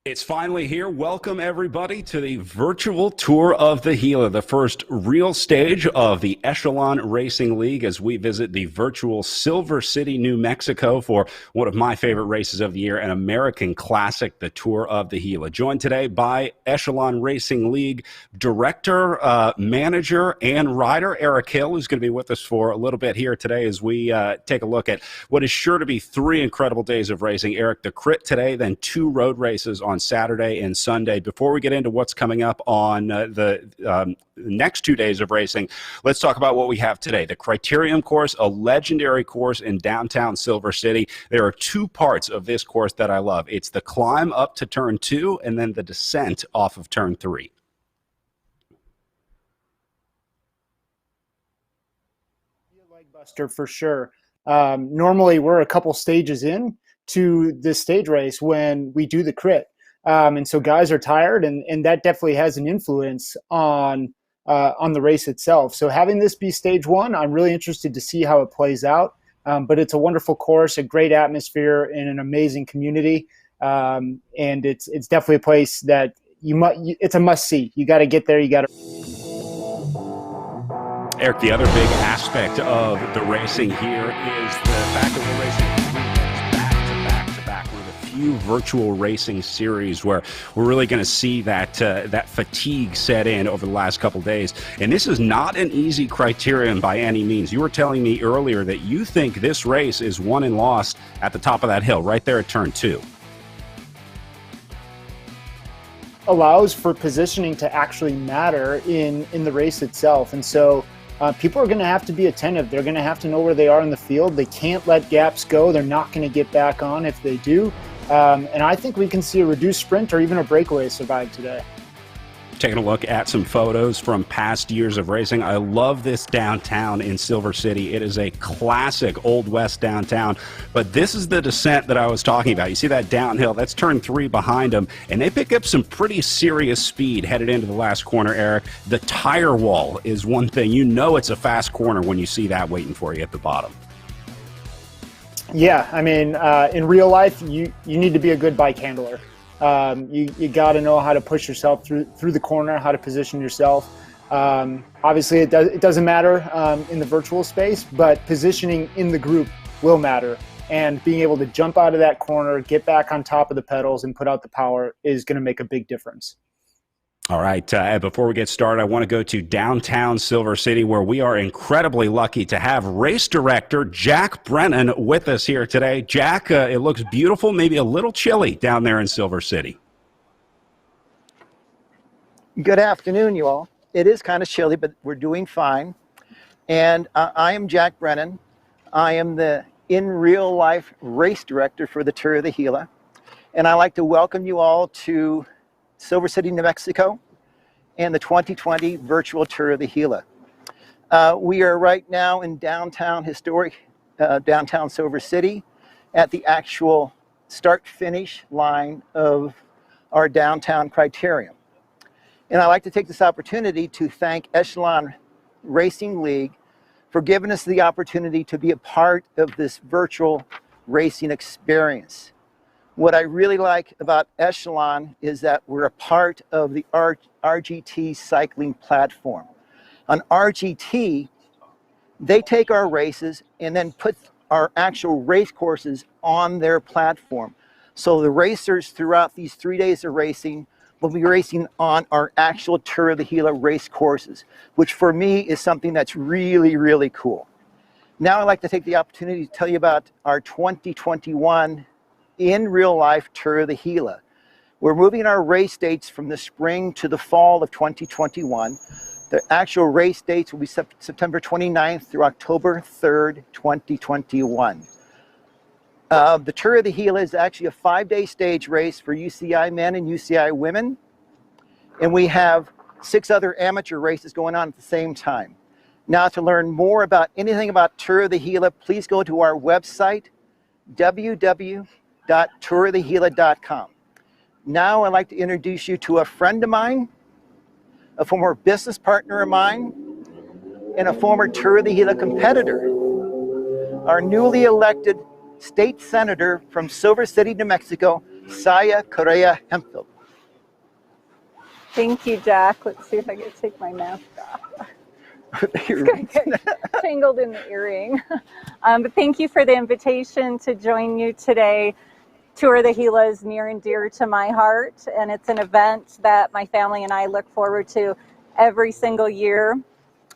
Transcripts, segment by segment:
It's finally here. Welcome, everybody, to the virtual tour of the Gila, the first real stage of the Echelon Racing League as we visit the virtual Silver City, New Mexico for one of my favorite races of the year, an American classic, the Tour of the Gila. Joined today by Echelon Racing League director, manager, and rider, Eric Hill, who's going to be with us for a little bit here today as we take a look at what is sure to be three incredible days of racing. Eric, the crit today, then two road races on Saturday and Sunday. Before we get into what's coming up on the next 2 days of racing, let's talk about what we have today. The Criterium course, a legendary course in downtown Silver City. There are two parts of this course that I love. It's the climb up to turn 2 and then the descent off of turn 3. Leg buster for sure. Normally we're a couple stages in to this stage race when we do the crit. And so guys are tired, and that definitely has an influence on the race itself. So having this be stage one, I'm really interested to see how it plays out. But it's a wonderful course, a great atmosphere, and an amazing community. And it's definitely a place that it's a must see. You got to get there. You got to. Eric, the other big aspect of the racing here is the fact that we're racing back-to-back-to-back. We're the few virtual racing series where we're really going to see that fatigue set in over the last couple days. And this is not an easy criterion by any means. You were telling me earlier that you think this race is won and lost at the top of that hill, right there at turn 2. Allows for positioning to actually matter in the race itself. And so people are going to have to be attentive. They're going to have to know where they are in the field. They can't let gaps go. They're not going to get back on if they do. And I think we can see a reduced sprint or even a breakaway survive today. Taking a look at some photos from past years of racing. I love this downtown in Silver City. It is a classic Old West downtown, but this is the descent that I was talking about. You see that downhill, that's turn 3 behind them, and they pick up some pretty serious speed headed into the last corner, Eric. The tire wall is one thing. You know it's a fast corner when you see that waiting for you at the bottom. Yeah, I mean, in real life, you need to be a good bike handler. You got to know how to push yourself through the corner, how to position yourself. Obviously, it doesn't matter in the virtual space, but positioning in the group will matter. And being able to jump out of that corner, get back on top of the pedals, and put out the power is going to make a big difference. All right, before we get started, I want to go to downtown Silver City, where we are incredibly lucky to have race director Jack Brennan with us here today. Jack, it looks beautiful, maybe a little chilly down there in Silver City. Good afternoon, you all. It is kind of chilly, but we're doing fine. And I am Jack Brennan. I am the in real life race director for the Tour of the Gila. And I'd like to welcome you all to Silver City, New Mexico, and the 2020 virtual Tour of the Gila. We are right now in downtown downtown Silver City at the actual start-finish line of our downtown Criterium. And I'd like to take this opportunity to thank Echelon Racing League for giving us the opportunity to be a part of this virtual racing experience. What I really like about Echelon is that we're a part of the RGT cycling platform. On RGT, they take our races and then put our actual race courses on their platform. So the racers throughout these 3 days of racing will be racing on our actual Tour of the Gila race courses, which for me is something that's really, really cool. Now I'd like to take the opportunity to tell you about our 2021 in real life Tour of the Gila. We're moving our race dates from the spring to the fall of 2021. The actual race dates will be September 29th through October 3rd, 2021. The Tour of the Gila is actually a 5-day stage race for UCI men and UCI women. And we have 6 other amateur races going on at the same time. Now, to learn more about anything about Tour of the Gila, please go to our website, www.tourofthegila.com. Now I'd like to introduce you to a friend of mine, a former business partner of mine, and a former Tour of the Gila competitor. Our newly elected state senator from Silver City, New Mexico, Saya Correa Hemphill. Thank you, Jack. Let's see if I can take my mask off. Tangled in the earring. But thank you for the invitation to join you today. Tour of the Gila is near and dear to my heart, and it's an event that my family and I look forward to every single year.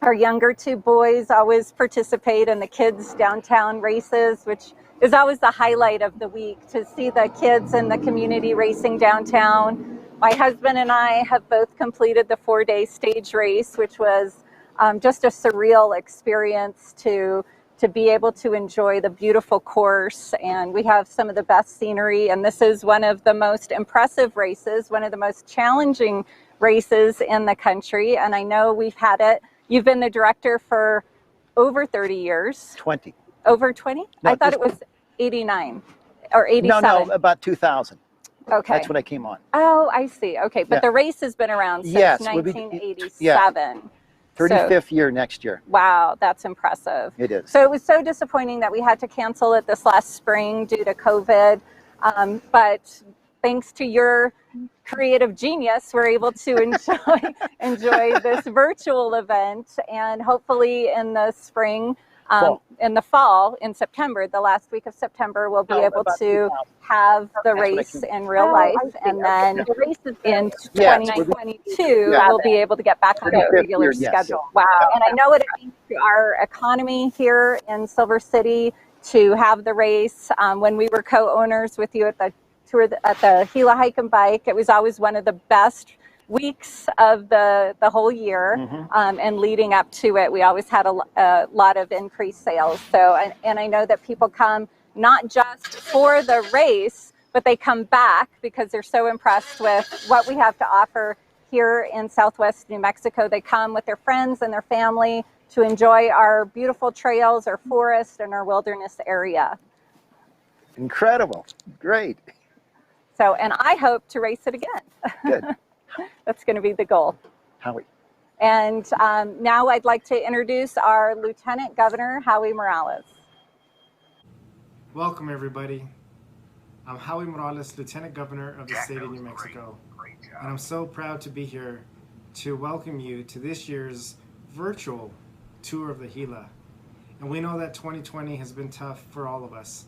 Our younger two boys always participate in the kids downtown races, which is always the highlight of the week, to see the kids in the community racing downtown. My husband and I have both completed the 4-day stage race, which was just a surreal experience to be able to enjoy the beautiful course. And we have some of the best scenery, and this is one of the most impressive races, one of the most challenging races in the country. And I know we've had it. You've been the director for over 30 years. 20. Over 20? No, I thought it was 89 or 87. No, about 2000. Okay. That's when I came on. Oh, I see. Okay, but Yeah. the race has been around since Yes, 1987. 35th year next year. Wow, that's impressive. It is. So it was so disappointing that we had to cancel it this last spring due to COVID. But thanks to your creative genius, we're able to enjoy this virtual event, and hopefully in the spring, in the fall, in September, the last week of September, we'll be able to have the race in real life, and then in 2022, we'll be able to get back on a regular schedule. Wow, and I know what it means to our economy here in Silver City to have the race. When we were co-owners with you at the tour at the Gila Hike and Bike, it was always one of the best weeks of the whole year. And leading up to it, we always had a lot of increased sales. So, and I know that people come not just for the race, but they come back because they're so impressed with what we have to offer here in Southwest New Mexico. They come with their friends and their family to enjoy our beautiful trails, our forest, and our wilderness area. Incredible. Great. So, and I hope to race it again. Good. That's going to be the goal. Howie. And now I'd like to introduce our Lieutenant Governor, Howie Morales. Welcome, everybody. I'm Howie Morales, Lieutenant Governor of the state of New Mexico. And I'm so proud to be here to welcome you to this year's virtual tour of the Gila. And we know that 2020 has been tough for all of us,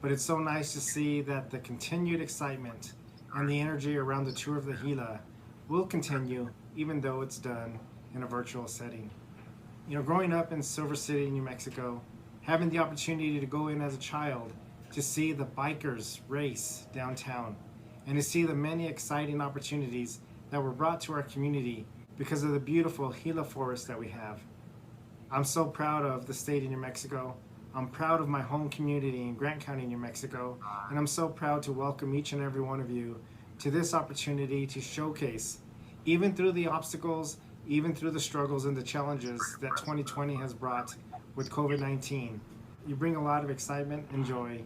but it's so nice to see that the continued excitement and the energy around the tour of the Gila will continue, even though it's done in a virtual setting. You know, growing up in Silver City, New Mexico, having the opportunity to go in as a child to see the bikers race downtown and to see the many exciting opportunities that were brought to our community because of the beautiful Gila forest that we have. I'm so proud of the state of New Mexico. I'm proud of my home community in Grant County, New Mexico, and I'm so proud to welcome each and every one of you to this opportunity to showcase, even through the obstacles, even through the struggles and the challenges that 2020 has brought with COVID-19. You bring a lot of excitement and joy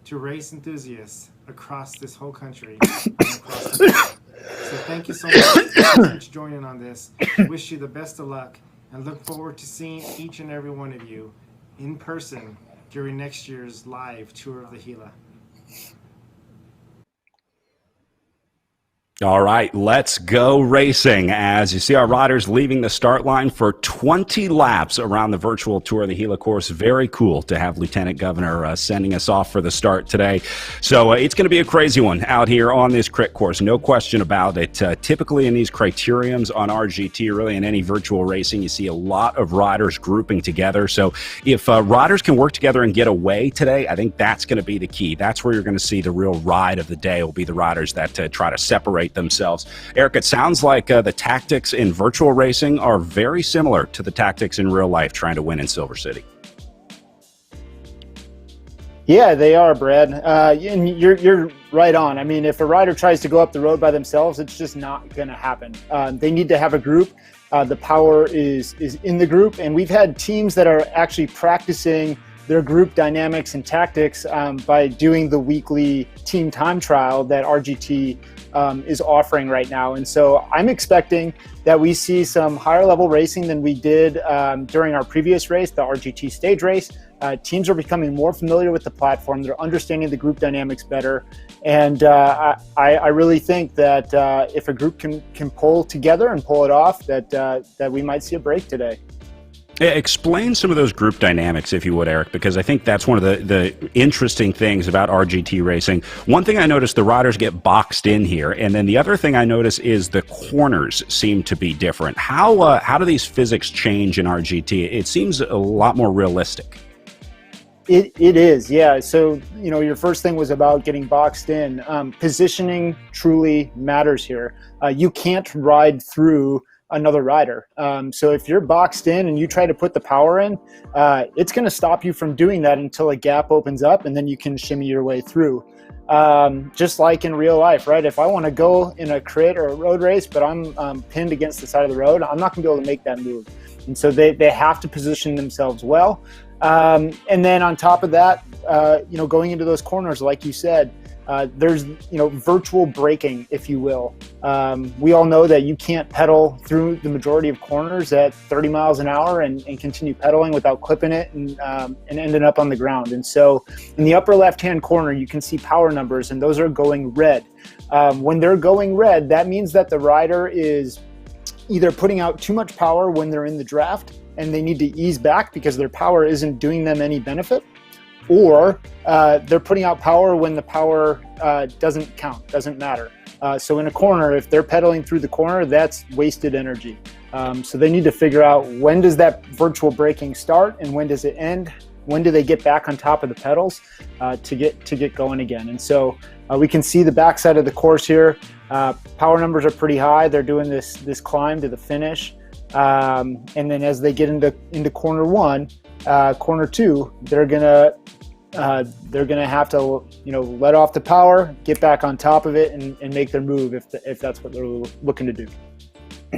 to race enthusiasts across this whole country and across the world. So thank you so much for joining on this. Wish you the best of luck and look forward to seeing each and every one of you in person during next year's live tour of the Gila. All right, let's go racing. As you see our riders leaving the start line for 20 laps around the virtual tour of the Gila course. Very cool to have Lieutenant Governor sending us off for the start today. So it's going to be a crazy one out here on this crit course, no question about it. Typically in these criteriums on RGT, really in any virtual racing, you see a lot of riders grouping together. So if riders can work together and get away today, I think that's going to be the key. That's where you're going to see the real ride of the day will be the riders that try to separate themselves. Eric, it sounds like the tactics in virtual racing are very similar to the tactics in real life trying to win in Silver City. Yeah, they are, Brad. And you're right on. I mean, if a rider tries to go up the road by themselves, it's just not going to happen. They need to have a group. The power is in the group, and we've had teams that are actually practicing their group dynamics and tactics by doing the weekly team time trial that RGT is offering right now. And so I'm expecting that we see some higher level racing than we did during our previous race, the RGT stage race. Teams are becoming more familiar with the platform. They're understanding the group dynamics better. And I really think that if a group can pull together and pull it off, that we might see a break today. Explain some of those group dynamics, if you would, Eric, because I think that's one of the interesting things about RGT racing. One thing I noticed, the riders get boxed in here, and then the other thing I notice is the corners seem to be different. How do these physics change in RGT? It seems a lot more realistic. It is, yeah. So, your first thing was about getting boxed in. Positioning truly matters here. You can't ride through another rider. So if you're boxed in and you try to put the power in, it's going to stop you from doing that until a gap opens up, and then you can shimmy your way through. Just like in real life, right? If I want to go in a crit or a road race, but I'm pinned against the side of the road, I'm not going to be able to make that move. And so they have to position themselves well. And then on top of that, going into those corners, like you said, there's virtual braking, if you will. We all know that you can't pedal through the majority of corners at 30 miles an hour and continue pedaling without clipping it and ending up on the ground. And so in the upper left-hand corner, you can see power numbers, and those are going red. When they're going red, that means that the rider is either putting out too much power when they're in the draft and they need to ease back because their power isn't doing them any benefit, or they're putting out power when the power doesn't count, doesn't matter. So in a corner, if they're pedaling through the corner, that's wasted energy. So they need to figure out, when does that virtual braking start and when does it end? When do they get back on top of the pedals to get going again? And so we can see the backside of the course here. Power numbers are pretty high. They're doing this climb to the finish. And then as they get into corner one, corner two, they're gonna have to let off the power, get back on top of it, and make their move if that's what they're looking to do.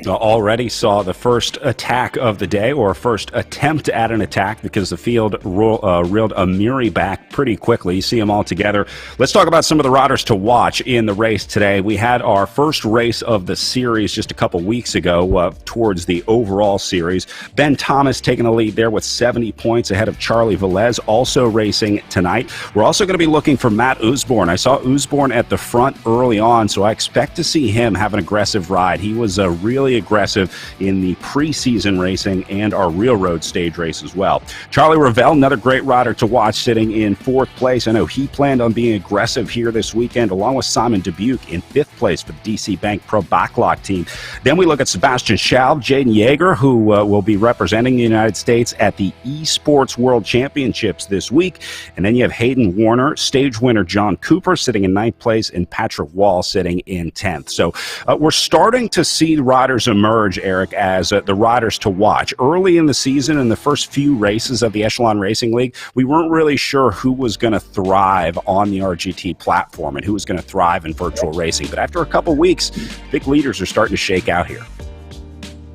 Already saw the first attack of the day, or first attempt at an attack, because the field reeled Amiri back pretty quickly. You see them all together. Let's talk about some of the riders to watch in the race today. We had our first race of the series just a couple weeks ago towards the overall series. Ben Thomas taking the lead there with 70 points ahead of Charlie Velez, also racing tonight. We're also going to be looking for Matt Usborne. I saw Usborne at the front early on, so I expect to see him have an aggressive ride. He was really aggressive in the preseason racing and our real road stage race as well. Charlie Ravel, another great rider to watch, sitting in 4th place. I know he planned on being aggressive here this weekend, along with Simon Dubuque in 5th place for the DC Bank Pro Backlog team. Then we look at Sebastian Schaub, Jaden Yeager, who will be representing the United States at the Esports World Championships this week. And then you have Hayden Warner, stage winner John Cooper sitting in 9th place, and Patrick Wall sitting in 10th. So we're starting to see riders emerge, Eric, as the riders to watch. Early in the season, in the first few races of the Echelon Racing League, we weren't really sure who was going to thrive on the RGT platform and who was going to thrive in virtual racing. But after a couple weeks, big leaders are starting to shake out here.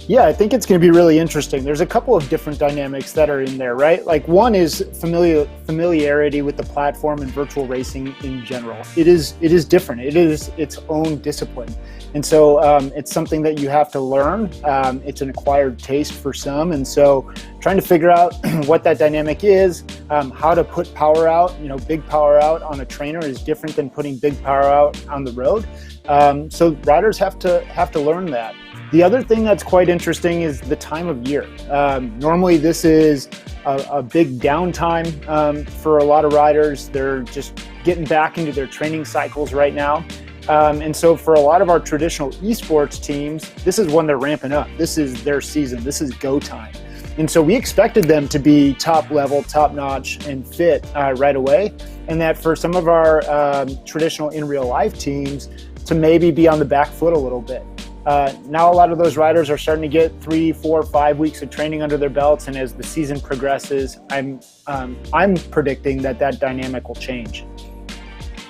Yeah, I think it's going to be really interesting. There's a couple of different dynamics that are in there, right? Like, one is familiarity with the platform and virtual racing in general. It is different. It is its own discipline. And so it's something that you have to learn. It's an acquired taste for some. And so trying to figure out what that dynamic is, how to put power out, big power out on a trainer is different than putting big power out on the road. So riders have to learn that. The other thing that's quite interesting is the time of year. Normally this is a big downtime for a lot of riders. They're just getting back into their training cycles right now. And so for a lot of our traditional esports teams, this is when they're ramping up. This is their season. This is go time. And so we expected them to be top level, top notch, and fit right away. And that for some of our traditional in real life teams to maybe be on the back foot a little bit. Now a lot of those riders are starting to get 3, 4, 5 weeks of training under their belts, and as the season progresses, I'm predicting that dynamic will change.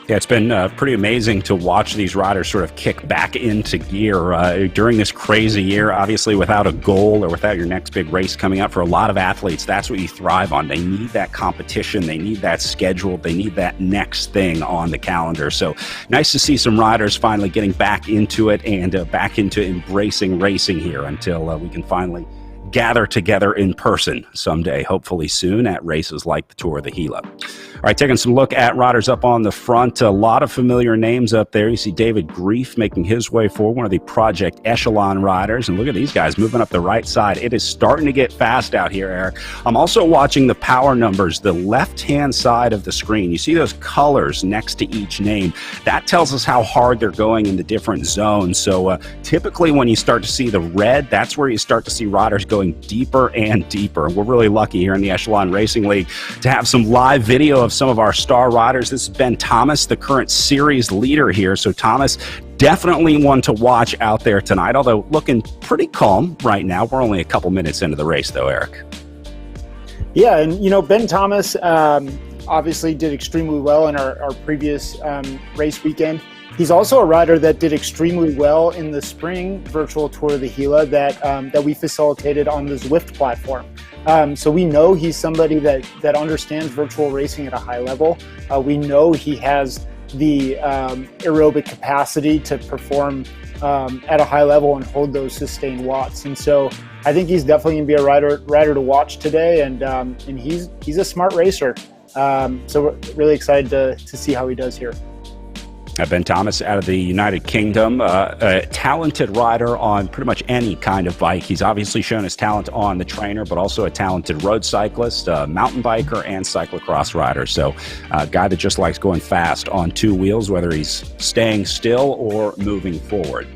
Yeah, it's been pretty amazing to watch these riders sort of kick back into gear during this crazy year. Obviously, without a goal or without your next big race coming up, for a lot of athletes, that's what you thrive on. They need that competition. They need that schedule. They need that next thing on the calendar. So nice to see some riders finally getting back into it and back into embracing racing here until we can finally gather together in person someday, hopefully soon, at races like the Tour of the Gila. All right, taking some look at riders up on the front. A lot of familiar names up there. You see David Grief making his way forward, one of the Project Echelon riders. And look at these guys moving up the right side. It is starting to get fast out here, Eric. I'm also watching the power numbers, the left-hand side of the screen. You see those colors next to each name. That tells us how hard they're going in the different zones. So typically when you start to see the red, that's where you start to see riders going deeper and deeper. We're really lucky here in the Echelon Racing League to have some live video of some of our star riders. This is Ben Thomas, the current series leader here. So Thomas, definitely one to watch out there tonight, although looking pretty calm right now. We're only a couple minutes into the race though, Eric. Yeah, and you know, Ben Thomas obviously did extremely well in our previous race weekend. He's also a rider that did extremely well in the spring virtual Tour of the Gila that we facilitated on the Zwift platform. So we know he's somebody that understands virtual racing at a high level. We know he has the aerobic capacity to perform at a high level and hold those sustained watts. And so I think he's definitely going to be a rider to watch today. And he's a smart racer. So we're really excited to see how he does here. Ben Thomas out of the United Kingdom, a talented rider on pretty much any kind of bike. He's obviously shown his talent on the trainer, but also a talented road cyclist, mountain biker, and cyclocross rider. So a guy that just likes going fast on two wheels, whether he's staying still or moving forward.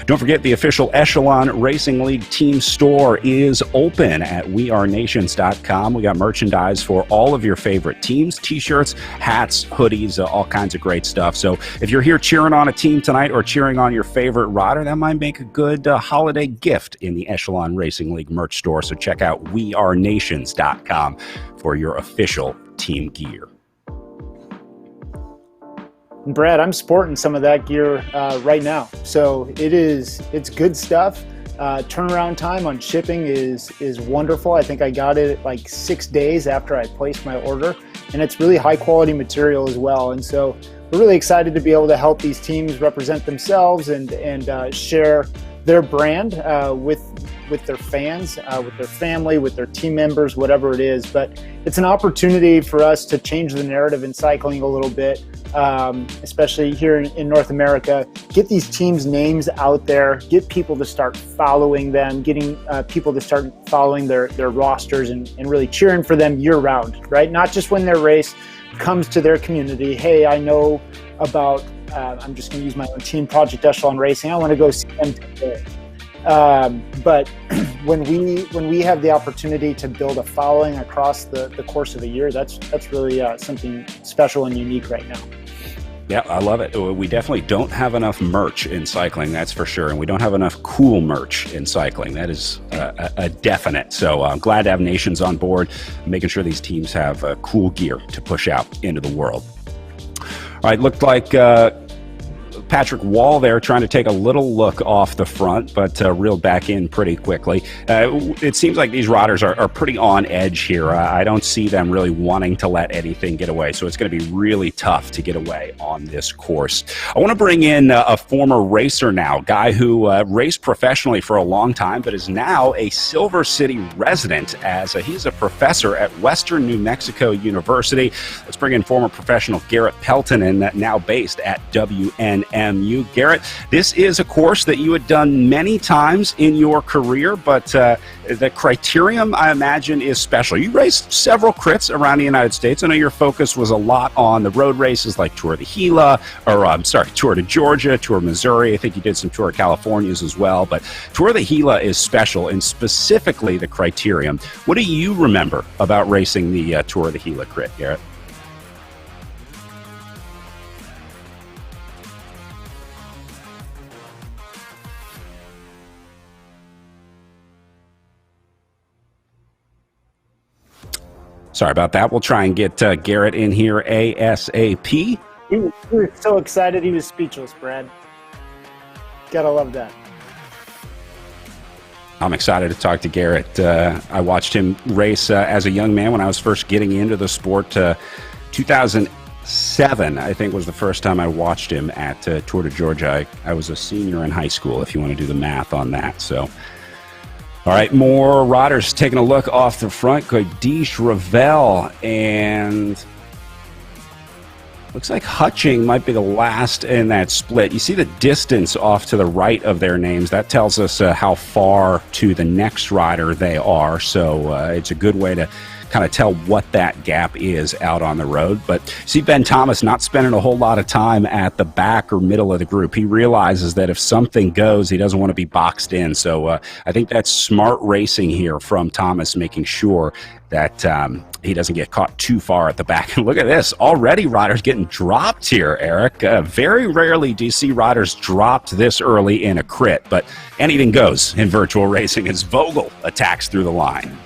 Don't forget, the official Echelon Racing League team store is open at wearenations.com. We got merchandise for all of your favorite teams, t-shirts, hats, hoodies, all kinds of great stuff. So if you're here cheering on a team tonight or cheering on your favorite rider, that might make a good holiday gift in the Echelon Racing League merch store. So check out wearenations.com for your official team gear. Brad, I'm sporting some of that gear right now. So it's good stuff. Turnaround time on shipping is wonderful. I think I got it like 6 days after I placed my order, and it's really high quality material as well. And so we're really excited to be able to help these teams represent themselves and share their brand with their fans, with their family, with their team members, whatever it is. But it's an opportunity for us to change the narrative in cycling a little bit, especially here in North America. Get these teams' names out there, get people to start following them, getting people to start following their rosters and really cheering for them year round, right? Not just when their race comes to their community. Hey, I know about, I'm just going to use my own team, Project Echelon Racing. I want to go see them today. But when we have the opportunity to build a following across the course of a year, that's really something special and unique right now. Yeah, I love it. We definitely don't have enough merch in cycling, that's for sure. And we don't have enough cool merch in cycling. That is a definite. So I'm glad to have Nations on board, making sure these teams have cool gear to push out into the world. All right, looked like Patrick Wall there trying to take a little look off the front, but reeled back in pretty quickly. It seems like these riders are pretty on edge here. I don't see them really wanting to let anything get away, so it's going to be really tough to get away on this course. I want to bring in a former racer now, guy who raced professionally for a long time, but is now a Silver City resident as he's a professor at Western New Mexico University. Let's bring in former professional Garrett Peltonen, now based at WNMU. Garrett, this is a course that you had done many times in your career, but the Criterium, I imagine, is special. You raced several crits around the United States. I know your focus was a lot on the road races like Tour de Gila, Tour de Georgia, Tour of Missouri. I think you did some Tour of Californias as well, but Tour de Gila is special, and specifically the Criterium. What do you remember about racing the Tour of the Gila crit, Garrett? Sorry about that. We'll try and get Garrett in here ASAP. He was so excited he was speechless, Brad. Gotta love that. I'm excited to talk to Garrett. I watched him race as a young man when I was first getting into the sport. 2007, I think, was the first time I watched him at Tour de Georgia. I was a senior in high school, if you want to do the math on that. So All right, more riders taking a look off the front. Godish, Ravel, and looks like Hutching might be the last in that split. You see the distance off to the right of their names. That tells us how far to the next rider they are. So it's a good way to kind of tell what that gap is out on the road. But see Ben Thomas not spending a whole lot of time at the back or middle of the group. He realizes that if something goes, he doesn't want to be boxed in. So I think that's smart racing here from Thomas, making sure that he doesn't get caught too far at the back. And look at this, already riders getting dropped here, Eric. Very rarely do you see riders dropped this early in a crit, but anything goes in virtual racing as Vogel attacks through the line.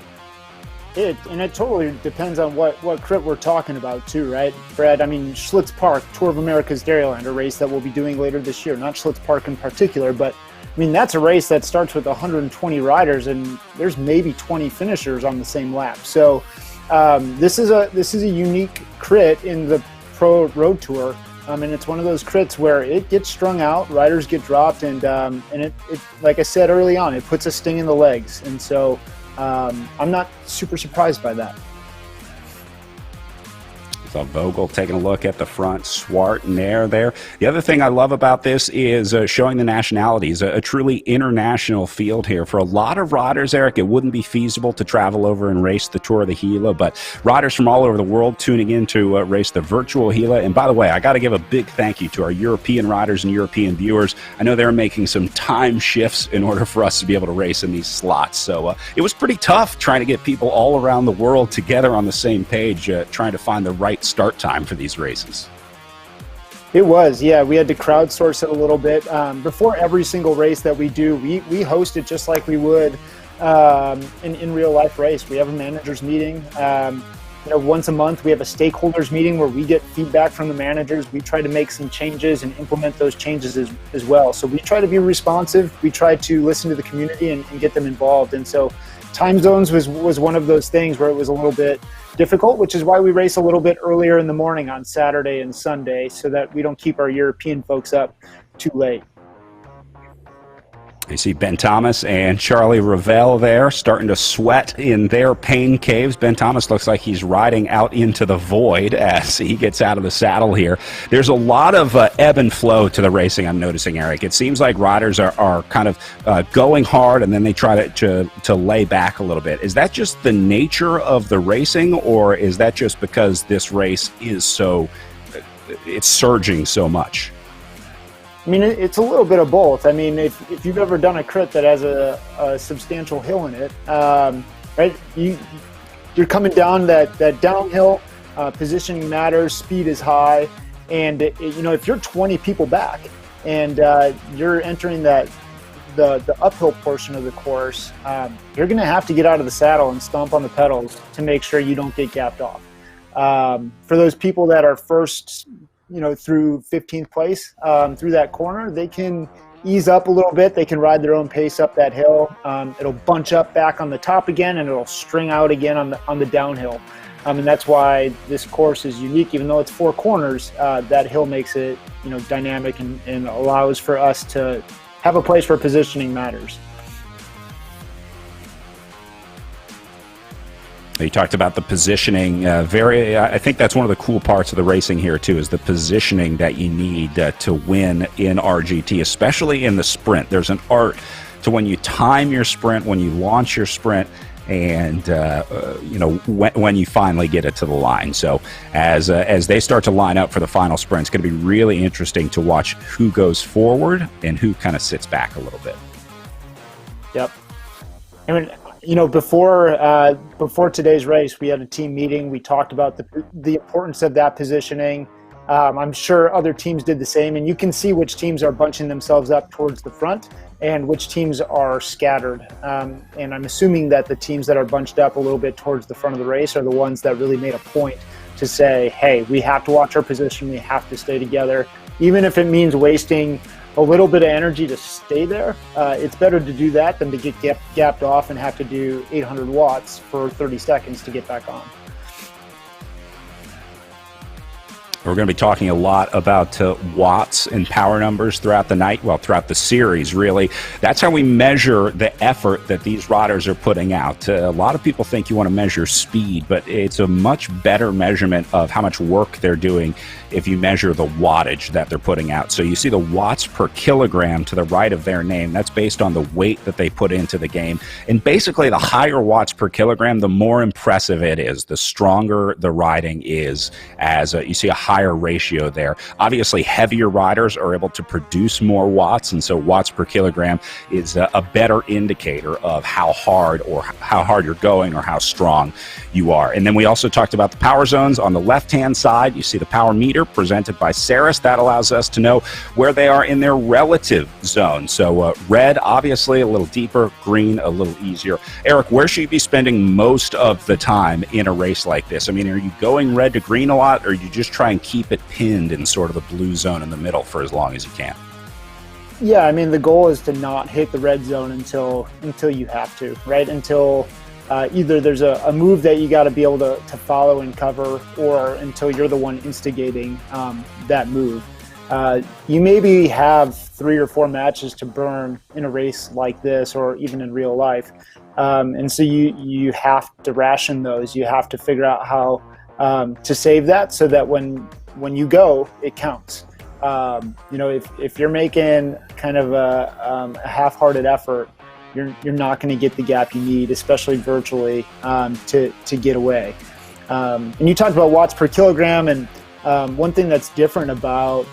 It totally depends on what crit we're talking about too, right, Brad? I mean, Schlitz Park, Tour of America's Dairyland, a race that we'll be doing later this year. Not Schlitz Park in particular, but I mean, that's a race that starts with 120 riders and there's maybe 20 finishers on the same lap. So this is a unique crit in the Pro Road Tour. And it's one of those crits where it gets strung out, riders get dropped, and it, like I said early on, it puts a sting in the legs. And so I'm not super surprised by that. So Vogel taking a look at the front, Swart and there. The other thing I love about this is showing the nationalities, a truly international field here. For a lot of riders, Eric, it wouldn't be feasible to travel over and race the Tour of the Gila, but riders from all over the world tuning in to race the virtual Gila. And by the way, I got to give a big thank you to our European riders and European viewers. I know they're making some time shifts in order for us to be able to race in these slots. So it was pretty tough trying to get people all around the world together on the same page, trying to find the right start time for these races. It was, yeah. We had to crowdsource it a little bit. Before every single race that we do, we host it just like we would in real life race. We have a managers meeting. Once a month we have a stakeholders meeting where we get feedback from the managers. We try to make some changes and implement those changes as well. So we try to be responsive. We try to listen to the community and get them involved. And so time zones was one of those things where it was a little bit difficult, which is why we race a little bit earlier in the morning on Saturday and Sunday so that we don't keep our European folks up too late. You see Ben Thomas and Charlie Ravel there starting to sweat in their pain caves. Ben Thomas looks like he's riding out into the void as he gets out of the saddle here. There's a lot of ebb and flow to the racing, I'm noticing, Eric. It seems like riders are kind of going hard and then they try to lay back a little bit. Is that just the nature of the racing, or is that just because this race is it's surging so much? I mean, it's a little bit of both. I mean, if you've ever done a crit that has a substantial hill in it, right? You're coming down that downhill, positioning matters, speed is high, and if you're 20 people back and you're entering the uphill portion of the course, you're going to have to get out of the saddle and stomp on the pedals to make sure you don't get gapped off. For those people that are first, through 15th place through that corner, they can ease up a little bit. They can ride their own pace up that hill. It'll bunch up back on the top again, and it'll string out again on the downhill. And that's why this course is unique. Even though it's 4 corners, that hill makes it dynamic and allows for us to have a place where positioning matters. You talked about the positioning. I think that's one of the cool parts of the racing here too, is the positioning that you need to win in RGT, especially in the sprint. There's an art to when you time your sprint, when you launch your sprint, and when you finally get it to the line. So as they start to line up for the final sprint, it's going to be really interesting to watch who goes forward and who kind of sits back a little bit. Yep. I mean, before today's race, we had a team meeting. We talked about the importance of that positioning. I'm sure other teams did the same, and you can see which teams are bunching themselves up towards the front and which teams are scattered. And I'm assuming that the teams that are bunched up a little bit towards the front of the race are the ones that really made a point to say, hey, we have to watch our position. We have to stay together. Even if it means wasting a little bit of energy to stay there, it's better to do that than to get gapped off and have to do 800 watts for 30 seconds to get back on. We're going to be talking a lot about watts and power numbers throughout the night, well, throughout the series, really. That's how we measure the effort that these riders are putting out. A lot of people think you want to measure speed, but it's a much better measurement of how much work they're doing if you measure the wattage that they're putting out. So you see the watts per kilogram to the right of their name. That's based on the weight that they put into the game. And basically, the higher watts per kilogram, the more impressive it is, the stronger the riding is, as you see a higher ratio there. Obviously, heavier riders are able to produce more watts, and so watts per kilogram is a better indicator of how hard you're going or how strong you are. And then we also talked about the power zones. On the left-hand side, you see the power meter presented by Saris. That allows us to know where they are in their relative zone. So red, obviously, a little deeper, green, a little easier. Eric, where should you be spending most of the time in a race like this? I mean, are you going red to green a lot, or you just try and keep it pinned in sort of the blue zone in the middle for as long as you can? Yeah, I mean, the goal is to not hit the red zone until you have to, right? Until either there's a move that you got to be able to follow and cover, or until you're the one instigating that move. You maybe have 3 or 4 matches to burn in a race like this, or even in real life. And so you have to ration those. You have to figure out how to save that so that when you go, it counts. If you're making kind of a half-hearted effort, you're not going to get the gap you need, especially virtually, to get away. And you talked about watts per kilogram, and one thing that's different about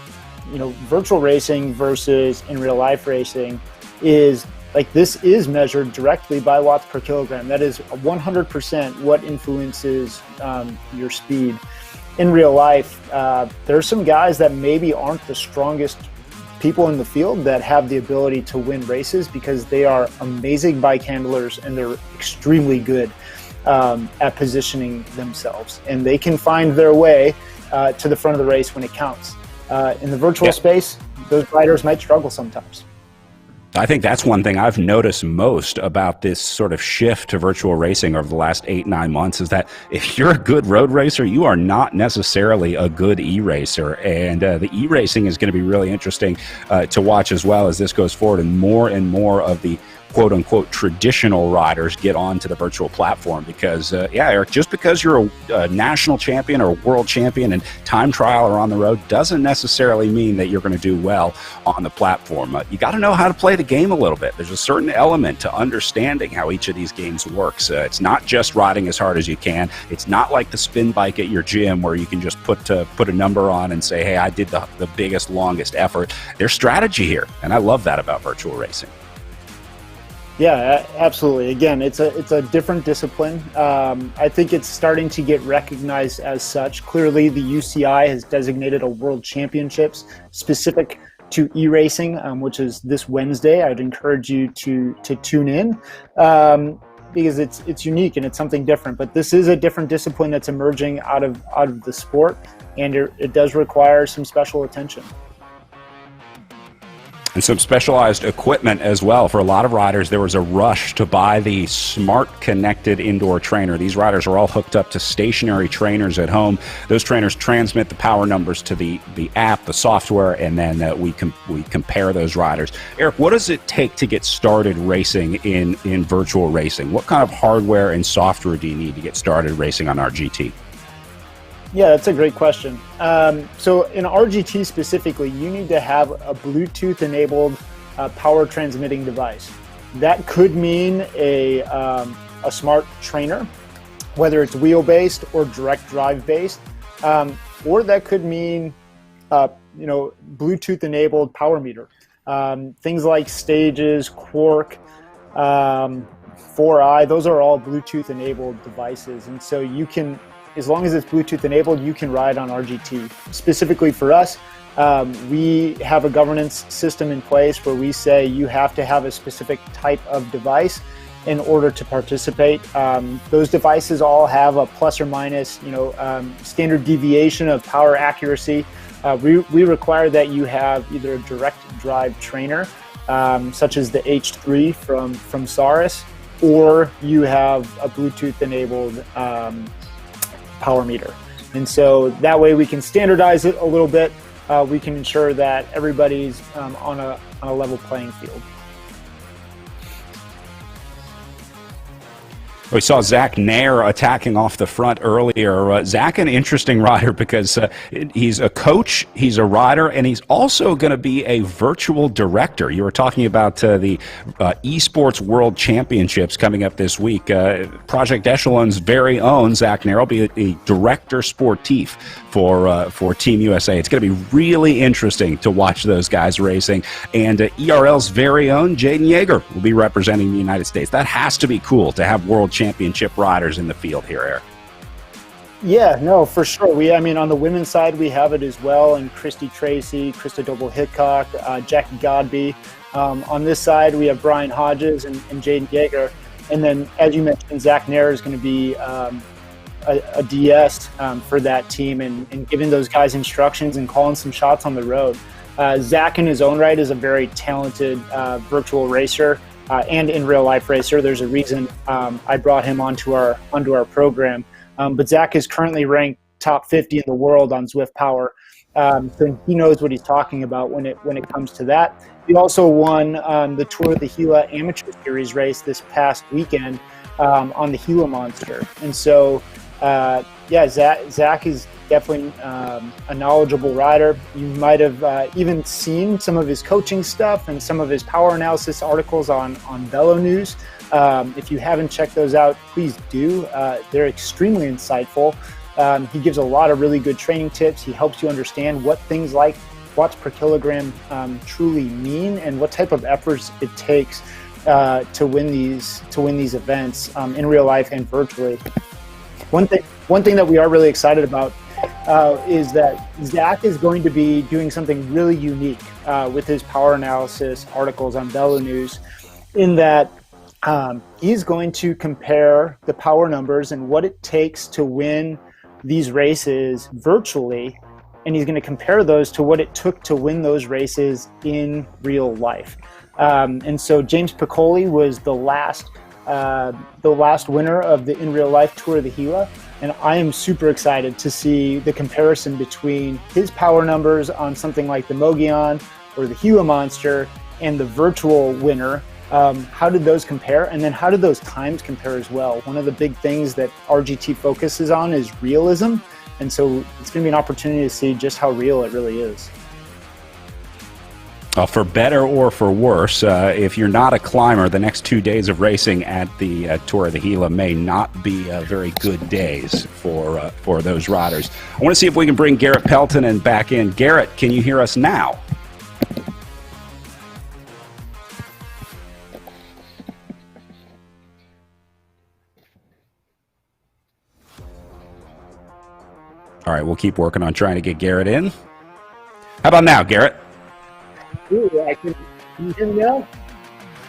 virtual racing versus in real life racing is, like, this is measured directly by watts per kilogram. That is 100% what influences your speed. In real life, there are some guys that maybe aren't the strongest people in the field that have the ability to win races because they are amazing bike handlers and they're extremely good at positioning themselves. And they can find their way to the front of the race when it counts. In the virtual space, those riders might struggle sometimes. I think that's one thing I've noticed most about this sort of shift to virtual racing over the last 8-9 months, is that if you're a good road racer, you are not necessarily a good e-racer. And the e-racing is going to be really interesting to watch as well as this goes forward, and more of the quote-unquote traditional riders get onto the virtual platform. Because, Eric, just because you're a national champion or a world champion and time trial or on the road doesn't necessarily mean that you're going to do well on the platform. You got to know how to play the game a little bit. There's a certain element to understanding how each of these games works. It's not just riding as hard as you can. It's not like the spin bike at your gym where you can just put a number on and say, hey, I did the biggest, longest effort. There's strategy here, and I love that about virtual racing. Yeah, absolutely. Again, it's a different discipline. I think it's starting to get recognized as such. Clearly, the UCI has designated a World Championships specific to e-racing, which is this Wednesday. I'd encourage you to tune in because it's unique and it's something different. But this is a different discipline that's emerging out of the sport, and it does require some special attention. And some specialized equipment as well. For a lot of riders, there was a rush to buy the smart connected indoor trainer. These riders are all hooked up to stationary trainers at home. Those trainers transmit the power numbers to the app, the software, and then we compare those riders. Eric, what does it take to get started racing in virtual racing? What kind of hardware and software do you need to get started racing on RGT? Yeah, that's a great question. So in RGT specifically, you need to have a Bluetooth-enabled power transmitting device. That could mean a smart trainer, whether it's wheel-based or direct drive-based, or that could mean Bluetooth-enabled power meter. Things like Stages, Quark, 4i, those are all Bluetooth-enabled devices, and so you can, as long as it's Bluetooth enabled, you can ride on RGT. Specifically for us, we have a governance system in place where we say you have to have a specific type of device in order to participate. Those devices all have a plus or minus, standard deviation of power accuracy. We require that you have either a direct drive trainer, such as the H3 from Saris, or you have a Bluetooth enabled power meter. And so that way we can standardize it a little bit. We can ensure that everybody's on a level playing field. We saw Zach Nair attacking off the front earlier. Zach, an interesting rider because he's a coach, he's a rider, and he's also going to be a virtual director. You were talking about the Esports World Championships coming up this week. Project Echelon's very own Zach Nair will be a director sportif for Team USA. It's going to be really interesting to watch those guys racing. And ERL's very own Jaden Yeager will be representing the United States. That has to be cool to have world championship riders in the field here, Eric. Yeah, no, for sure. I mean, on the women's side, we have it as well, and Christy Tracy, Krista Doble-Hickok, Jackie Godby. On this side, we have Brian Hodges and Jaden Yeager. And then, as you mentioned, Zach Nair is going to be a DS for that team and giving those guys instructions and calling some shots on the road. Zach, in his own right, is a very talented virtual racer. And in real life racer. There's a reason I brought him onto our program. But Zach is currently ranked top 50 in the world on Zwift Power, so he knows what he's talking about when it comes to that. He also won the Tour of the Gila Amateur Series race this past weekend on the Gila Monster, and so Zach is definitely a knowledgeable rider. You might have even seen some of his coaching stuff and some of his power analysis articles on Velo News. If you haven't checked those out, please do. They're extremely insightful. He gives a lot of really good training tips. He helps you understand what things like watts per kilogram truly mean and what type of efforts it takes to win these events in real life and virtually. One thing that we are really excited about is that Zach is going to be doing something really unique with his power analysis articles on Velo News, in that he's going to compare the power numbers and what it takes to win these races virtually, and he's going to compare those to what it took to win those races in real life. And so James Piccoli was the last winner of the In Real Life Tour of the Gila, and I am super excited to see the comparison between his power numbers on something like the Mogollon or the Gila Monster and the virtual winner. How did those compare? And then how did those times compare as well? One of the big things that RGT focuses on is realism, and so it's going to be an opportunity to see just how real it really is. For better or for worse, if you're not a climber, the next 2 days of racing at the Tour of the Gila may not be very good days for those riders. I want to see if we can bring Garrett Peltonen back in. Garrett, can you hear us now? All right, we'll keep working on trying to get Garrett in. How about now, Garrett? Ooh, can you hear me now?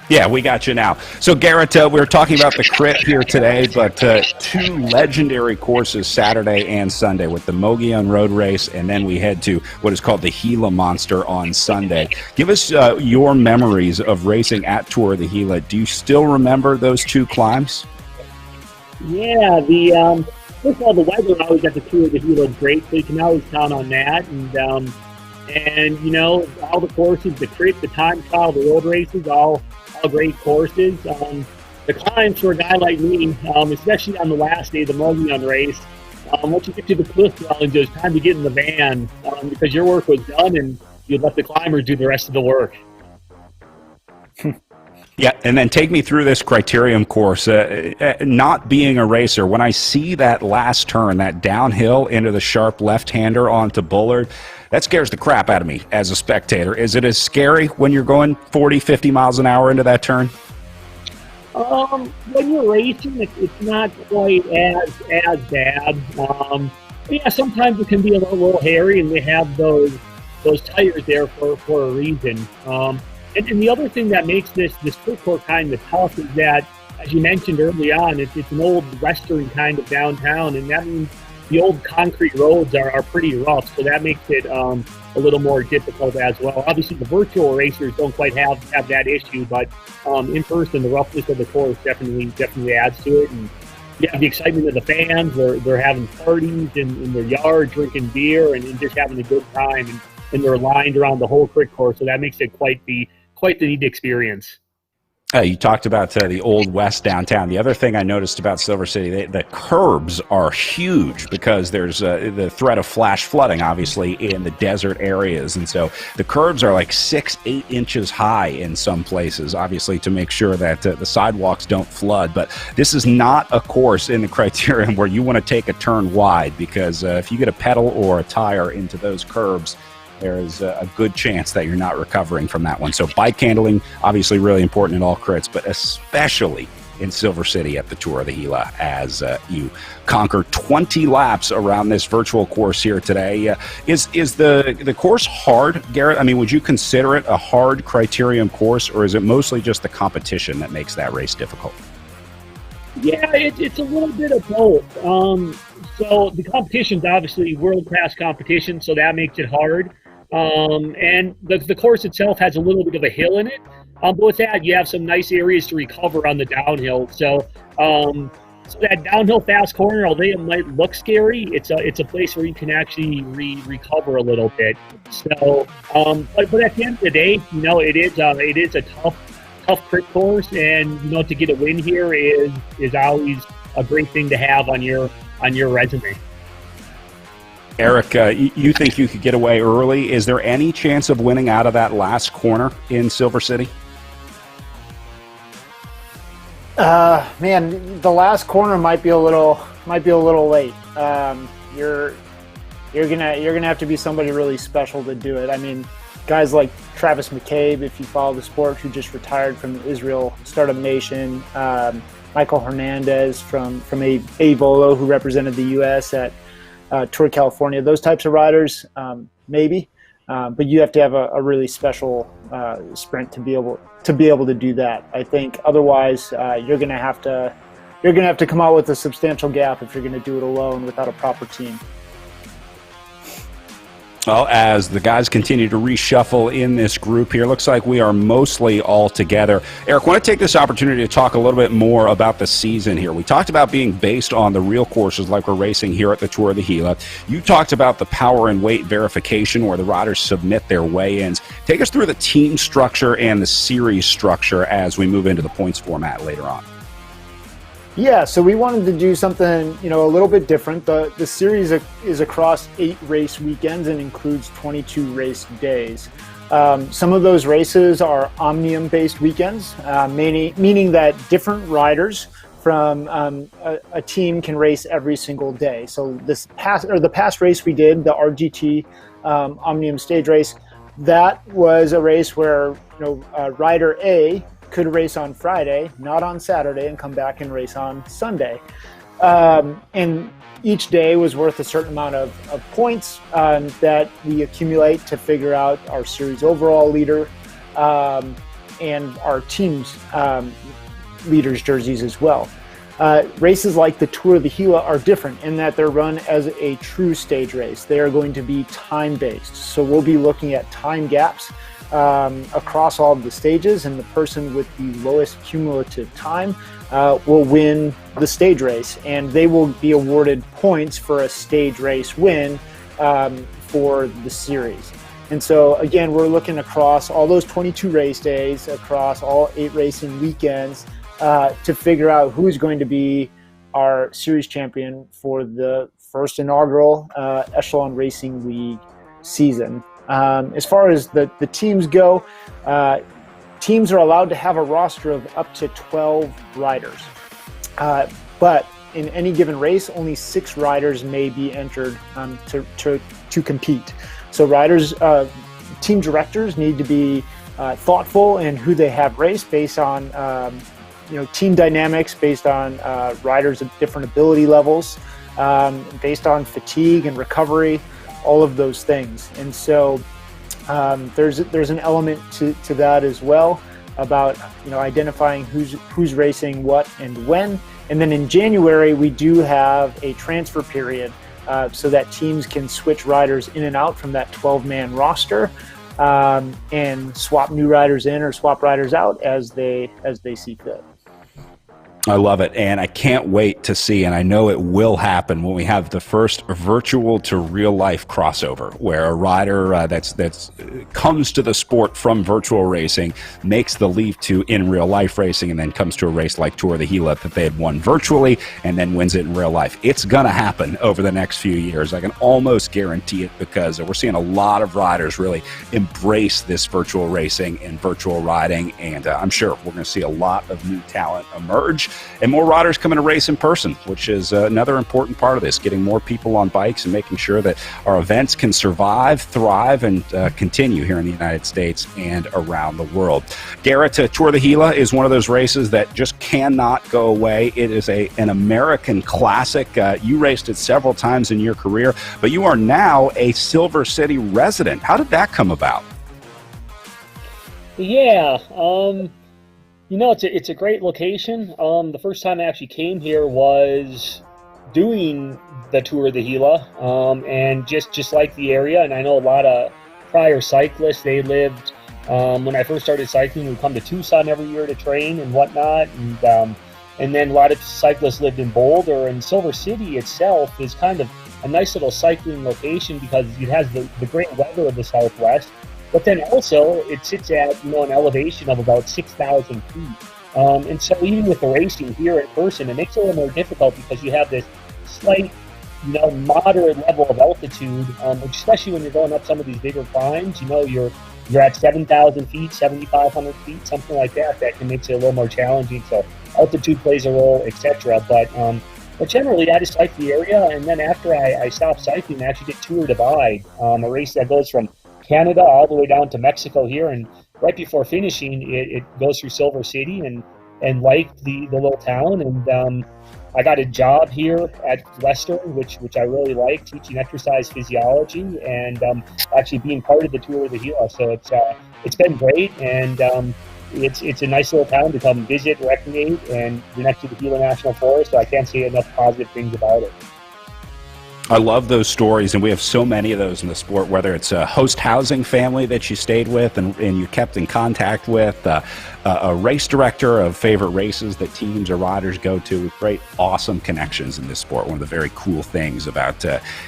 Yeah, we got you now. So, Garrett, we were talking about the crit here today, but two legendary courses Saturday and Sunday with the Mogollon Road Race, and then we head to what is called the Gila Monster on Sunday. Give us your memories of racing at Tour of the Gila. Do you still remember those two climbs? Yeah, first of all, the weather always at the Tour of the Gila is great, so you can always count on that. And you know, all the courses, the crit, the time trial, the road races, all great courses. The climbs for a guy like me, especially on the last day of the Mogollon race, once you get to the cliff dwelling, it's time to get in the van because your work was done and you let the climbers do the rest of the work. Yeah, and then take me through this Criterium course. Not being a racer, when I see that last turn, that downhill into the sharp left-hander onto Bullard, that scares the crap out of me as a spectator. Is it as scary when you're going 40, 50 miles an hour into that turn? When you're racing, it's not quite as bad. Yeah, sometimes it can be a little hairy, and they have those tires there for a reason. And the other thing that makes this foot court kind of tough is that, as you mentioned early on, it's an old western kind of downtown, and that means the old concrete roads are pretty rough, so that makes it a little more difficult as well. Obviously, the virtual racers don't quite have that issue, but in person, the roughness of the course definitely adds to it. And you have the excitement of the fans. They're having parties in their yard, drinking beer, and just having a good time. And they're lined around the whole crit course, so that makes it quite the neat experience. You talked about the Old West downtown. The other thing I noticed about Silver City, the curbs are huge because there's the threat of flash flooding, obviously, in the desert areas. And so the curbs are like 6-8 inches high in some places, obviously, to make sure that the sidewalks don't flood. But this is not a course in the Criterium where you want to take a turn wide, because if you get a pedal or a tire into those curbs, there's a good chance that you're not recovering from that one. So bike handling, obviously really important in all crits, but especially in Silver City at the Tour of the Gila as you conquer 20 laps around this virtual course here today. Is the course hard, Garrett? I mean, would you consider it a hard Criterium course, or is it mostly just the competition that makes that race difficult? Yeah, it's a little bit of both. So the competition's obviously world-class competition, so that makes it hard. And the course itself has a little bit of a hill in it. But with that, you have some nice areas to recover on the downhill. So that downhill fast corner, although it might look scary, it's a place where you can actually recover a little bit. So, but at the end of the day, it is a tough crit course, and to get a win here is always a great thing to have on your resume. Eric, you think you could get away early? Is there any chance of winning out of that last corner in Silver City? Man, the last corner might be a little late. You're gonna have to be somebody really special to do it. I mean, guys like Travis McCabe, if you follow the sport, who just retired from Israel Startup Nation. Michael Hernandez from A Volo, who represented the U.S. at Tour California. Those types of riders, maybe, but you have to have a really special sprint to be able to do that. I think otherwise you're gonna have to come out with a substantial gap if you're gonna do it alone without a proper team. Well, as the guys continue to reshuffle in this group here, looks like we are mostly all together. Eric, I want to take this opportunity to talk a little bit more about the season here. We talked about being based on the real courses like we're racing here at the Tour of the Gila. You talked about the power and weight verification where the riders submit their weigh-ins. Take us through the team structure and the series structure as we move into the points format later on. Yeah, so we wanted to do something, a little bit different. The series is across 8 race weekends and includes 22 race days. Some of those races are omnium-based weekends, meaning that different riders from a team can race every single day. So the past race we did, the RGT Omnium Stage Race, that was a race where rider A could race on Friday, not on Saturday, and come back and race on Sunday. And each day was worth a certain amount of points that we accumulate to figure out our series overall leader and our team's leaders' jerseys as well. Races like the Tour of the Gila are different in that they're run as a true stage race. They are going to be time-based. So we'll be looking at time gaps across all of the stages, and the person with the lowest cumulative time will win the stage race, and they will be awarded points for a stage race win for the series. And so again, we're looking across all those 22 race days, across all 8 racing weekends, to figure out who's going to be our series champion for the first inaugural Echelon Racing League season. As far as the teams go, teams are allowed to have a roster of up to 12 riders. But in any given race, only 6 riders may be entered to compete. So team directors need to be thoughtful in who they have race based on team dynamics, based on riders of different ability levels, based on fatigue and recovery, all of those things. And so there's an element to that as well about identifying who's racing what and when. And then in January we do have a transfer period so that teams can switch riders in and out from that 12-man roster and swap new riders in or swap riders out as they see fit. I love it, and I can't wait to see, and I know it will happen when we have the first virtual to real life crossover, where a rider that's comes to the sport from virtual racing makes the leap to in real life racing, and then comes to a race like Tour of the Gila that they had won virtually, and then wins it in real life. It's gonna happen over the next few years. I can almost guarantee it, because we're seeing a lot of riders really embrace this virtual racing and virtual riding, and I'm sure we're going to see a lot of new talent emerge. And more riders coming to race in person, which is another important part of this, getting more people on bikes and making sure that our events can survive, thrive, and continue here in the United States and around the world. Garrett, Tour of the Gila is one of those races that just cannot go away. It is an American classic. You raced it several times in your career, but you are now a Silver City resident. How did that come about? Yeah, it's a great location. The first time I actually came here was doing the Tour of the Gila, and just like the area. And I know a lot of prior cyclists. They lived when I first started cycling. We'd come to Tucson every year to train and whatnot, and then a lot of cyclists lived in Boulder. And Silver City itself is kind of a nice little cycling location because it has the great weather of the Southwest. But then also it sits at an elevation of about 6,000 feet, and so even with the racing here in person, it makes it a little more difficult because you have this slight, moderate level of altitude, especially when you're going up some of these bigger climbs. You're at 7,000 feet, 7,500 feet, something like that. That can make it a little more challenging. So altitude plays a role, etc. But generally, I just like the area. And then after I stopped cycling, I actually did Tour Divide, a race that goes from Canada all the way down to Mexico here, and right before finishing it goes through Silver City and liked the little town, and I got a job here at Western, which I really like, teaching exercise physiology and actually being part of the Tour of the Gila. So it's been great, and it's a nice little town to come visit, recreate, and you're next to the Gila National Forest, so I can't say enough positive things about it. I love those stories, and we have so many of those in the sport, whether it's a host housing family that you stayed with and you kept in contact with, a race director of favorite races that teams or riders go to, with great, awesome connections in this sport. One of the very cool things about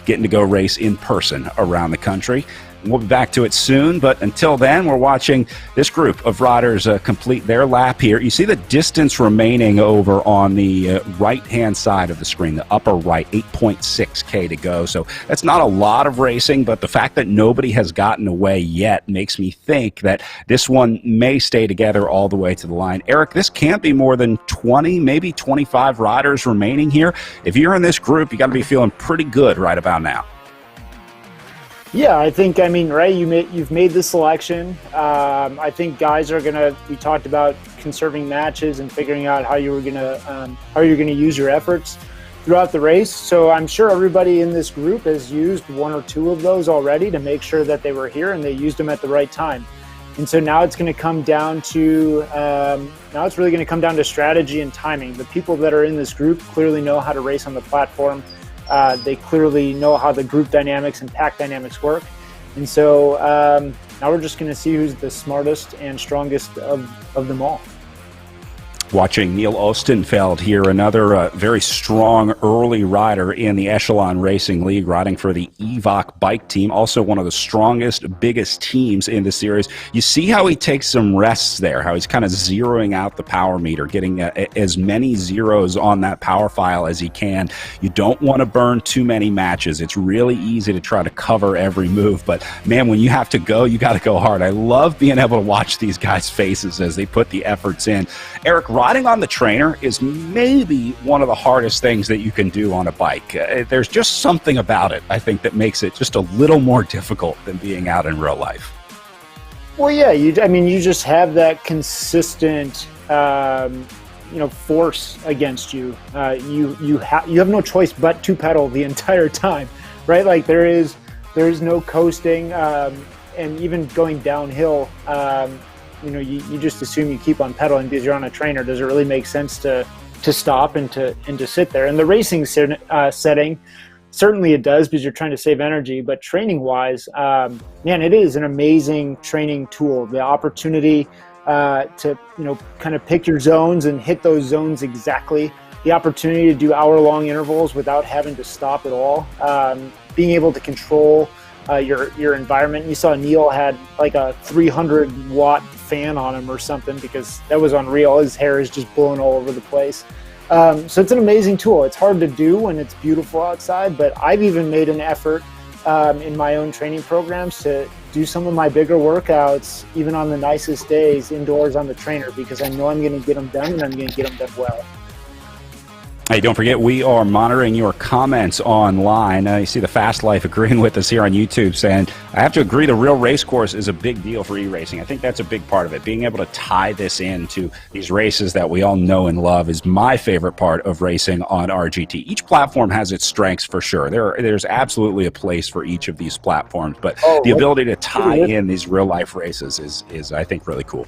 getting to go race in person around the country. We'll be back to it soon, but until then, we're watching this group of riders complete their lap here. You see the distance remaining over on the right-hand side of the screen, the upper right, 8.6K to go. So that's not a lot of racing, but the fact that nobody has gotten away yet makes me think that this one may stay together all the way to the line. Eric, this can't be more than 20, maybe 25 riders remaining here. If you're in this group, you got to be feeling pretty good right about now. Yeah, right, you've made the selection. I think guys are we talked about conserving matches and figuring out how you're gonna use your efforts throughout the race. So I'm sure everybody in this group has used one or two of those already to make sure that they were here and they used them at the right time. And so now it's going to come down to strategy and timing. The people that are in this group clearly know how to race on the platform. They clearly know how the group dynamics and pack dynamics work. And so now we're just going to see who's the smartest and strongest of them all. Watching Neil Ostenfeld here, another very strong early rider in the Echelon Racing League, riding for the EVOC bike team, also one of the strongest, biggest teams in the series. You see how he takes some rests there, how he's kind of zeroing out the power meter, getting as many zeros on that power file as he can. You don't want to burn too many matches. It's really easy to try to cover every move, but man, when you have to go, you got to go hard. I love being able to watch these guys' faces as they put the efforts in. Eric, riding on the trainer is maybe one of the hardest things that you can do on a bike. There's just something about it, I think, that makes it just a little more difficult than being out in real life. Well, yeah, you just have that consistent, force against you. You have no choice but to pedal the entire time, right? Like there is no coasting, and even going downhill. You just assume you keep on pedaling because you're on a trainer. Does it really make sense to stop and to sit there? In the racing setting, certainly it does because you're trying to save energy. But training wise, it is an amazing training tool. The opportunity to kind of pick your zones and hit those zones exactly. The opportunity to do hour-long intervals without having to stop at all. Being able to control your environment. You saw Neil had like a 300-watt fan on him or something, because that was unreal. His hair is just blowing all over the place. So it's an amazing tool. It's hard to do when it's beautiful outside, but I've even made an effort in my own training programs to do some of my bigger workouts, even on the nicest days, indoors on the trainer, because I know I'm going to get them done, and I'm going to get them done well. Hey, don't forget, we are monitoring your comments online. You see the Fast Life agreeing with us here on YouTube, saying, I have to agree, the real race course is a big deal for e-racing. I think that's a big part of it. Being able to tie this into these races that we all know and love is my favorite part of racing on RGT. Each platform has its strengths for sure. There's absolutely a place for each of these platforms, but the ability to tie in these real-life races is, I think, really cool.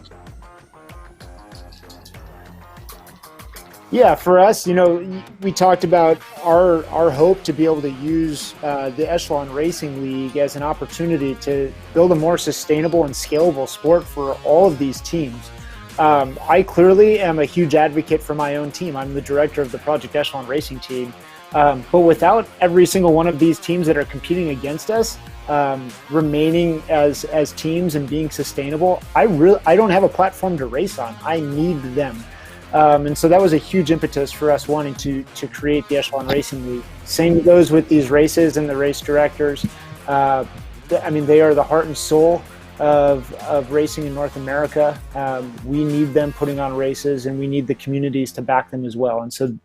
Yeah, for us, we talked about our hope to be able to use the Echelon Racing League as an opportunity to build a more sustainable and scalable sport for all of these teams. I clearly am a huge advocate for my own team. I'm the director of the Project Echelon Racing team. But without every single one of these teams that are competing against us remaining as teams and being sustainable, I don't have a platform to race on. I need them. And so that was a huge impetus for us wanting to create the Echelon Racing League. Same goes with these races and the race directors. They are the heart and soul of racing in North America. We need them putting on races, and we need the communities to back them as well. And so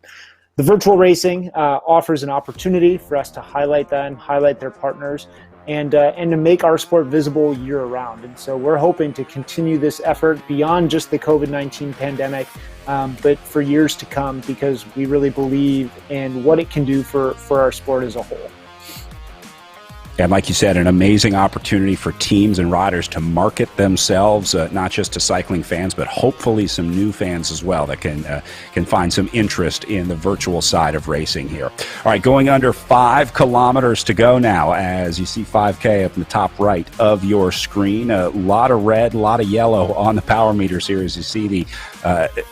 the virtual racing offers an opportunity for us to highlight them, highlight their partners, and to make our sport visible year-round. And so we're hoping to continue this effort beyond just the COVID-19 pandemic, but for years to come, because we really believe in what it can do for our sport as a whole. And like you said, an amazing opportunity for teams and riders to market themselves, not just to cycling fans, but hopefully some new fans as well that can find some interest in the virtual side of racing here. All right, going under 5 kilometers to go now, as you see 5K up in the top right of your screen. A lot of red, a lot of yellow on the power meters here, as you see the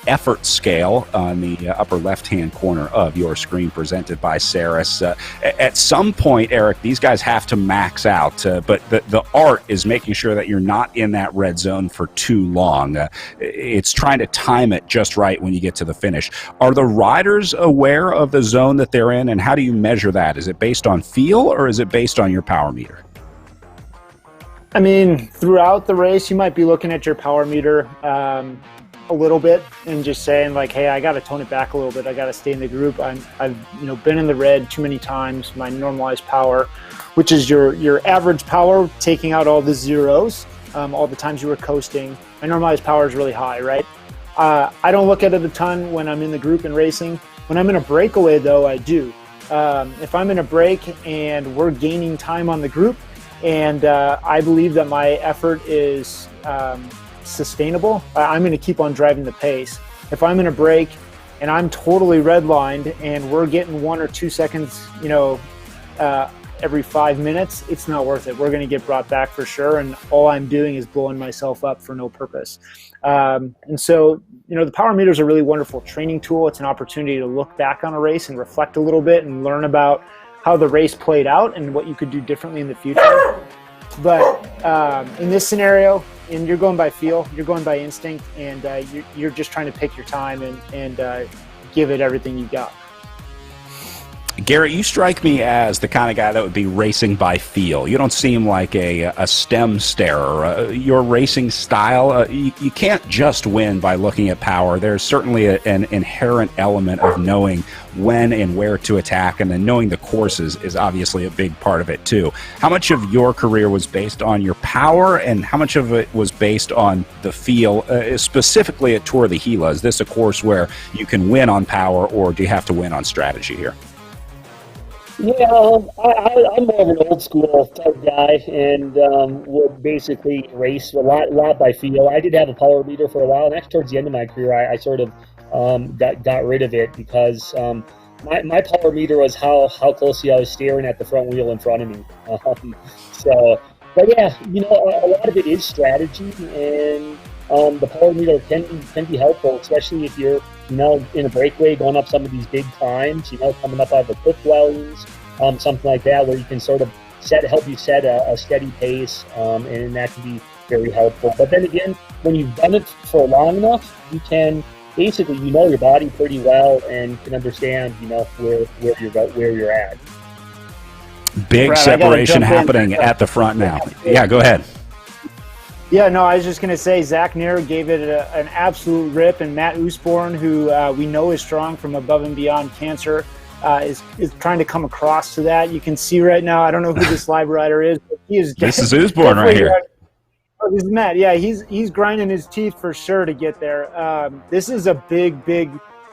effort scale on the upper left-hand corner of your screen, presented by Saris. At some point, Eric, these guys have to max out, but the art is making sure that you're not in that red zone for too long. It's trying to time it just right when you get to the finish. Are the riders aware of the zone that they're in, and how do you measure that? Is it based on feel, or is it based on your power meter? Throughout the race, you might be looking at your power meter a little bit and just saying, like, hey, I got to tone it back a little bit. I got to stay in the group. I've been in the red too many times. My normalized power, which is your average power, taking out all the zeros, all the times you were coasting. My normalized power is really high, right? I don't look at it a ton when I'm in the group and racing. When I'm in a breakaway, though, I do. If I'm in a break and we're gaining time on the group, and I believe that my effort is sustainable, I'm going to keep on driving the pace. If I'm in a break and I'm totally redlined and we're getting 1 or 2 seconds, every 5 minutes, it's not worth it. We're going to get brought back for sure, and all I'm doing is blowing myself up for no purpose. And so, the power meter is a really wonderful training tool. It's an opportunity to look back on a race and reflect a little bit and learn about how the race played out and what you could do differently in the future. But in this scenario, and you're going by feel, you're going by instinct, and you're just trying to pick your time and give it everything you got. Garrett, you strike me as the kind of guy that would be racing by feel. You don't seem like a stem starer. Your racing style, you can't just win by looking at power. There's certainly an inherent element of knowing when and where to attack, and then knowing the courses is obviously a big part of it too. How much of your career was based on your power, and how much of it was based on the feel, specifically at Tour of the Gila? Is this a course where you can win on power, or do you have to win on strategy here? Yeah, I'm more of an old school type guy, and would basically race a lot by feel. I did have a power meter for a while, and actually towards the end of my career, I sort of got rid of it, because my power meter was how closely I was staring at the front wheel in front of me. But yeah, a lot of it is strategy, and the power meter can be helpful, especially if you're, in a breakaway going up some of these big climbs, coming up out of the cliff dwellings, something like that, where you can sort of help you set a steady pace, and that can be very helpful. But then again, when you've done it for long enough, you can basically, your body pretty well and can understand, where you're at. Big Brad, separation happening at the front now. Yeah, go ahead. Yeah, no, I was just going to say Zach Nair gave it an absolute rip, and Matt Usborn, who we know is strong from Above and Beyond Cancer, is trying to come across to that. You can see right now, I don't know who this live rider is, but he is. This is Usborn right here. Oh, this is Matt. Yeah, he's grinding his teeth for sure to get there. This is a big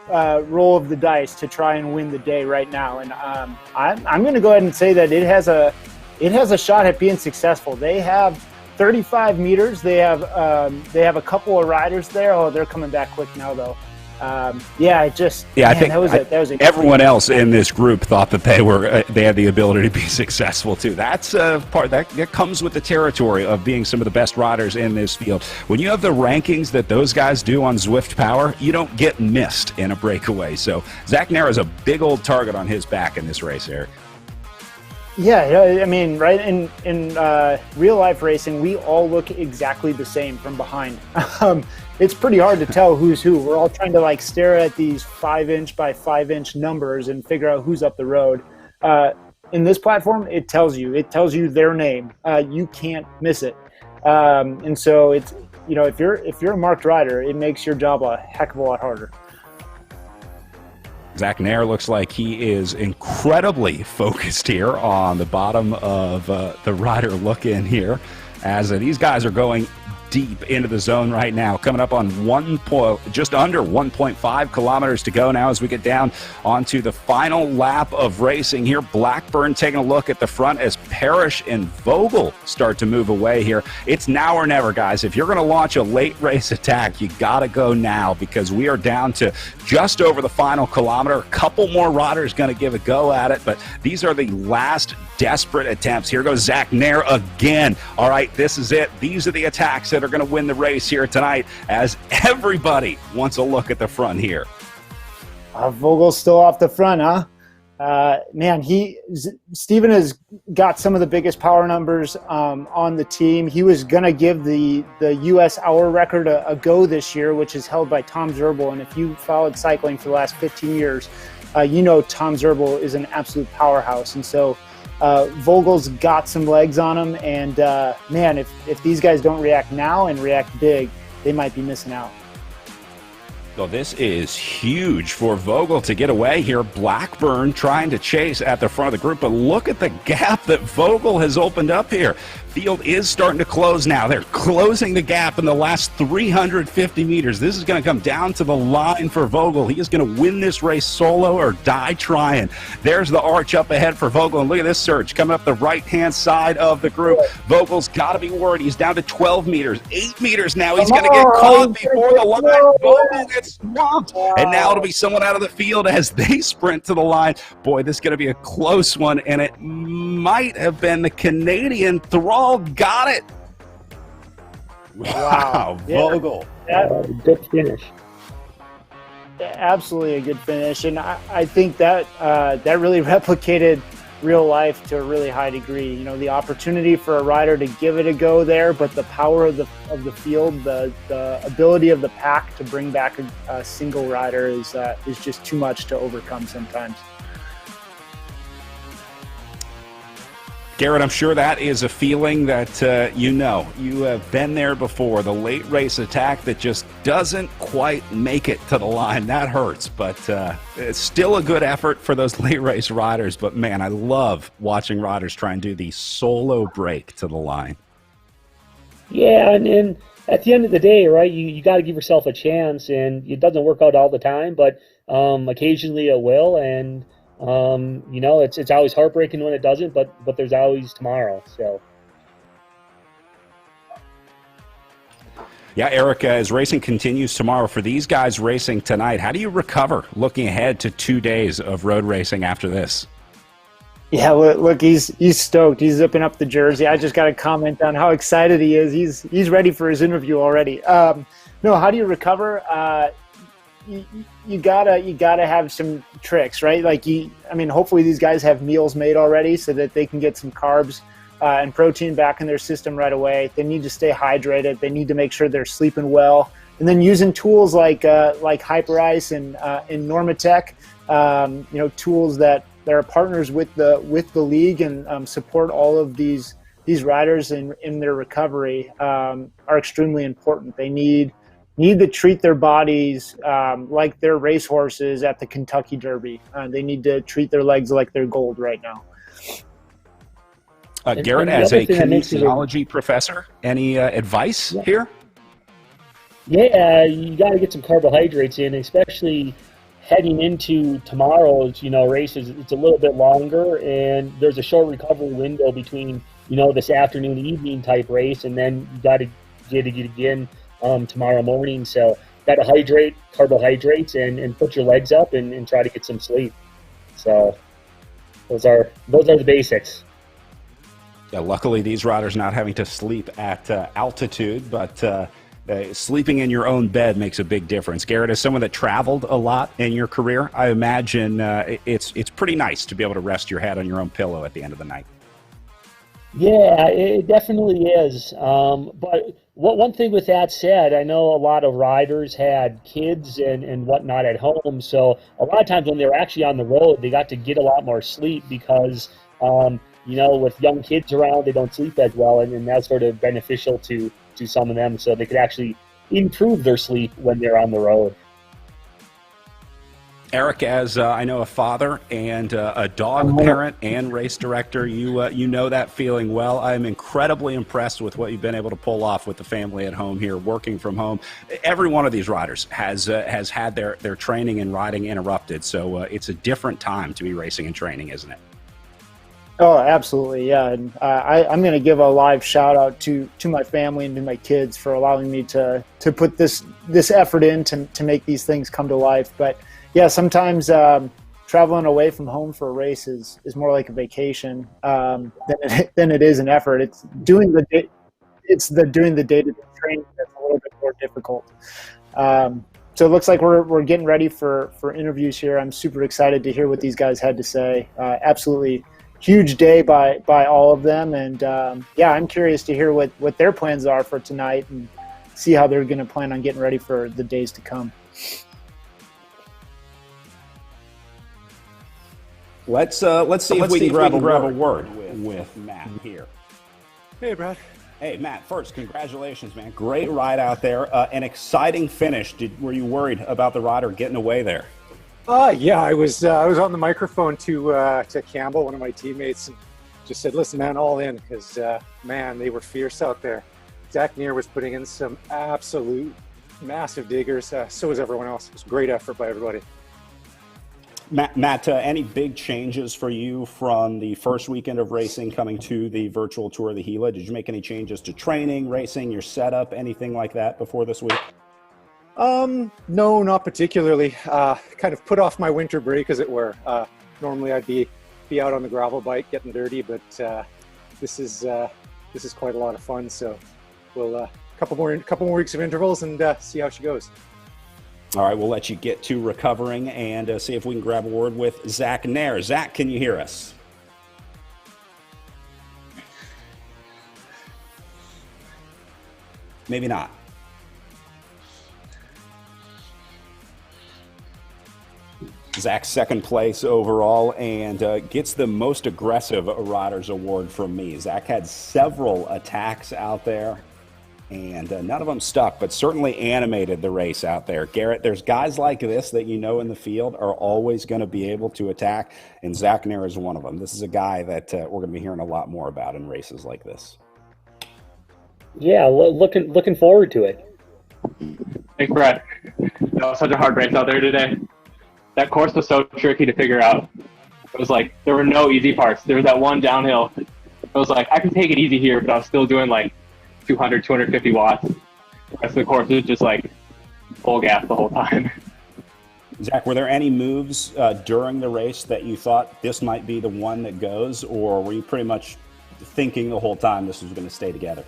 roll of the dice to try and win the day right now, and I'm going to go ahead and say that it has a shot at being successful. They have 35 meters. They have a couple of riders there. Oh, they're coming back quick now though. I think everyone else in this group thought that they had the ability to be successful too. That's part that comes with the territory of being some of the best riders in this field. When you have the rankings that those guys do on Zwift Power, you don't get missed in a breakaway. So Zach Nair is a big old target on his back in this race, Eric. Yeah, I mean, right, in real life racing, we all look exactly the same from behind. It's pretty hard to tell who's who. We're all trying to stare at these 5-inch by 5-inch numbers and figure out who's up the road. In this platform, it tells you their name. You can't miss it. And so it's, if you're a marked rider, it makes your job a heck of a lot harder. Zach Nair looks like he is incredibly focused here on the bottom of the rider look-in here, as these guys are going deep into the zone right now, coming up on just under 1.5 kilometers to go now as we get down onto the final lap of racing here. Blackburn taking a look at the front as Parrish and Vogel start to move away here. It's now or never, guys. If you're going to launch a late race attack, you got to go now, because we are down to just over the final kilometer. A couple more riders going to give a go at it, but these are the last desperate attempts. Here goes Zach Nair again. All right, this is it. These are the attacks that are going to win the race here tonight, as everybody wants a look at the front here. Vogel's still off the front, huh? Man, Steven has got some of the biggest power numbers on the team. He was going to give the U.S. hour record a go this year, which is held by Tom Zerbel. And if you followed cycling for the last 15 years, Tom Zerbel is an absolute powerhouse. And so Vogel's got some legs on him, and man, if these guys don't react now and react big, they might be missing out. So this is huge for Vogel to get away here. Blackburn trying to chase at the front of the group, but look at the gap that Vogel has opened up here. Field is starting to close now. They're closing the gap in the last 350 meters. This is going to come down to the line for Vogel. He is going to win this race solo or die trying. There's the arch up ahead for Vogel, and look at this surge coming up the right-hand side of the group. Vogel's got to be worried. He's down to 12 meters, 8 meters now. He's going to get caught before the line. Vogel gets swamped, and now it'll be someone out of the field as they sprint to the line. Boy, this is going to be a close one, and it might have been the Canadian Thrall. Got it. Wow, Vogel. Good finish. Absolutely a good finish, and I think that that really replicated real life to a really high degree. The opportunity for a rider to give it a go there, but the power of the field, the ability of the pack to bring back a single rider is just too much to overcome sometimes. Garrett, I'm sure that is a feeling that you have been there before. The late race attack that just doesn't quite make it to the line. That hurts, but it's still a good effort for those late race riders. But man, I love watching riders try and do the solo break to the line. Yeah, and at the end of the day, right, you got to give yourself a chance, and it doesn't work out all the time, but occasionally it will, and it's always heartbreaking when it doesn't, but there's always tomorrow. So. Yeah, Eric, as racing continues tomorrow, for these guys racing tonight, how do you recover looking ahead to 2 days of road racing after this? Yeah, look, he's stoked. He's zipping up the jersey. I just got to comment on how excited he is. He's ready for his interview already. No, how do you recover? You gotta have some tricks, right? Like hopefully these guys have meals made already so that they can get some carbs and protein back in their system right away. They need to stay hydrated. They need to make sure they're sleeping well, and then using tools like Hyperice and Normatec, tools that are partners with the league and support all of these riders in their recovery are extremely important. They need to treat their bodies like they're racehorses at the Kentucky Derby. They need to treat their legs like they're gold right now. Garrett, as a kinesiology professor, any advice here? Yeah, you got to get some carbohydrates in, especially heading into tomorrow's, races. It's a little bit longer, and there's a short recovery window between, this afternoon, evening type race, and then you got to get it again tomorrow morning. So got to hydrate, carbohydrates, and put your legs up and try to get some sleep. So those are the basics. Yeah, luckily these riders not having to sleep at altitude, but sleeping in your own bed makes a big difference. Garrett, as someone that traveled a lot in your career, I imagine it's pretty nice to be able to rest your head on your own pillow at the end of the night. Yeah, it definitely is. But one thing with that said, I know a lot of riders had kids and whatnot at home. So a lot of times when they were actually on the road, they got to get a lot more sleep because, with young kids around, they don't sleep as well. And that's sort of beneficial to some of them. So they could actually improve their sleep when they're on the road. Eric, as I know a father and a dog parent and race director, you know that feeling well. I'm incredibly impressed with what you've been able to pull off with the family at home here, working from home. Every one of these riders has had their training and riding interrupted, so it's a different time to be racing and training, isn't it? Oh, absolutely, yeah. And I'm going to give a live shout out to my family and to my kids for allowing me to put this effort in to make these things come to life. But yeah, sometimes traveling away from home for a race is more like a vacation than it is an effort. It's doing the day-to-day training that's a little bit more difficult. So it looks like we're getting ready for interviews here. I'm super excited to hear what these guys had to say. Absolutely huge day by all of them, and I'm curious to hear what their plans are for tonight and see how they're going to plan on getting ready for the days to come. Let's see if we can grab a word with Matt here. Hey, Brad. Hey, Matt, first, congratulations, man. Great ride out there. An exciting finish. Were you worried about the rider getting away there? Yeah, I was on the microphone to Campbell, one of my teammates, and just said, listen, man, all in, because, man, they were fierce out there. Zach Neer was putting in some absolute massive diggers. So was everyone else. It was a great effort by everybody. Matt, any big changes for you from the first weekend of racing coming to the virtual tour of the Gila? Did you make any changes to training, racing, your setup, anything like that before this week? No, not particularly. Kind of put off my winter break, as it were. Normally I'd be out on the gravel bike getting dirty, but this is quite a lot of fun. So we'll couple more weeks of intervals and see how she goes. All right, we'll let you get to recovering and see if we can grab a word with Zach Neer. Zach, can you hear us? Maybe not. Zach's second place overall and gets the most aggressive riders award from me. Zach had several attacks out there, and none of them stuck, but certainly animated the race out there. Garrett, there's guys like this that you know in the field are always going to be able to attack, and Zach Neer is one of them. This is a guy that we're going to be hearing a lot more about in races like this. Yeah, looking forward to it. Thanks, Brad. That was such a hard race out there today. That course was so tricky to figure out. It was like there were no easy parts. There was that one downhill. It was like I could take it easy here, but I was still doing like 200, 250 watts. The rest of the course was just like full gas the whole time. Zach, were there any moves during the race that you thought this might be the one that goes, or were you pretty much thinking the whole time this was going to stay together?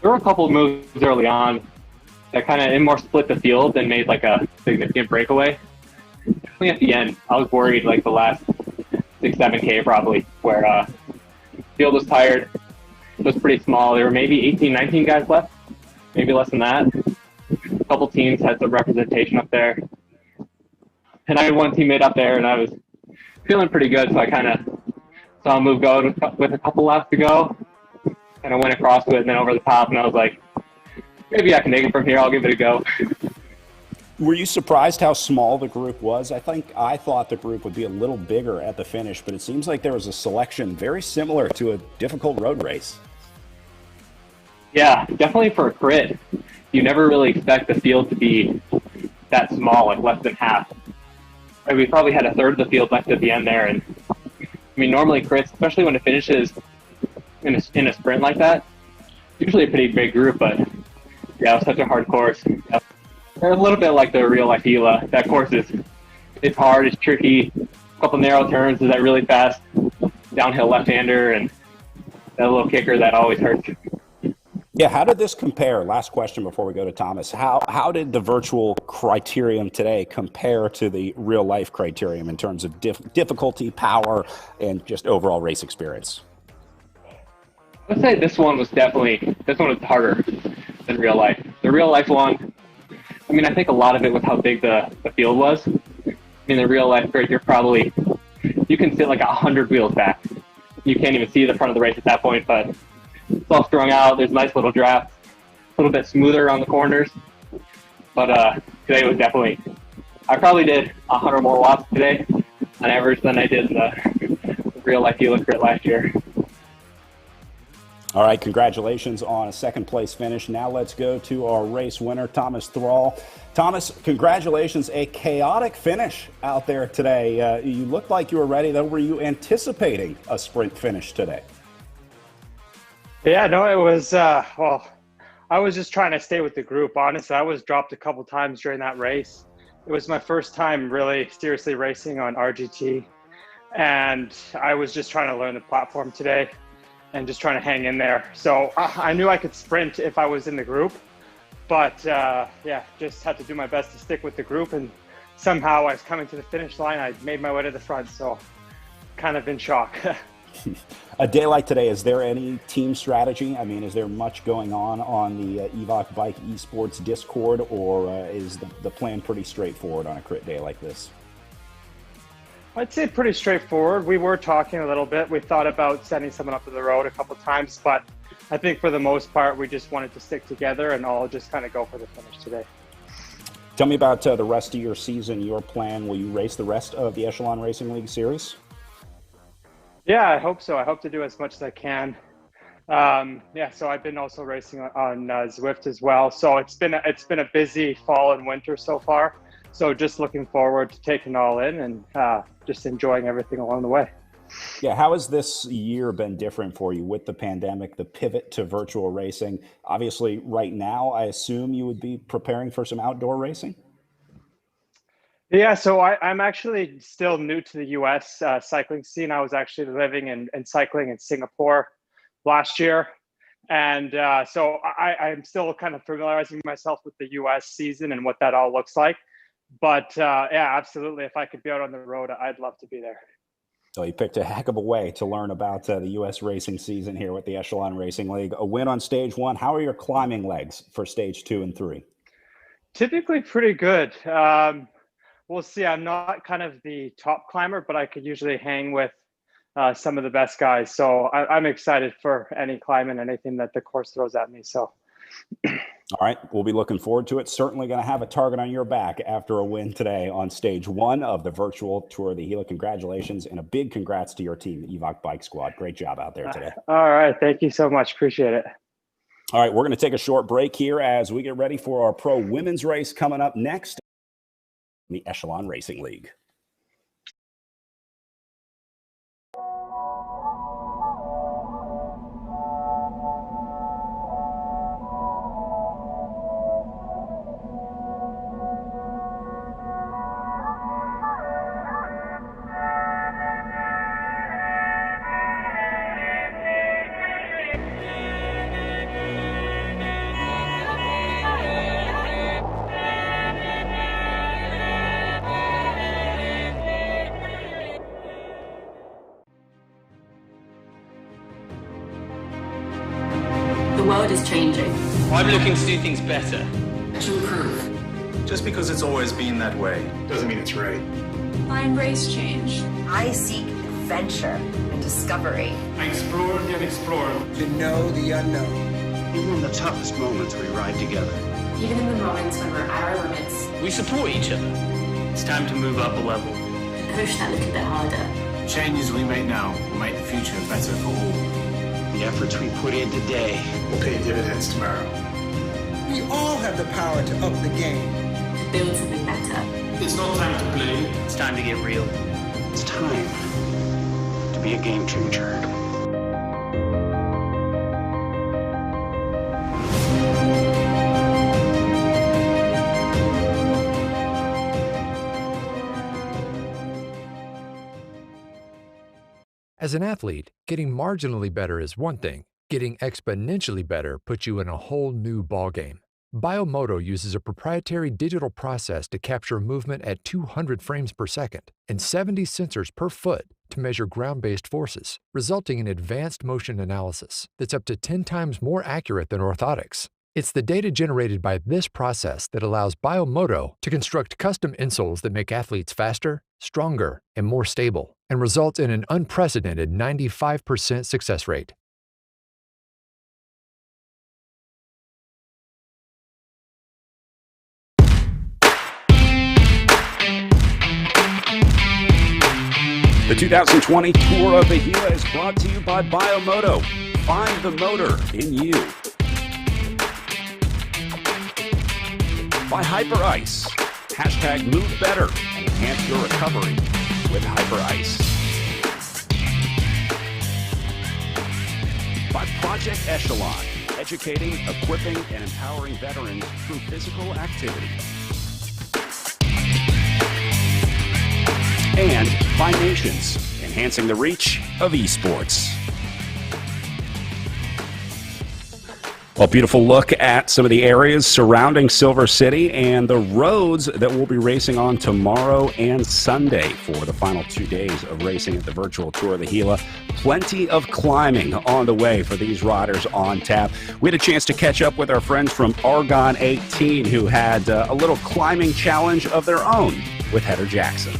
There were a couple of moves early on that kind of more split the field and made like a significant breakaway. Definitely at the end, I was worried like the last 6-7K probably, where the field was tired. It was pretty small. There were maybe 18, 19 guys left, maybe less than that. A couple teams had some representation up there. And I had one teammate up there, and I was feeling pretty good, so I kind of saw him move go with a couple laps to go. And I went across to it and then over the top, and I was like, maybe I can take it from here. I'll give it a go. Were you surprised how small the group was? I thought the group would be a little bigger at the finish, but it seems like there was a selection very similar to a difficult road race. Yeah, definitely for a crit. You never really expect the field to be that small, like less than half. Like we probably had a third of the field left at the end there, and I mean normally crits, especially when it finishes in a sprint like that, usually a pretty big group, but yeah, it was such a hard course. Yeah. They're a little bit like the real life Gila. That course it's hard, it's tricky, a couple narrow turns, is that really fast downhill left-hander, and that little kicker that always hurts. Yeah, how did this compare? Last question before we go to Thomas. How did the virtual Criterium today compare to the real life Criterium in terms of difficulty, power, and just overall race experience? I would say this one was harder than real life. The real life one, I mean, I think a lot of it was how big the field was. I mean, the real life grid, you can sit like 100 wheels back. You can't even see the front of the race at that point, but it's all strung out. There's nice little drafts, a little bit smoother on the corners. But today was definitely, I probably did 100 more watts today on average than I did in the real life Gila crit last year. All right, congratulations on a second place finish. Now let's go to our race winner, Thomas Thrall. Thomas, congratulations, a chaotic finish out there today. You looked like you were ready, though. Were you anticipating a sprint finish today? Yeah, no, it was, well, I was just trying to stay with the group. Honestly, I was dropped a couple times during that race. It was my first time really seriously racing on RGT, and I was just trying to learn the platform today and just trying to hang in there. So I knew I could sprint if I was in the group, but yeah, just had to do my best to stick with the group, and somehow I was coming to the finish line. I made my way to the front, so kind of in shock. A day like today, is there any team strategy? I mean, is there much going on the EVOC Bike Esports Discord, or is the plan pretty straightforward on a crit day like this? I'd say pretty straightforward. We were talking a little bit. We thought about sending someone up to the road a couple times, but I think for the most part, we just wanted to stick together and all just kind of go for the finish today. Tell me about the rest of your season, your plan. Will you race the rest of the Echelon Racing League series? Yeah, I hope so. I hope to do as much as I can. Yeah, so I've been also racing on Zwift as well. So it's been a busy fall and winter so far. So just looking forward to taking it all in and just enjoying everything along the way. Yeah, how has this year been different for you with the pandemic, the pivot to virtual racing? Obviously, right now, I assume you would be preparing for some outdoor racing? Yeah, so I'm actually still new to the US cycling scene. I was actually living and cycling in Singapore last year. And so I'm still kind of familiarizing myself with the US season and what that all looks like. But yeah, absolutely. If I could be out on the road, I'd love to be there. So you picked a heck of a way to learn about the U.S. racing season here with the Echelon Racing League. A win on stage one. How are your climbing legs for stage 2 and 3? Typically pretty good. We'll see. I'm not kind of the top climber, but I could usually hang with some of the best guys. So I'm excited for any climb and anything that the course throws at me. So. All right, we'll be looking forward to it. Certainly going to have a target on your back after a win today on stage 1 of the virtual Tour of the Gila. Congratulations, and a big congrats to your team, the EVOC Bike Squad. Great job out there today. All right, thank you so much. Appreciate it. All right, we're going to take a short break here as we get ready for our pro women's race coming up next, the Echelon Racing League. world is changing. I'm looking to do things better. To improve. Just because it's always been that way doesn't mean it's right. I embrace change. I seek adventure and discovery. I explore and explore. To know the unknown. Even in the toughest moments, we ride together. Even in the moments when we're at our limits, we support each other. It's time to move up a level. To push that little bit harder. Changes we make now will make the future better for all. The efforts we put in today will pay dividends tomorrow. We all have the power to up the game. To build something better. It's not time to play. It's time to get real. It's time to be a game changer. As an athlete, getting marginally better is one thing. Getting exponentially better puts you in a whole new ballgame. Biomoto uses a proprietary digital process to capture movement at 200 frames per second and 70 sensors per foot to measure ground-based forces, resulting in advanced motion analysis that's up to 10 times more accurate than orthotics. It's the data generated by this process that allows Biomoto to construct custom insoles that make athletes faster, stronger, and more stable, and results in an unprecedented 95% success rate. The 2020 Tour of the Gila is brought to you by Biomoto. Find the motor in you. By Hyper Ice. Hashtag move better and enhance your recovery with Hyper Ice. By Project Echelon. Educating, equipping, and empowering veterans through physical activity. And by Nations, enhancing the reach of esports. Well, beautiful look at some of the areas surrounding Silver City and the roads that we'll be racing on tomorrow and Sunday for the final 2 days of racing at the virtual Tour of the Gila. Plenty of climbing on the way for these riders on tap. We had a chance to catch up with our friends from Argon 18 who had a little climbing challenge of their own with Heather Jackson.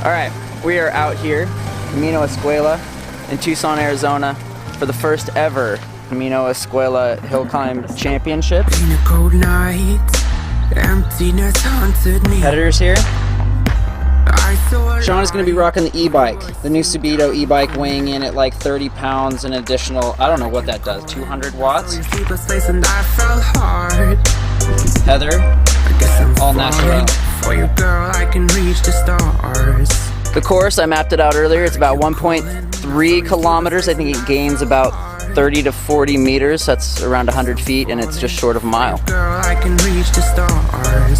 All right, we are out here, Camino Escuela in Tucson, Arizona, for the first ever Camino Escuela Hill Climb Championship. In a cold night, emptiness haunted me. Competitors here. Sean is going to be rocking the e-bike, the new Subito e-bike, weighing in at like 30 pounds, an additional, I don't know what that does, 200 watts. Heather, all natural. For you, girl, I can reach the stars. The course, I mapped it out earlier. It's about 1.3 kilometers. I think it gains about 30 to 40 meters. That's around 100 feet, and it's just short of a mile. Girl, I can reach the stars.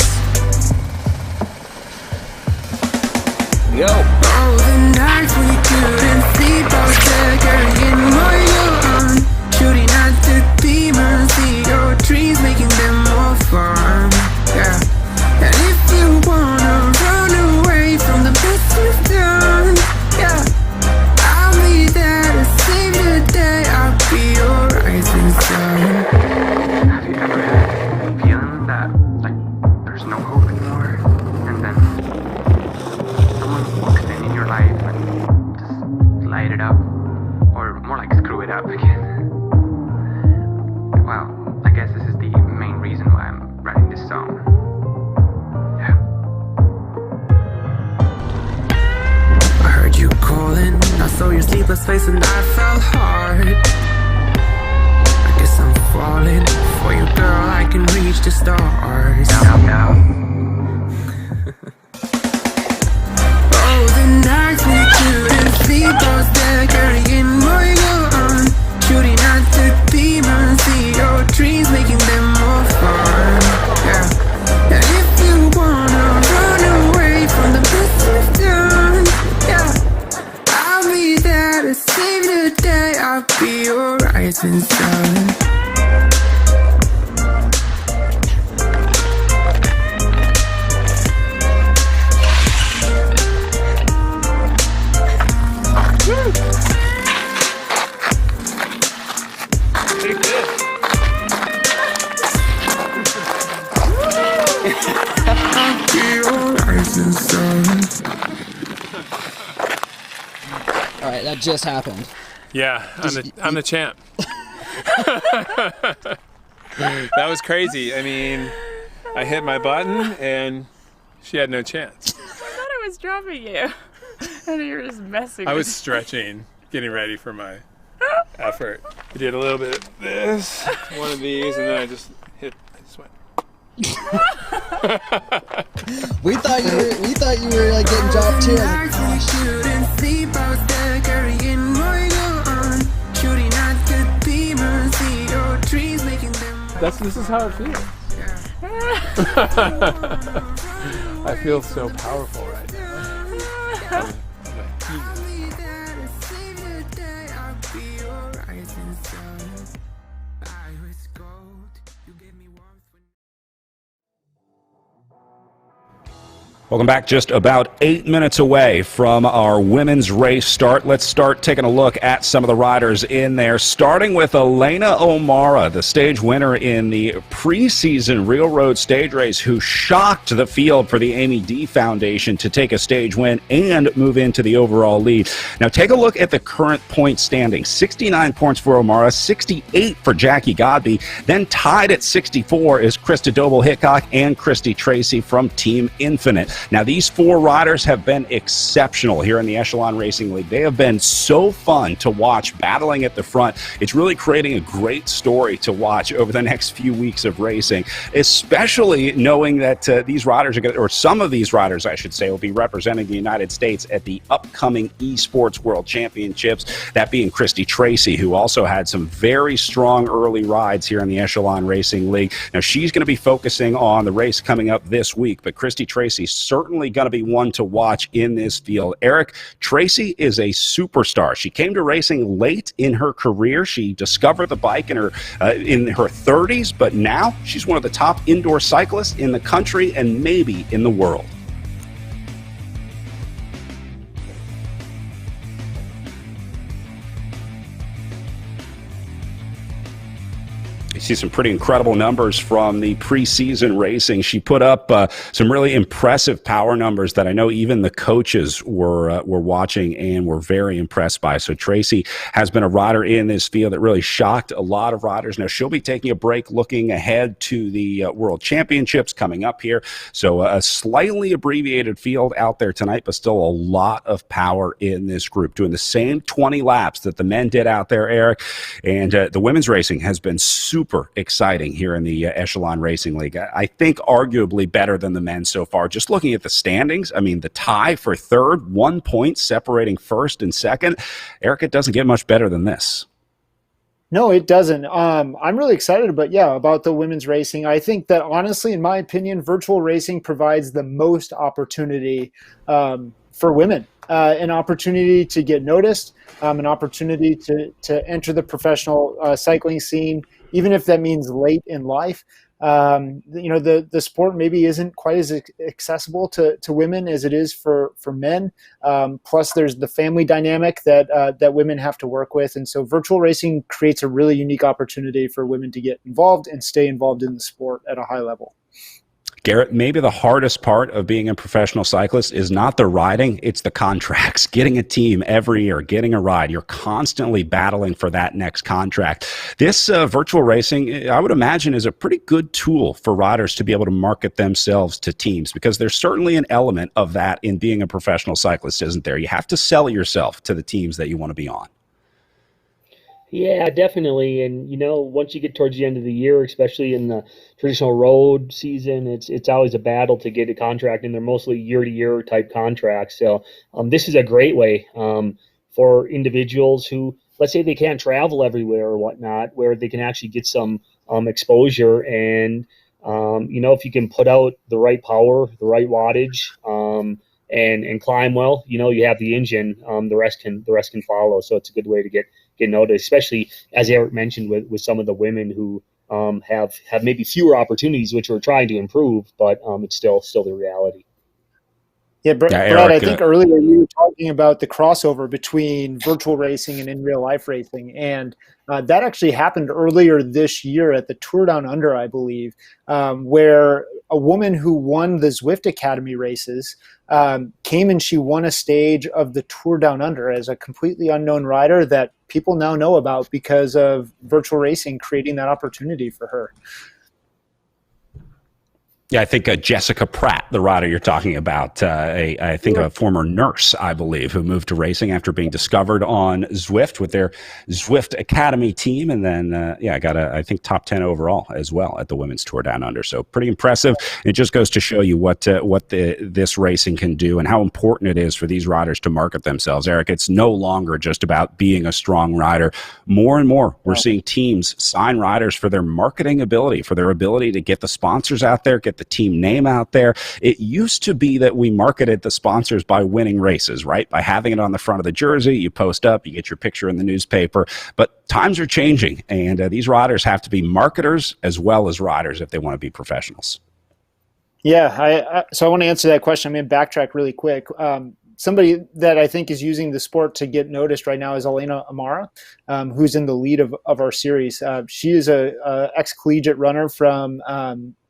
Yo. Oh, the nights we couldn't sleep, I was there carrying more on. Shooting at the demons, see your dreams, making them more fun. Yeah. And if you wanna run away from the best you've done, yeah, I'll be there to save the day. I'll be your rising sun. Have you ever had a feeling that, like, there's no hope anymore? And then someone walks in your life and just light it up? Or more like screw it up again? Well, I guess this is the main reason why I'm writing this song. You calling, I saw your sleepless face and I fell hard. I guess I'm falling for you, girl, I can reach the stars. Now. Oh, the nights we couldn't sleep, I was there carrying more on. Shooting at the demons, see your dreams, making them more fun. Yeah. And if you wanna run away from the best you've done, yeah, I'll be there to save the day. I'll be your rising sun. rising sun. All right, that just happened. Yeah, I'm the champ. That was crazy. I mean, I hit my button and she had no chance. I thought I was dropping you. And you were just messing I with was me. stretching, getting ready for my effort. I did a little bit of this, one of these, and then I just went. We thought you were like getting dropped too. I was like, Shouldn't sleep out there, carrying my gun. Shooting at the demons, see your trees making them. This is how it feels. I feel so powerful right now. Welcome back. Just about 8 minutes away from our women's race start. Let's start taking a look at some of the riders in there, starting with Elena O'Mara, the stage winner in the preseason Real Road stage race, who shocked the field for the Amy D Foundation to take a stage win and move into the overall lead. Now take a look at the current point standing. 69 points for O'Mara, 68 for Jackie Godby. Then tied at 64 is Krista Doble-Hickok and Christy Tracy from Team Infinite. Now, these four riders have been exceptional here in the Echelon Racing League. They have been so fun to watch battling at the front. It's really creating a great story to watch over the next few weeks of racing, especially knowing that these riders are going to, or some of these riders, I should say, will be representing the United States at the upcoming Esports World Championships, that being Christy Tracy, who also had some very strong early rides here in the Echelon Racing League. Now, she's going to be focusing on the race coming up this week, but Christy Tracy certainly going to be one to watch in this field. Eric, Tracy is a superstar. She came to racing late in her career. She discovered the bike in her 30s, but now she's one of the top indoor cyclists in the country and maybe in the world. You see some pretty incredible numbers from the preseason racing. She put up some really impressive power numbers that I know even the coaches were watching and were very impressed by. So Tracy has been a rider in this field that really shocked a lot of riders. Now she'll be taking a break, looking ahead to the World Championships coming up here. So a slightly abbreviated field out there tonight, but still a lot of power in this group, doing the same 20 laps that the men did out there, Eric. And the women's racing has been super exciting here in the Echelon Racing League. I think arguably better than the men so far. Just looking at the standings, I mean, the tie for third, 1 point separating first and second. Eric, it doesn't get much better than this. No, it doesn't. I'm really excited about the women's racing. I think that honestly, in my opinion, virtual racing provides the most opportunity for women. An opportunity to get noticed, an opportunity to enter the professional cycling scene, even if that means late in life. The sport maybe isn't quite as accessible to women as it is for men. Plus, there's the family dynamic that women have to work with. And so virtual racing creates a really unique opportunity for women to get involved and stay involved in the sport at a high level. Garrett, maybe the hardest part of being a professional cyclist is not the riding, it's the contracts. Getting a team every year, getting a ride. You're constantly battling for that next contract. This virtual racing, I would imagine, is a pretty good tool for riders to be able to market themselves to teams, because there's certainly an element of that in being a professional cyclist, isn't there? You have to sell yourself to the teams that you want to be on. Yeah, definitely. And, once you get towards the end of the year, especially in the traditional road season, it's always a battle to get a contract, and they're mostly year-to-year type contracts. So this is a great way for individuals who, let's say they can't travel everywhere or whatnot, where they can actually get some exposure. And, if you can put out the right power, the right wattage, and climb well, you have the engine, the rest can follow. So it's a good way to get noticed, especially as Eric mentioned with some of the women who have maybe fewer opportunities, which we're trying to improve, but it's still the reality. Yeah, Brad, Eric, I think earlier you were talking about the crossover between virtual racing and in real life racing. And that actually happened earlier this year at the Tour Down Under, I believe, where a woman who won the Zwift Academy races came and she won a stage of the Tour Down Under as a completely unknown rider that people now know about because of virtual racing creating that opportunity for her. Yeah, I think Jessica Pratt, the rider you're talking about, I think a former nurse, I believe, who moved to racing after being discovered on Zwift with their Zwift Academy team. And then, got I think, top 10 overall as well at the Women's Tour Down Under. So pretty impressive. It just goes to show you what this racing can do and how important it is for these riders to market themselves. Eric, it's no longer just about being a strong rider. More and more, we're seeing teams sign riders for their marketing ability, for their ability to get the sponsors out there, get the team name out there. It used to be that we marketed the sponsors by winning races, right? By having it on the front of the jersey, you post up, you get your picture in the newspaper. But times are changing, and these riders have to be marketers as well as riders if they want to be professionals. Yeah, so I want to answer that question. I'm going to backtrack really quick. Somebody that I think is using the sport to get noticed right now is Elena Amara, who's in the lead of our series. She is a ex-collegiate runner from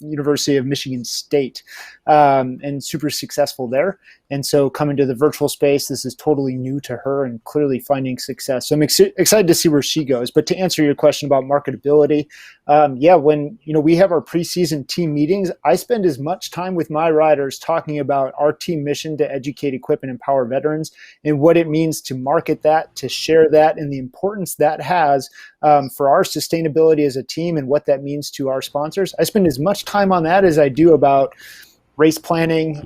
University of Michigan State and super successful there. And so coming to the virtual space, this is totally new to her and clearly finding success. So I'm excited to see where she goes. But to answer your question about marketability, when we have our preseason team meetings, I spend as much time with my riders talking about our team mission to educate, equip, and empower veterans and what it means to market that, to share that, and the importance that has for our sustainability as a team and what that means to our sponsors. I spend as much time on that as I do about race planning,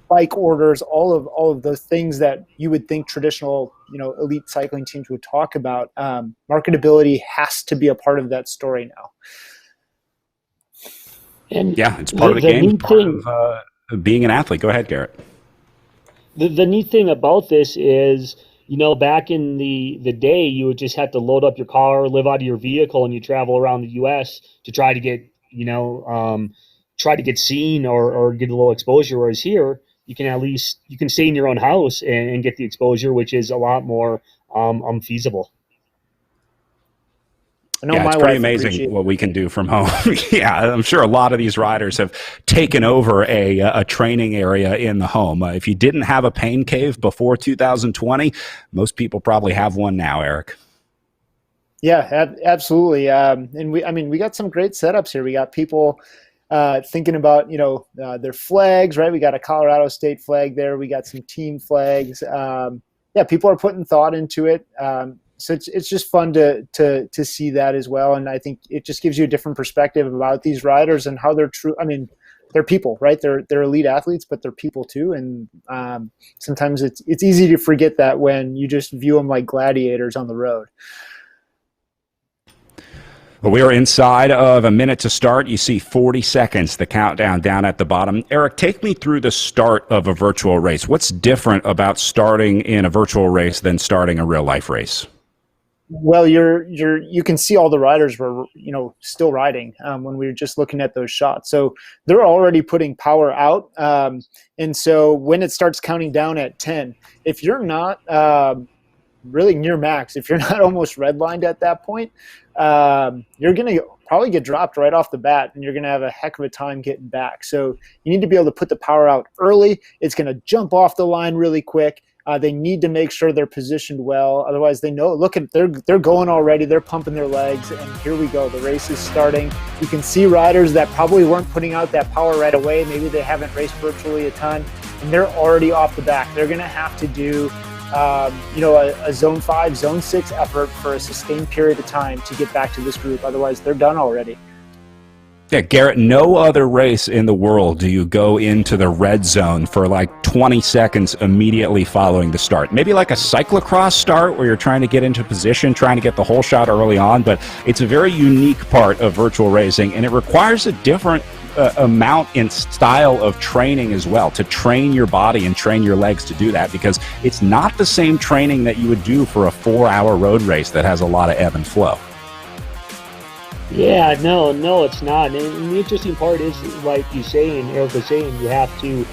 bike orders, all of those things that you would think traditional, elite cycling teams would talk about. Marketability has to be a part of that story now. And yeah, it's part of the game, part of being an athlete. Go ahead, Garrett. The neat thing about this is, back in the day, you would just have to load up your car, live out of your vehicle, and you travel around the U.S. to try to get, seen or get a little exposure. Whereas here, you can stay in your own house and get the exposure, which is a lot more feasible. Yeah, it's pretty amazing what we can do from home. Yeah, I'm sure a lot of these riders have taken over a training area in the home. If you didn't have a pain cave before 2020, most people probably have one now, Eric. Yeah, absolutely. And we got some great setups here. We got people thinking about, their flags, right? We got a Colorado State flag there. We got some team flags. People are putting thought into it. So it's just fun to see that as well. And I think it just gives you a different perspective about these riders and how they're true. I mean, they're people, right? They're elite athletes, but they're people too. And sometimes it's easy to forget that when you just view them like gladiators on the road. Well, we are inside of a minute to start. You see 40 seconds, the countdown down at the bottom. Eric, take me through the start of a virtual race. What's different about starting in a virtual race than starting a real life race? Well, you can see all the riders were, still riding when we were just looking at those shots. So they're already putting power out. And so when it starts counting down at 10, if you're not really near max, if you're not almost redlined at that point, you're going to probably get dropped right off the bat and you're going to have a heck of a time getting back. So you need to be able to put the power out early. It's going to jump off the line really quick. They need to make sure they're positioned well. Otherwise, they know, they're going already. They're pumping their legs, and here we go. The race is starting. You can see riders that probably weren't putting out that power right away. Maybe they haven't raced virtually a ton, and they're already off the back. They're going to have to do, a zone 5, zone 6 effort for a sustained period of time to get back to this group. Otherwise, they're done already. Yeah, Garrett, no other race in the world do you go into the red zone for like 20 seconds immediately following the start. Maybe like a cyclocross start where you're trying to get into position, trying to get the whole shot early on, but it's a very unique part of virtual racing, and it requires a different amount and style of training as well, to train your body and train your legs to do that, because it's not the same training that you would do for a 4-hour road race that has a lot of ebb and flow. Yeah, no, it's not. And the interesting part is, like you say, and Eric was saying, you have to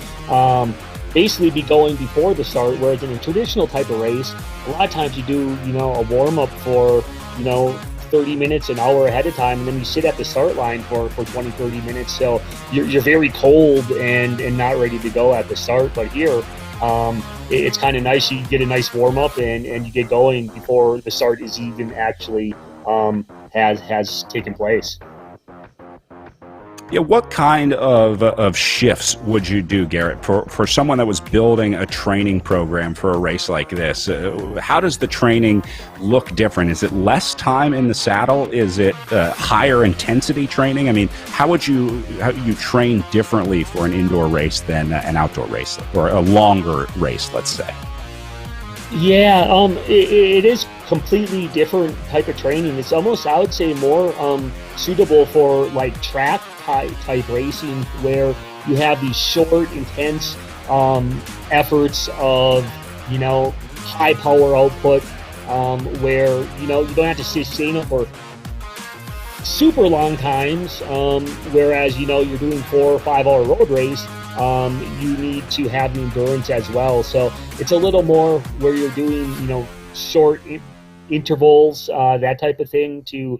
basically be going before the start, whereas in a traditional type of race, a lot of times you do, a warm-up for, 30 minutes, an hour ahead of time, and then you sit at the start line for 20, 30 minutes. So you're very cold and not ready to go at the start. But here, it's kind of nice. You get a nice warm-up and you get going before the start is even actually has taken place. Yeah, what kind of shifts would you do, Garrett, for someone that was building a training program for a race like this? How does the training look different? Is it less time in the saddle? Is it higher intensity training? I mean, how you train differently for an indoor race than an outdoor race or a longer race, let's say? Yeah, it is completely different type of training. It's almost, I would say, more suitable for like track type racing, where you have these short, intense efforts of high power output, where you don't have to sustain it for super long times. Whereas you're doing 4 or 5 hour road race. You need to have the endurance as well. So it's a little more where you're doing, short intervals, that type of thing to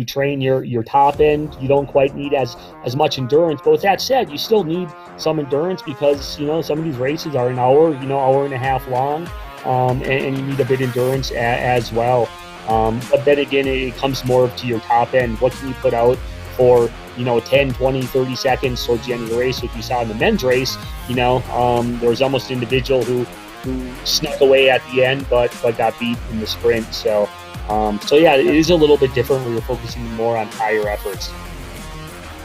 train your top end. You don't quite need as much endurance. But with that said, you still need some endurance because, some of these races are an hour, hour and a half long, and you need a bit of endurance as well. But then again, it comes more to your top end. What can you put out for 10, 20, 30 seconds towards the end of the race? Like you saw in the men's race, there was almost an individual who snuck away at the end, but got beat in the sprint. So yeah, it is a little bit different where you're focusing more on higher efforts.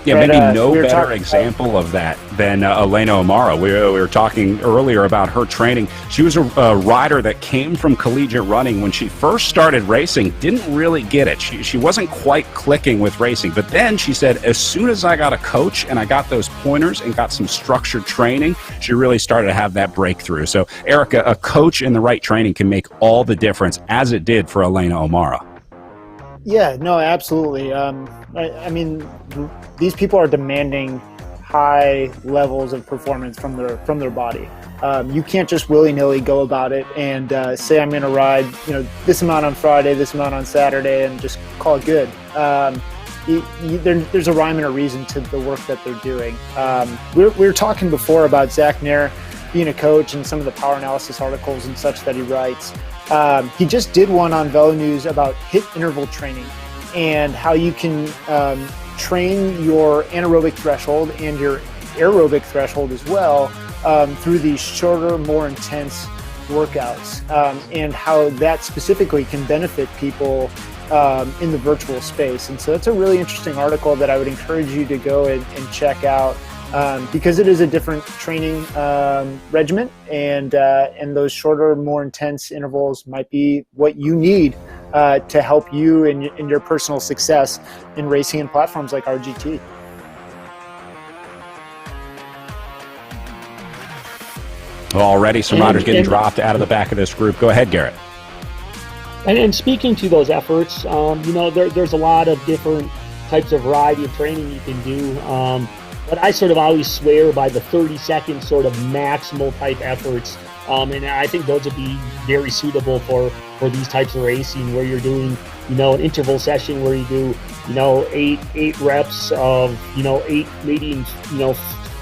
Yeah, maybe no better example of that than Elena O'Mara. We were talking earlier about her training. She was a rider that came from collegiate running. When she first started racing, didn't really get it. She wasn't quite clicking with racing. But then she said, as soon as I got a coach and I got those pointers and got some structured training, she really started to have that breakthrough. So, Erica, a coach and the right training can make all the difference, as it did for Elena O'Mara. Yeah, no, absolutely. I mean, these people are demanding high levels of performance from their body. You can't just willy-nilly go about it and say I'm going to ride, this amount on Friday, this amount on Saturday, and just call it good. There's a rhyme and a reason to the work that they're doing. We were talking before about Zach Nair being a coach and some of the power analysis articles and such that he writes. He just did one on Velo News about HIIT interval training and how you can train your anaerobic threshold and your aerobic threshold as well through these shorter, more intense workouts, and how that specifically can benefit people in the virtual space. And so that's a really interesting article that I would encourage you to go and check out. Because it is a different training regimen, and those shorter, more intense intervals might be what you need to help you in your personal success in racing and platforms like RGT. Well, already some riders getting dropped out of the back of this group. Go ahead, Garrett. And speaking to those efforts, there's a lot of different types of variety of training you can do. But I sort of always swear by the 30-second sort of maximal type efforts. And I think those would be very suitable for these types of racing, where you're doing, an interval session where you do, 8 reps of, 8, maybe,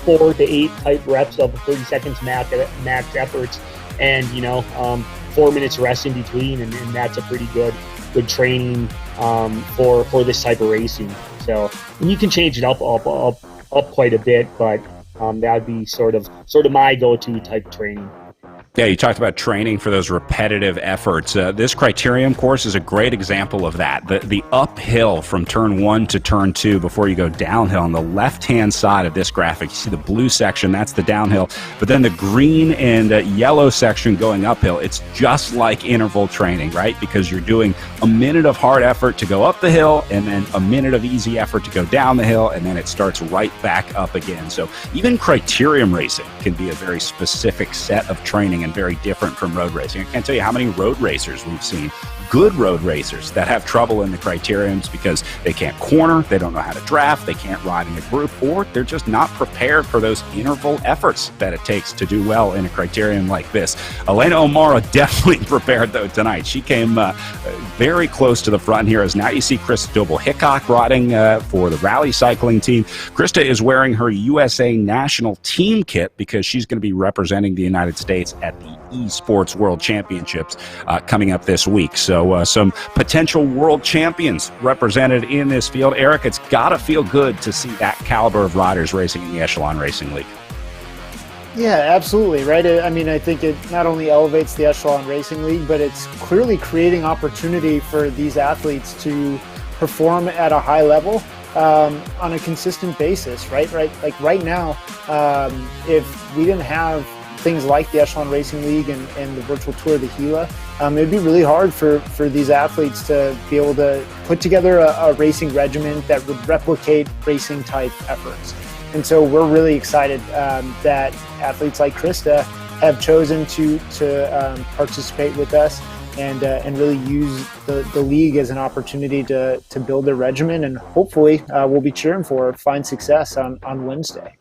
4 to 8 type reps of 30 seconds max efforts, and, 4 minutes rest in between. And that's a pretty good training for this type of racing. So, and you can change it up quite a bit, but that would be sort of my go-to type training. Yeah, you talked about training for those repetitive efforts. This Criterium course is a great example of that. The uphill from turn 1 to turn 2 before you go downhill. On the left-hand side of this graphic, you see the blue section, that's the downhill. But then the green and yellow section going uphill, it's just like interval training, right? Because you're doing a minute of hard effort to go up the hill and then a minute of easy effort to go down the hill, and then it starts right back up again. So even Criterium racing can be a very specific set of training and very different from road racing. I can't tell you how many road racers we've seen good road racers that have trouble in the criteriums because they can't corner, they don't know how to draft, they can't ride in a group, or they're just not prepared for those interval efforts that it takes to do well in a criterium like this. Elena O'Mara definitely prepared, though, tonight. She came very close to the front here, as now you see Chris Doble-Hickok riding for the rally cycling team. Krista is wearing her USA national team kit because she's going to be representing the United States at the Esports World Championships coming up this week. So some potential world champions represented in this field. Eric, it's got to feel good to see that caliber of riders racing in the Echelon Racing League. Yeah, absolutely, right? I mean, I think it not only elevates the Echelon Racing League, but it's clearly creating opportunity for these athletes to perform at a high level on a consistent basis, right? Like right now, if we didn't have things like the Echelon Racing League and the virtual tour of the Gila, it'd be really hard for these athletes to be able to put together a racing regimen that would replicate racing type efforts. And so we're really excited that athletes like Krista have chosen to participate with us and really use the league as an opportunity to build their regimen, and hopefully we'll be cheering for find success on Wednesday.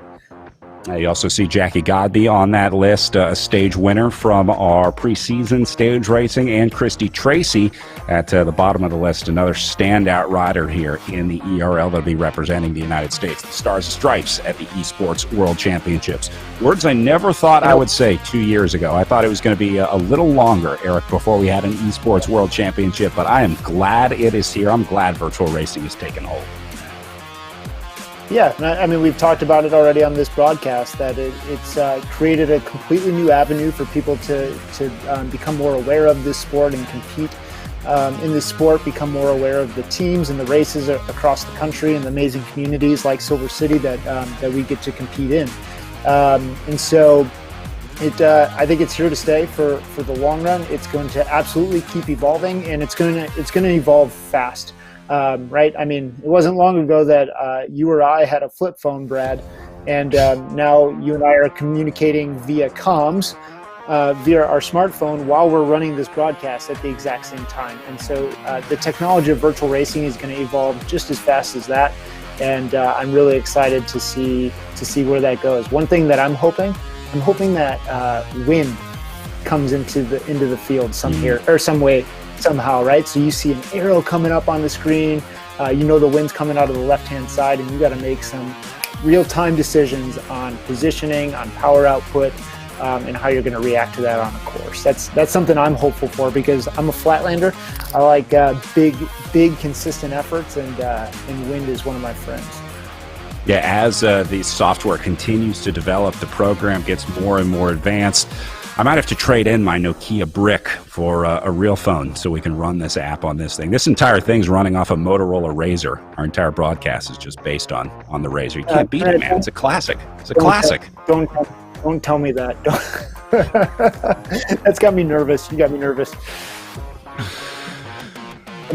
You also see Jackie Godby on that list, a stage winner from our preseason stage racing, and Christy Tracy at the bottom of the list, another standout rider here in the ERL that'll be representing the United States, the Stars and Stripes at the Esports World Championships. Words I never thought I would say 2 years ago. I thought it was going to be a little longer, Eric, before we had an Esports World Championship, but I am glad it is here. I'm glad virtual racing has taken hold. Yeah, I mean, we've talked about it already on this broadcast, that it's created a completely new avenue for people to become more aware of this sport and compete in this sport, become more aware of the teams and the races across the country and the amazing communities like Silver City that we get to compete in. And so I think it's here to stay for the long run. It's going to absolutely keep evolving, and it's going to evolve fast. Right? I mean, it wasn't long ago that you or I had a flip phone, Brad, and now you and I are communicating via comms, via our smartphone while we're running this broadcast at the exact same time. And so the technology of virtual racing is going to evolve just as fast as that, and I'm really excited to see where that goes. One thing that I'm hoping that wind comes into the field some way. Somehow, right? So you see an arrow coming up on the screen, the wind's coming out of the left-hand side, and you got to make some real-time decisions on positioning, on power output, and how you're going to react to that on a course. That's something I'm hopeful for, because I'm a flatlander. I like big, consistent efforts, and wind is one of my friends. Yeah, as the software continues to develop, the program gets more and more advanced. I might have to trade in my Nokia brick for a real phone so we can run this app on this thing. This entire thing's running off a Motorola Razr. Our entire broadcast is just based on the Razr. You can't beat it, man. It's a classic. It's a classic. Don't tell me that. That's got me nervous. You got me nervous.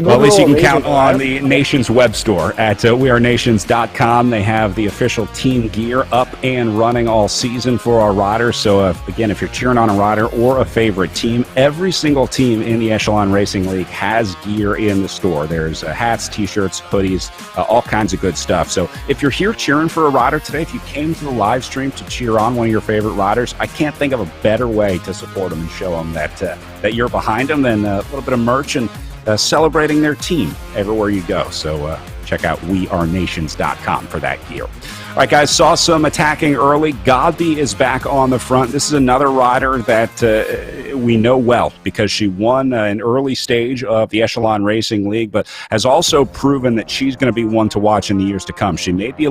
Well, at least you can count on the Nations web store at wearenations.com. They have the official team gear up and running all season for our riders. So, again, if you're cheering on a rider or a favorite team, every single team in the Echelon Racing League has gear in the store. There's hats, T-shirts, hoodies, all kinds of good stuff. So if you're here cheering for a rider today, if you came to the live stream to cheer on one of your favorite riders, I can't think of a better way to support them and show them that you're behind them than a little bit of merch and celebrating their team everywhere you go. So check out wearenations.com for that gear. All right, guys, saw some attacking early. Godby is back on the front. This is another rider that we know well because she won an early stage of the Echelon Racing League, but has also proven that she's going to be one to watch in the years to come. She made the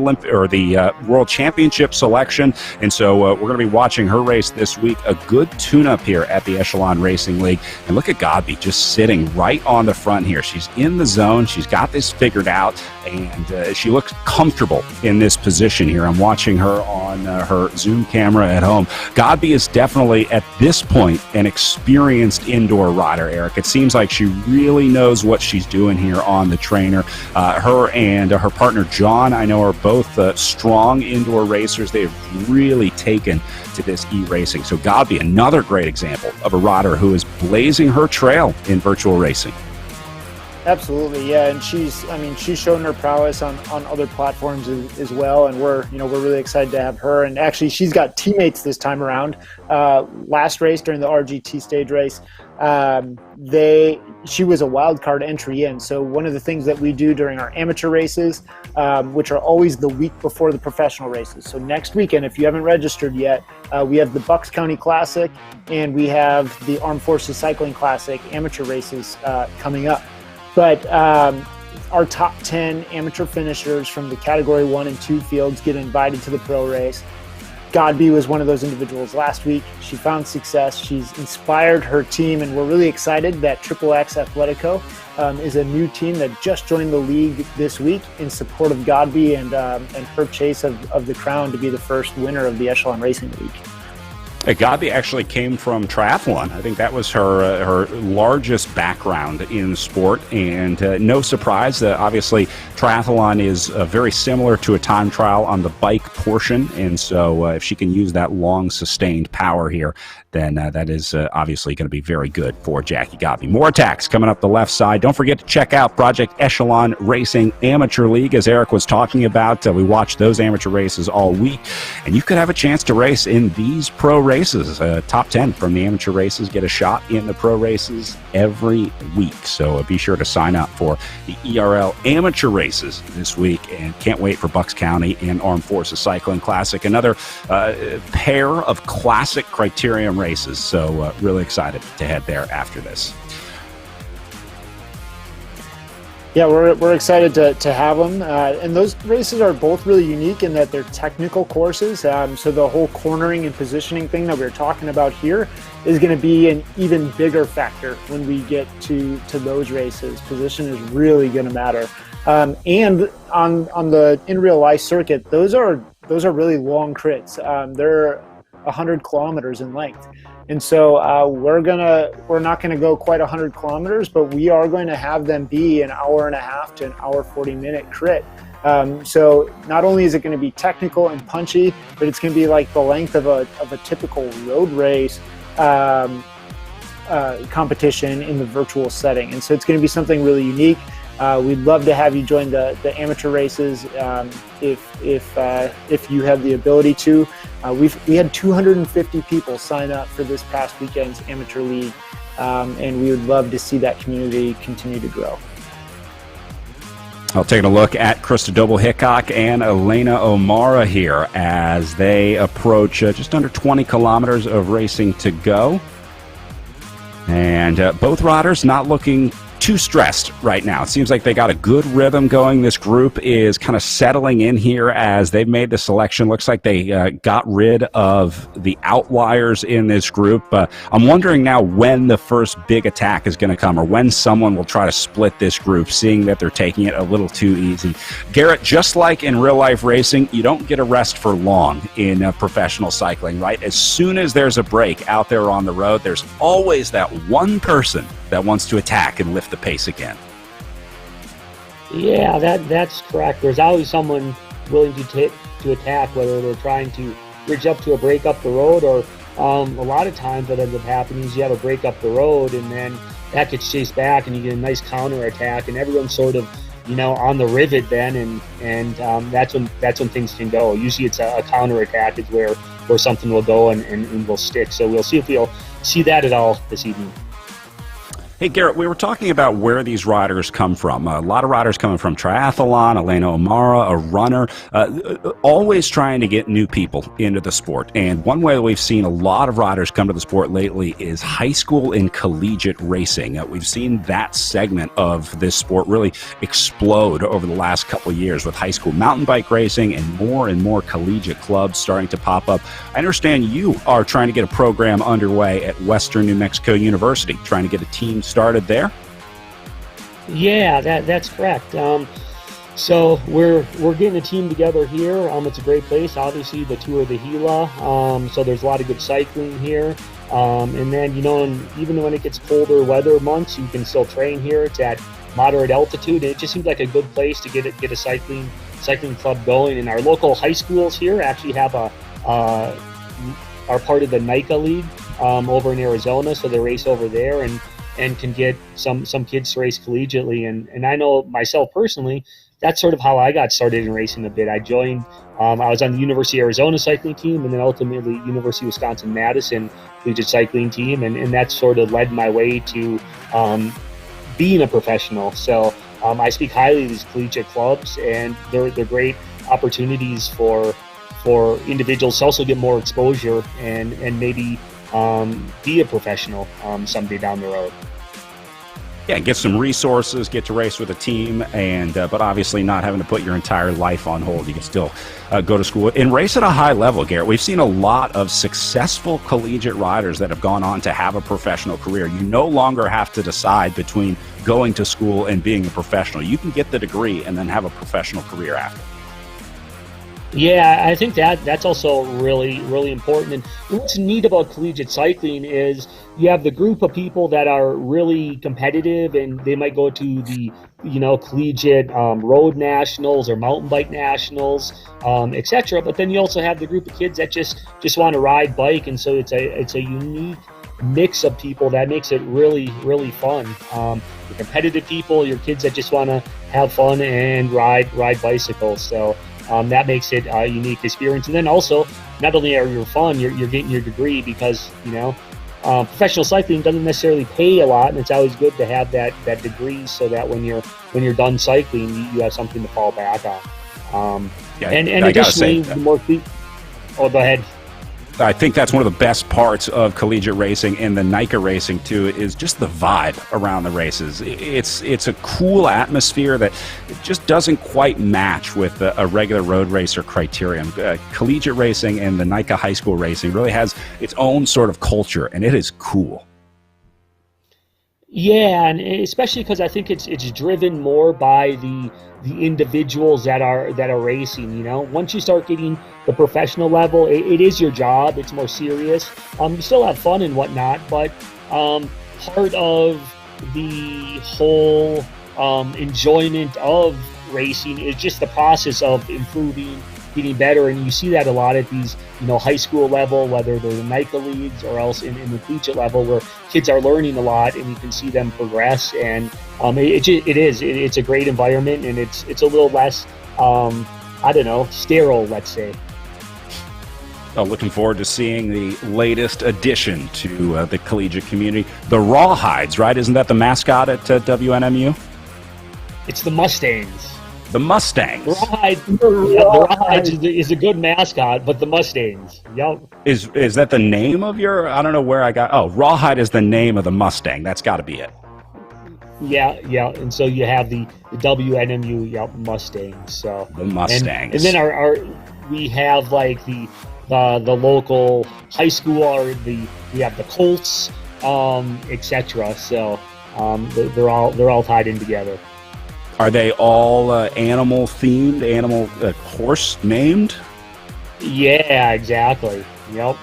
World Championship selection, and so we're going to be watching her race this week. A good tune-up here at the Echelon Racing League. And look at Godby just sitting right on the front here. She's in the zone. She's got this figured out, and she looks comfortable in this position here. I'm watching her on her Zoom camera at home. Godby is definitely, at this point, an experienced indoor rider, Eric. It seems like she really knows what she's doing here on the trainer. Her and her partner, John, I know are both strong indoor racers. They've really taken to this e-racing. So Godby, another great example of a rider who is blazing her trail in virtual racing. Absolutely, yeah, and she's shown her prowess on other platforms as well, and we're really excited to have her. And actually, she's got teammates this time around. Last race during the RGT stage race, she was a wild card entry in. So one of the things that we do during our amateur races, which are always the week before the professional races. So next weekend, if you haven't registered yet, we have the Bucks County Classic and we have the Armed Forces Cycling Classic amateur races coming up. But our top 10 amateur finishers from the Category 1 and 2 fields get invited to the pro race. Godby was one of those individuals last week. She found success. She's inspired her team, and we're really excited that XXX Athletico is a new team that just joined the league this week in support of Godby and her chase of the crown to be the first winner of the Echelon Racing League. Godby actually came from triathlon. I think that was her largest background in sport, and no surprise that obviously triathlon is very similar to a time trial on the bike portion, and so if she can use that long sustained power here, then that is obviously going to be very good for Jackie Godby. More attacks coming up the left side. Don't forget to check out Project Echelon Racing Amateur League, as Eric was talking about. We watched those amateur races all week, and you could have a chance to race in these pro races. Top 10 from the amateur races get a shot in the pro races every week. So be sure to sign up for the ERL amateur races this week, and can't wait for Bucks County and Armed Forces Cycling Classic. Another pair of classic Criterium races. So really excited to head there after this. Yeah, we're excited to have them. And those races are both really unique in that they're technical courses. So the whole cornering and positioning thing that we're talking about here is going to be an even bigger factor when we get to those races. Position is really going to matter. And on the in real life circuit, those are really long crits. They're 100 kilometers in length. And so we're not gonna go quite 100 kilometers, but we are going to have them be an hour and a half to an hour 40-minute crit. So not only is it going to be technical and punchy, but it's going to be like the length of a typical road race competition in the virtual setting. And so it's going to be something really unique. We'd love to have you join the amateur races if you have the ability to. We had 250 people sign up for this past weekend's amateur league, and we would love to see that community continue to grow. I'll take a look at Krista Doble-Hickok and Elena O'Mara here as they approach just under 20 kilometers of racing to go. And both riders not looking too stressed right now. It seems like they got a good rhythm going. This group is kind of settling in here as they've made the selection. Looks like they got rid of the outliers in this group. I'm wondering now when the first big attack is going to come, or when someone will try to split this group, seeing that they're taking it a little too easy. Garrett, just like in real life racing, you don't get a rest for long in professional cycling, right? As soon as there's a break out there on the road, there's always that one person that wants to attack and lift the pace again. Yeah, that's correct. There's always someone willing to attack, whether they're trying to bridge up to a break up the road, or a lot of times what ends up happening is you have a break up the road and then that gets chased back and you get a nice counter attack and everyone's sort of on the rivet then, and that's when things can go. Usually it's a counter attack is where something will go and will stick. So we'll see if we'll see that at all this evening. Hey, Garrett, we were talking about where these riders come from. A lot of riders coming from triathlon, Elena O'Mara, a runner, always trying to get new people into the sport. And one way that we've seen a lot of riders come to the sport lately is high school and collegiate racing. We've seen that segment of this sport really explode over the last couple of years with high school mountain bike racing and more collegiate clubs starting to pop up. I understand you are trying to get a program underway at Western New Mexico University, trying to get a team started there. Yeah, that's correct. So we're getting a team together here. It's a great place. Obviously, the Tour of the Gila. So there's a lot of good cycling here. And then even when it gets colder weather months, you can still train here. It's at moderate altitude. It just seems like a good place to get a cycling club going. And our local high schools here actually have are part of the NICA League over in Arizona. So they race over there, and and can get some kids to race collegiately. And I know myself personally, that's sort of how I got started in racing a bit. I joined, I was on the University of Arizona cycling team, and then ultimately University of Wisconsin-Madison collegiate cycling team, and that sort of led my way to being a professional. So I speak highly of these collegiate clubs, and they're great opportunities for individuals to also get more exposure and maybe be a professional someday down the road. Yeah, get some resources, get to race with a team, and but obviously not having to put your entire life on hold. You can still go to school and race at a high level, Garrett. We've seen a lot of successful collegiate riders that have gone on to have a professional career. You no longer have to decide between going to school and being a professional. You can get the degree and then have a professional career after. Yeah, I think that's also really, really important. And what's neat about collegiate cycling is you have the group of people that are really competitive, and they might go to the, collegiate road nationals or mountain bike nationals, etc. But then you also have the group of kids that just want to ride bike, and so it's a unique mix of people that makes it really, really fun. Your competitive people, your kids that just want to have fun and ride bicycles. So. That makes it a unique experience. And then also, not only are you fun, you're getting your degree because, professional cycling doesn't necessarily pay a lot, and it's always good to have that degree so that when you're done cycling, you have something to fall back on. And additionally, the more go ahead. I think that's one of the best parts of collegiate racing and the NICA racing too, is just the vibe around the races. It's a cool atmosphere that just doesn't quite match with a regular road race or Criterium. Collegiate racing and the NICA high school racing really has its own sort of culture, and it is cool. Yeah, and especially because I think it's driven more by the individuals that are racing. Once you start getting the professional level, it is your job. It's more serious. You still have fun and whatnot, but part of the whole enjoyment of racing is just the process of improving, getting better, and you see that a lot at these high school level, whether they're the NICA leagues or else in the collegiate level, where kids are learning a lot and you can see them progress. And it's a great environment, and it's a little less sterile, let's say. Looking forward to seeing the latest addition to the collegiate community, the Rawhides, right? Isn't that the mascot at WNMU? It's the Mustangs. The Mustangs. The Rawhides is a good mascot, but the Mustangs. Yep. Is that the name of your? I don't know where I got. Oh, Rawhide is the name of the Mustang. That's got to be it. Yeah. And so you have the WNMU Mustangs. So the Mustangs. And then we have like the local high school, or we have the Colts, etc. So they're all tied in together. Are they all animal themed, horse named? Yeah, exactly. Yep.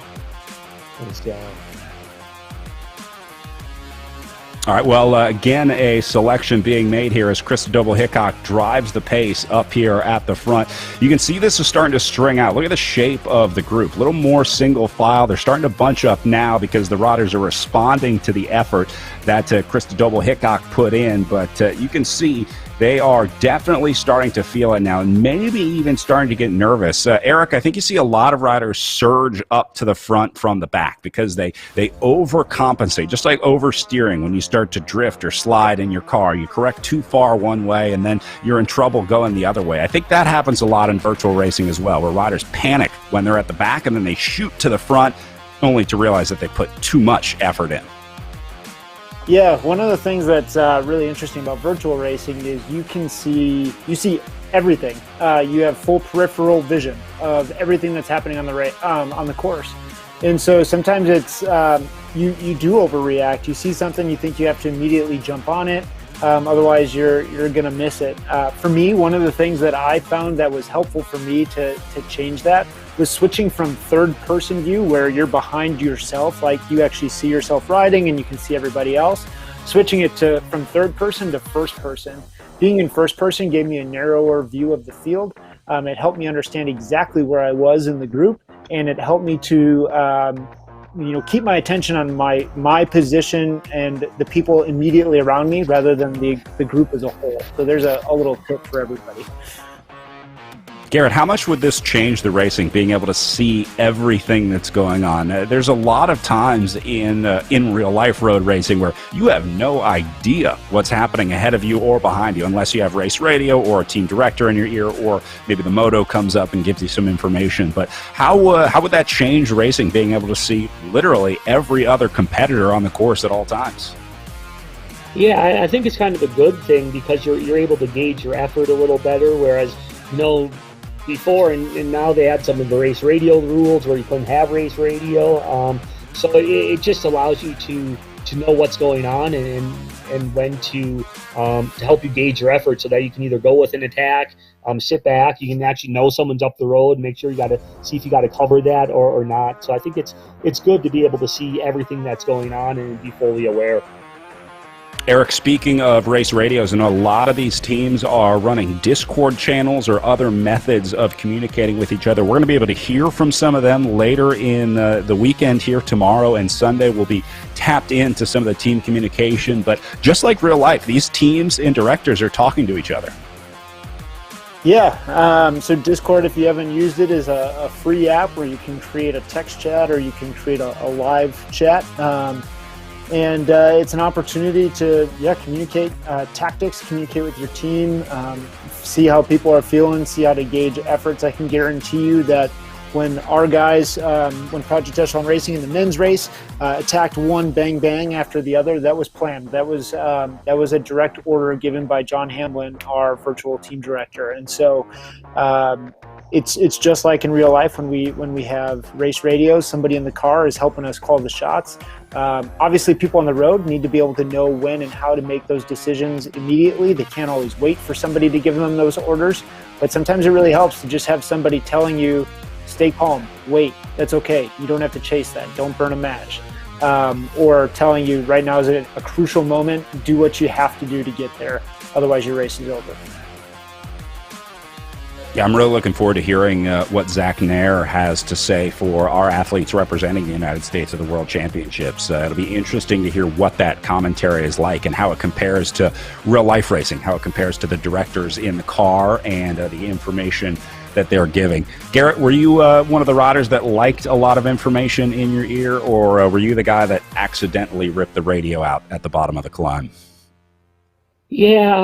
All right, well, again, a selection being made here as Cristobal Hickok drives the pace up here at the front. You can see this is starting to string out. Look at the shape of the group. A little more single file. They're starting to bunch up now because the riders are responding to the effort that Cristobal Hickok put in. But you can see they are definitely starting to feel it now, and maybe even starting to get nervous. Eric, I think you see a lot of riders surge up to the front from the back because they overcompensate, just like oversteering. When you start to drift or slide in your car, you correct too far one way, and then you're in trouble going the other way. I think that happens a lot in virtual racing as well, where riders panic when they're at the back, and then they shoot to the front, only to realize that they put too much effort in. Yeah, one of the things that's really interesting about virtual racing is you see everything. You have full peripheral vision of everything that's happening on the course, and so sometimes it's you do overreact. You see something, you think you have to immediately jump on it, otherwise you're gonna miss it. For me, one of the things that I found that was helpful for me to change that was switching from third-person view, where you're behind yourself, like you actually see yourself riding and you can see everybody else, switching it from third person to first person. Being in first person gave me a narrower view of the field. It helped me understand exactly where I was in the group, and it helped me to keep my attention on my position and the people immediately around me rather than the group as a whole. So there's a little tip for everybody. Garrett, how much would this change the racing, being able to see everything that's going on? There's a lot of times in real-life road racing where you have no idea what's happening ahead of you or behind you unless you have race radio or a team director in your ear, or maybe the moto comes up and gives you some information. But how would that change racing, being able to see literally every other competitor on the course at all times? Yeah, I think it's kind of a good thing because you're able to gauge your effort a little better, whereas, before and now they add some of the race radio rules where you couldn't have race radio. So it just allows you to know what's going on and when to help you gauge your effort so that you can either go with an attack, sit back, you can actually know someone's up the road, make sure you got to see if you got to cover that or not. So I think it's good to be able to see everything that's going on and be fully aware. Eric, speaking of race radios, I know a lot of these teams are running Discord channels or other methods of communicating with each other. We're going to be able to hear from some of them later in the weekend here. Tomorrow and Sunday we'll be tapped into some of the team communication. But just like real life, these teams and directors are talking to each other. Yeah, so Discord, if you haven't used it, is a free app where you can create a text chat or you can create a live chat. And it's an opportunity to communicate tactics, communicate with your team, see how people are feeling, see how to gauge efforts. I can guarantee you that when our guys, when Project Echelon Racing in the men's race attacked one bang bang after the other, that was planned. That was a direct order given by John Hamlin, our virtual team director. And so it's just like in real life when we have race radios, somebody in the car is helping us call the shots. Obviously, people on the road need to be able to know when and how to make those decisions immediately. They can't always wait for somebody to give them those orders, but sometimes it really helps to just have somebody telling you, stay calm, wait, that's okay. You don't have to chase that. Don't burn a match. Or telling you right now is a crucial moment, do what you have to do to get there. Otherwise, your race is over. Yeah, I'm really looking forward to hearing what Zach Nair has to say for our athletes representing the United States at the World Championships. It'll be interesting to hear what that commentary is like and how it compares to real-life racing, how it compares to the directors in the car and the information that they're giving. Garrett, were you one of the riders that liked a lot of information in your ear, or were you the guy that accidentally ripped the radio out at the bottom of the climb? Yeah,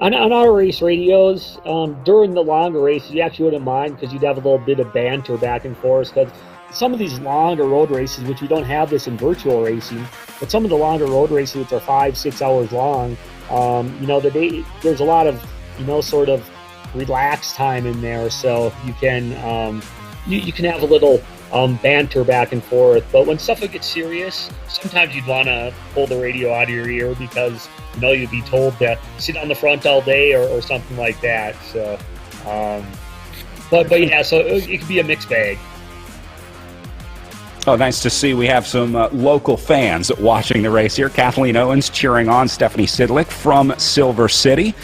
on our race radios, during the longer races, you actually wouldn't mind because you'd have a little bit of banter back and forth. Because some of these longer road races, which we don't have this in virtual racing, but some of the longer road races, which are 5-6 hours long, there's a lot of, sort of relaxed time in there. So you can, you can have a little banter back and forth. But when stuff would get serious, sometimes you'd want to pull the radio out of your ear because you'd be told to sit on the front all day or something like that. So but yeah, so it could be a mixed bag. Oh, nice to see we have some local fans watching the race here. Kathleen Owens cheering on Stephanie Sidlick from Silver City.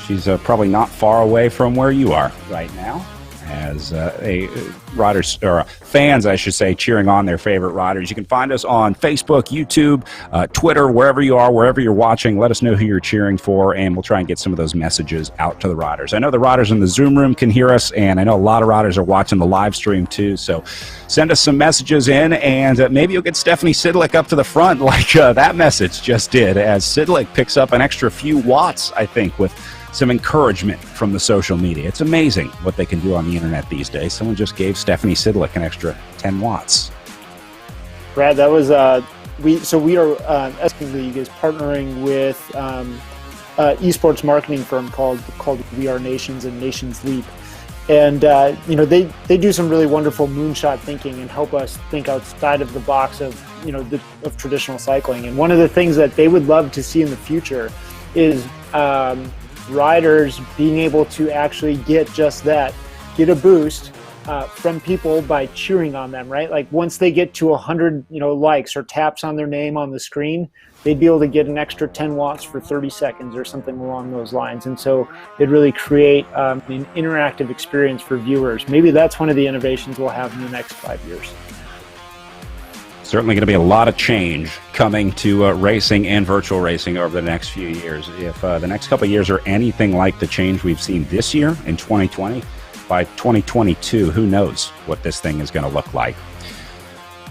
She's probably not far away from where you are right now, as riders, or fans, I should say, cheering on their favorite riders. You can find us on Facebook, YouTube, Twitter, wherever you are, wherever you're watching. Let us know who you're cheering for, and we'll try and get some of those messages out to the riders. I know the riders in the Zoom room can hear us, and I know a lot of riders are watching the live stream too, so send us some messages in, and maybe you'll get Stephanie Sidlick up to the front like that message just did, as Sidlick picks up an extra few watts, I think, with some encouragement from the social media. It's amazing what they can do on the internet these days. Someone just gave Stephanie Sidlick an extra 10 watts. Brad, that was we are SB League is partnering with esports marketing firm called We Are Nations and Nations Leap, and they do some really wonderful moonshot thinking and help us think outside of the box of of traditional cycling. And one of the things that they would love to see in the future is riders being able to actually get just that, get a boost from people by cheering on them, right? Like once they get to 100, likes or taps on their name on the screen, they'd be able to get an extra 10 watts for 30 seconds or something along those lines. And so it'd really create an interactive experience for viewers. Maybe that's one of the innovations we'll have in the next 5 years. Certainly going to be a lot of change coming to racing and virtual racing over the next few years. If the next couple of years are anything like the change we've seen this year in 2020, by 2022, who knows what this thing is going to look like.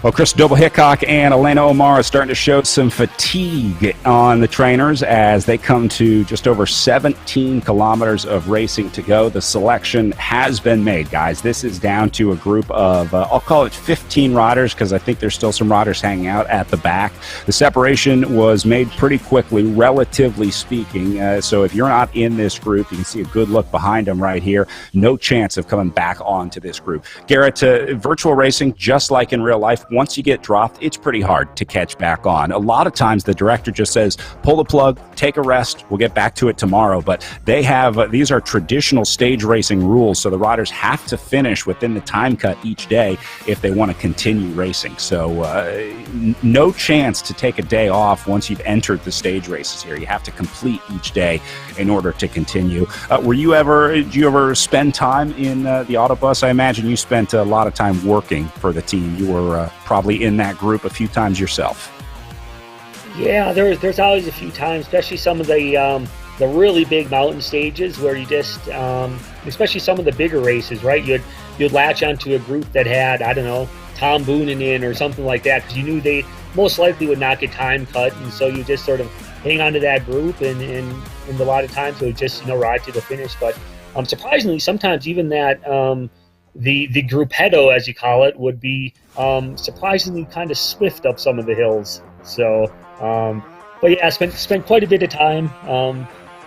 Well, Chris Doble-Hickok and Elena Omar are starting to show some fatigue on the trainers as they come to just over 17 kilometers of racing to go. The selection has been made, guys. This is down to a group of, I'll call it 15 riders, because I think there's still some riders hanging out at the back. The separation was made pretty quickly, relatively speaking. So if you're not in this group, you can see a good look behind them right here. No chance of coming back onto this group. Garrett, virtual racing, just like in real life, once you get dropped, it's pretty hard to catch back on. A lot of times the director just says, pull the plug, take a rest, we'll get back to it tomorrow. But they have, these are traditional stage racing rules, so the riders have to finish within the time cut each day if they want to continue racing. So no chance to take a day off once you've entered the stage races here. You have to complete each day in order to continue. Did you ever spend time in the autobus? I imagine you spent a lot of time working for the team. You were probably in that group a few times yourself. Yeah, there's always a few times, especially some of the really big mountain stages where you just, especially some of the bigger races, right? You'd latch onto a group that had, I don't know, Tom Boonen in or something like that, because you knew they most likely would not get time cut, and so you just sort of hang on to that group, and a lot of times it would just ride to the finish. But surprisingly, sometimes even that the gruppetto, as you call it, would be surprisingly kind of swift up some of the hills. So, but yeah, I spent quite a bit of time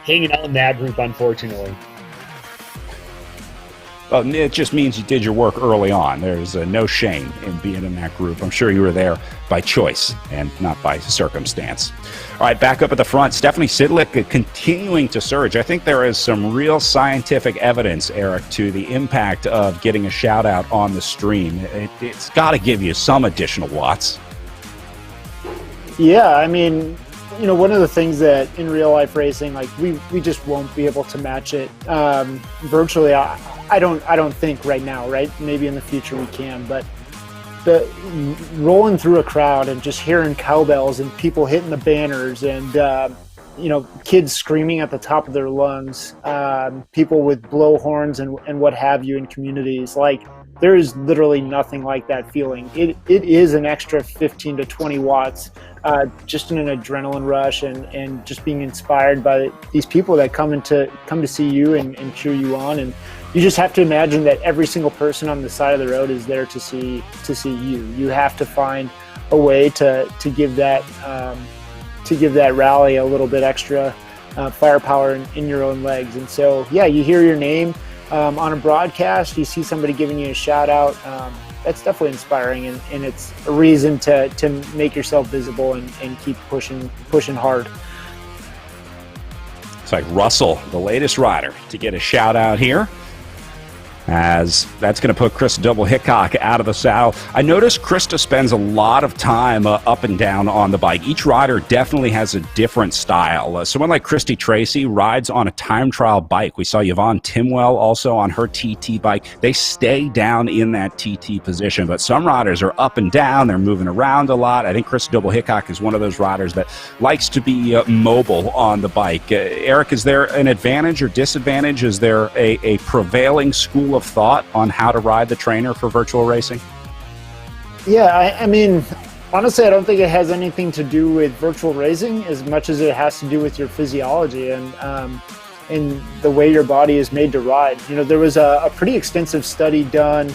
hanging out in that group, unfortunately. Well, it just means you did your work early on. There's no shame in being in that group. I'm sure you were there by choice and not by circumstance. All right, back up at the front, Stephanie Sidlick continuing to surge. I think there is some real scientific evidence, Eric, to the impact of getting a shout out on the stream. It's got to give you some additional watts. Yeah, I mean, one of the things that in real life racing, like we just won't be able to match it virtually. I don't think right now, right? Maybe in the future we can, but the rolling through a crowd and just hearing cowbells and people hitting the banners and kids screaming at the top of their lungs, people with blowhorns and what have you in communities, like there is literally nothing like that feeling. It is an extra 15 to 20 watts just in an adrenaline rush and just being inspired by these people that come to see you and cheer you on. And you just have to imagine that every single person on the side of the road is there to see you. You have to find a way to give that rally a little bit extra firepower in your own legs. And so, yeah, you hear your name on a broadcast, you see somebody giving you a shout out. That's definitely inspiring, and it's a reason to make yourself visible and keep pushing hard. It's like Russell, the latest rider, to get a shout out here, as that's going to put Chris Doble-Hickok out of the saddle. I noticed Krista spends a lot of time up and down on the bike. Each rider definitely has a different style. Someone like Christy Tracy rides on a time trial bike. We saw Yvonne Timwell also on her TT bike. They stay down in that TT position, but some riders are up and down. They're moving around a lot. I think Chris Doble-Hickok is one of those riders that likes to be mobile on the bike. Eric, is there an advantage or disadvantage? Is there a prevailing school of thought on how to ride the trainer for virtual racing? Yeah, I mean, honestly, I don't think it has anything to do with virtual racing as much as it has to do with your physiology and the way your body is made to ride. There was a pretty extensive study done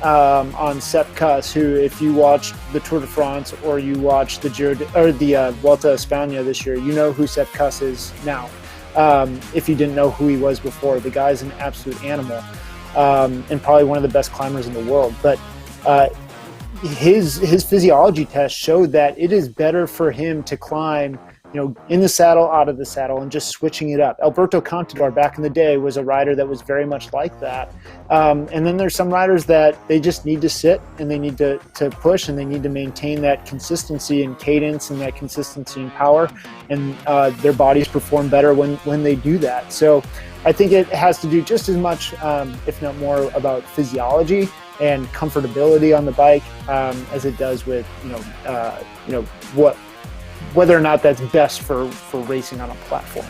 on Sepp Kuss, who, if you watched the Tour de France or you watched the Vuelta a España this year, you know who Sepp Kuss is now. If you didn't know who he was before, the guy's an absolute animal. And probably one of the best climbers in the world. But his physiology test showed that it is better for him to climb, in the saddle, out of the saddle, and just switching it up. Alberto Contador back in the day was a rider that was very much like that. And then there's some riders that they just need to sit and they need to push and they need to maintain that consistency and cadence and that consistency and power. And their bodies perform better when they do that. So I think it has to do just as much, if not more, about physiology and comfortability on the bike as it does with whether or not that's best for racing on a platform.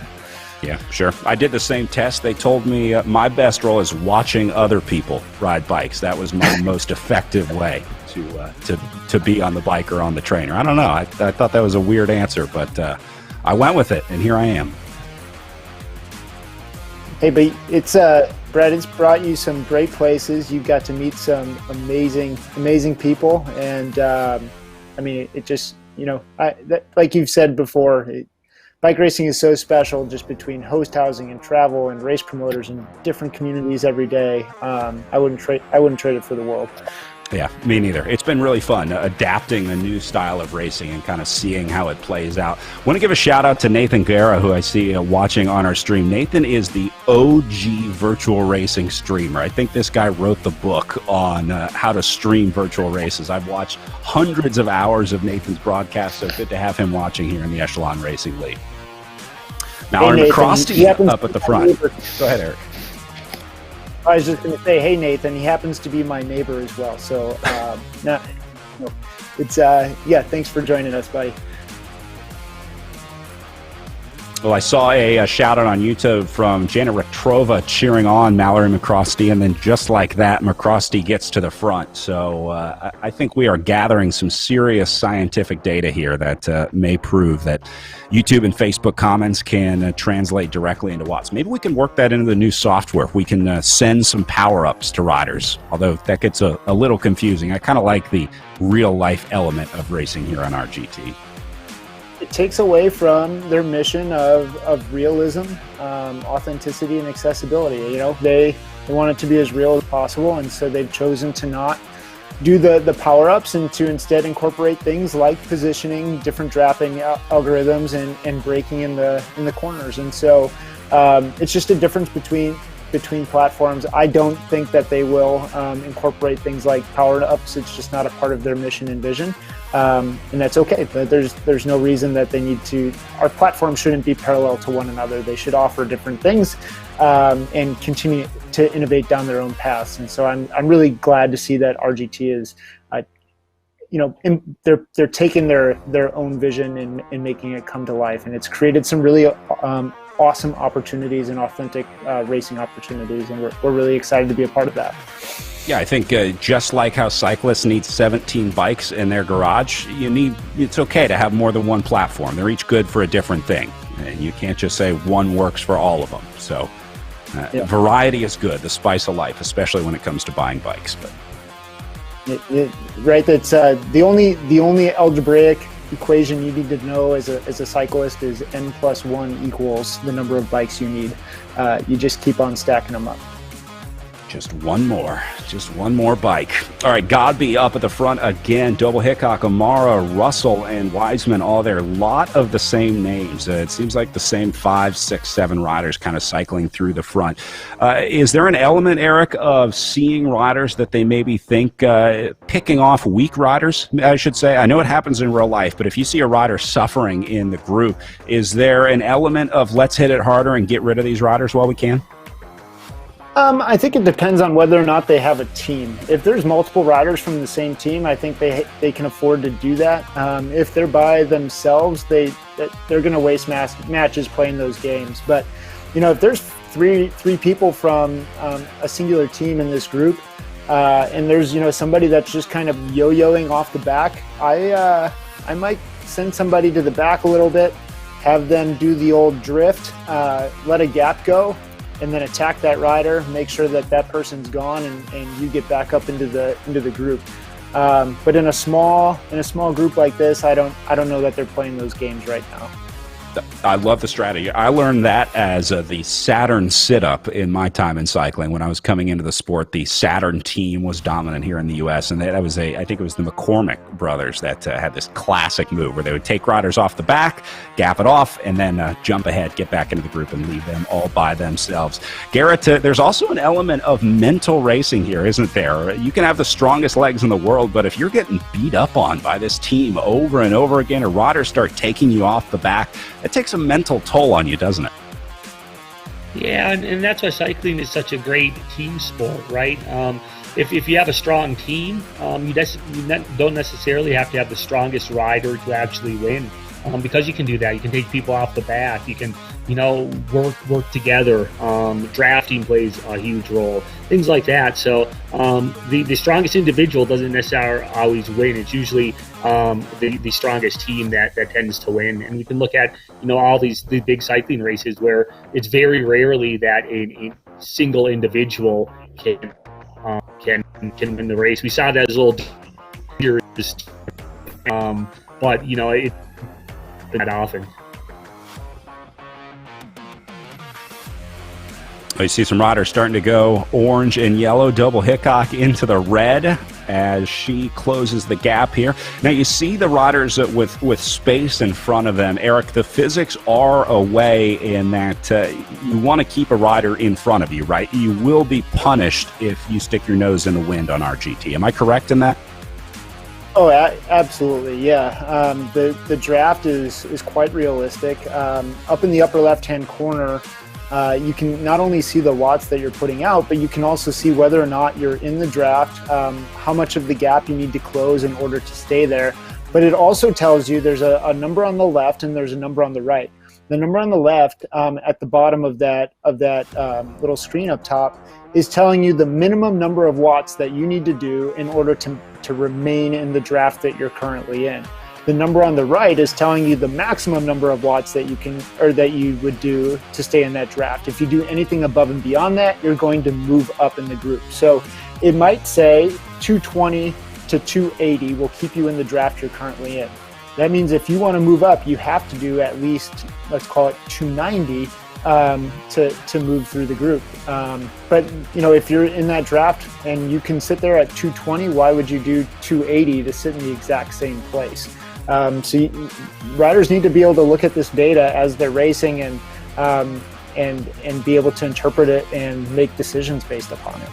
Yeah, sure. I did the same test. They told me my best role is watching other people ride bikes. That was my most effective way to be on the bike or on the trainer. I don't know. I thought that was a weird answer, but I went with it, and here I am. Hey, but it's Brett, it's brought you some great places. You got to meet some amazing people, and I mean, it just, like you've said before, bike racing is so special, just between host housing and travel and race promoters in different communities every day. I wouldn't trade it for the world. Yeah, me neither. It's been really fun adapting a new style of racing and kind of seeing how it plays out. I want to give a shout out to Nathan Guerra, who I see watching on our stream. Nathan is the OG virtual racing streamer. I think this guy wrote the book on how to stream virtual races. I've watched hundreds of hours of Nathan's broadcast, so good to have him watching here in the Echelon Racing League. Now, hey, McCrosty up at the front. Go ahead, Eric. I was just going to say, hey, Nathan, he happens to be my neighbor as well. So, thanks for joining us, buddy. Well, I saw a shout out on YouTube from Janet Retrova cheering on Mallory McCrosty, and then just like that, McCrosty gets to the front. So I think we are gathering some serious scientific data here that may prove that YouTube and Facebook comments can translate directly into watts. Maybe we can work that into the new software. We can send some power-ups to riders, although that gets a little confusing. I kind of like the real-life element of racing here on RGT. It takes away from their mission of realism, authenticity, and accessibility. They want it to be as real as possible, and so they've chosen to not do the power-ups and to instead incorporate things like positioning, different drafting algorithms, and braking in the corners. And so it's just a difference between platforms. I don't think that they will incorporate things like power-ups. It's just not a part of their mission and vision. And that's okay. But there's no reason that they need to. Our platforms shouldn't be parallel to one another. They should offer different things and continue to innovate down their own paths. And so I'm really glad to see that RGT is, they're taking their own vision and making it come to life. And it's created some really awesome opportunities and authentic racing opportunities, and we're really excited to be a part of that. Yeah, I think just like how cyclists need 17 bikes in their garage, it's okay to have more than one platform. They're each good for a different thing, and you can't just say one works for all of them. So variety is good, the spice of life, especially when it comes to buying bikes. But right, that's the only algebraic equation you need to know as a cyclist is n+1 equals the number of bikes you need. You just keep on stacking them up. Just one more bike. All right, Godby up at the front again. Doble Hickok, Amara, Russell, and Wiseman, all there. A lot of the same names. It seems like the same 5, 6, 7 riders kind of cycling through the front. Is there an element, Eric, of seeing riders that they maybe think picking off weak riders, I should say? I know it happens in real life, but if you see a rider suffering in the group, is there an element of let's hit it harder and get rid of these riders while we can? I think it depends on whether or not they have a team. If there's multiple riders from the same team, I think they can afford to do that. If they're by themselves, they're going to waste matches playing those games. But if there's three people from a singular team in this group, and there's somebody that's just kind of yo-yoing off the back, I might send somebody to the back a little bit, have them do the old drift, let a gap go, and then attack that rider, make sure that person's gone, and you get back up into the group. But in a small group like this, I don't know that they're playing those games right now. I love the strategy. I learned that as the Saturn sit-up in my time in cycling. When I was coming into the sport, the Saturn team was dominant here in the U.S., and that was I think it was the McCormick brothers that had this classic move where they would take riders off the back, gap it off, and then jump ahead, get back into the group, and leave them all by themselves. Garrett, there's also an element of mental racing here, isn't there? You can have the strongest legs in the world, but if you're getting beat up on by this team over and over again, or riders start taking you off the back, it takes a mental toll on you, doesn't it? Yeah, and that's why cycling is such a great team sport, right? If you have a strong team, you don't necessarily have to have the strongest rider to actually win, because you can do that. You can take people off the back. You can, work together. Drafting plays a huge role, things like that. So the strongest individual doesn't necessarily always win. It's usually the strongest team that tends to win. And we can look at all the big cycling races where it's very rarely that a single individual can win the race. We saw that as a little dangerous, but it not often. You see some riders starting to go orange and yellow. Double Hickok into the red as she closes the gap here. Now you see the riders with space in front of them. Eric, the physics are a way in that you want to keep a rider in front of you, right? You will be punished if you stick your nose in the wind on RGT. Am I correct in that? Oh, absolutely, yeah. The draft is quite realistic. Up in the upper left-hand corner, you can not only see the watts that you're putting out, but you can also see whether or not you're in the draft, how much of the gap you need to close in order to stay there. But it also tells you there's a number on the left and there's a number on the right. The number on the left, at the bottom of that little screen up top, is telling you the minimum number of watts that you need to do in order to remain in the draft that you're currently in. The number on the right is telling you the maximum number of watts that you would do to stay in that draft. If you do anything above and beyond that, you're going to move up in the group. So it might say 220 to 280 will keep you in the draft you're currently in. That means if you want to move up, you have to do at least, let's call it 290 to move through the group. But if you're in that draft and you can sit there at 220, why would you do 280 to sit in the exact same place? Riders need to be able to look at this data as they're racing and be able to interpret it and make decisions based upon it.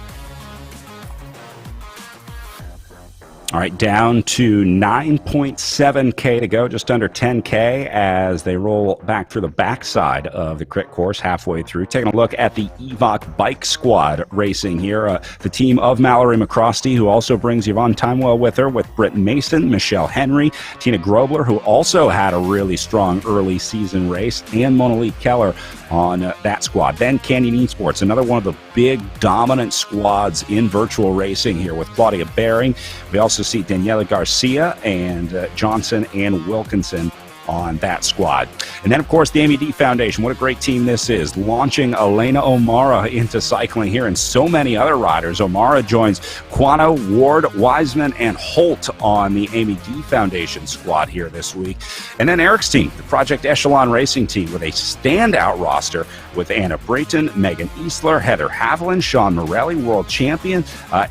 All right, down to 9.7K to go, just under 10K as they roll back through the backside of the crit course halfway through. Taking a look at the EVOC Bike Squad racing here. The team of Mallory McCrosty, who also brings Yvonne Timewell with her, with Britt Mason, Michelle Henry, Tina Grobler, who also had a really strong early season race, and Monique Keller on that squad. Then Canyon Esports, another one of the big dominant squads in virtual racing here with Claudia Baring. We also see Daniela Garcia and Johnson and Wilkinson on that squad. And then, of course, the Amy D Foundation. What a great team this is. Launching Elena O'Mara into cycling here and so many other riders. O'Mara joins Quano, Ward, Wiseman, and Holt on the Amy D Foundation squad here this week. And then Eric's team, the Project Echelon Racing team, with a standout roster with Anna Brayton, Megan Eastler, Heather Haviland, Sean Morelli, world champion,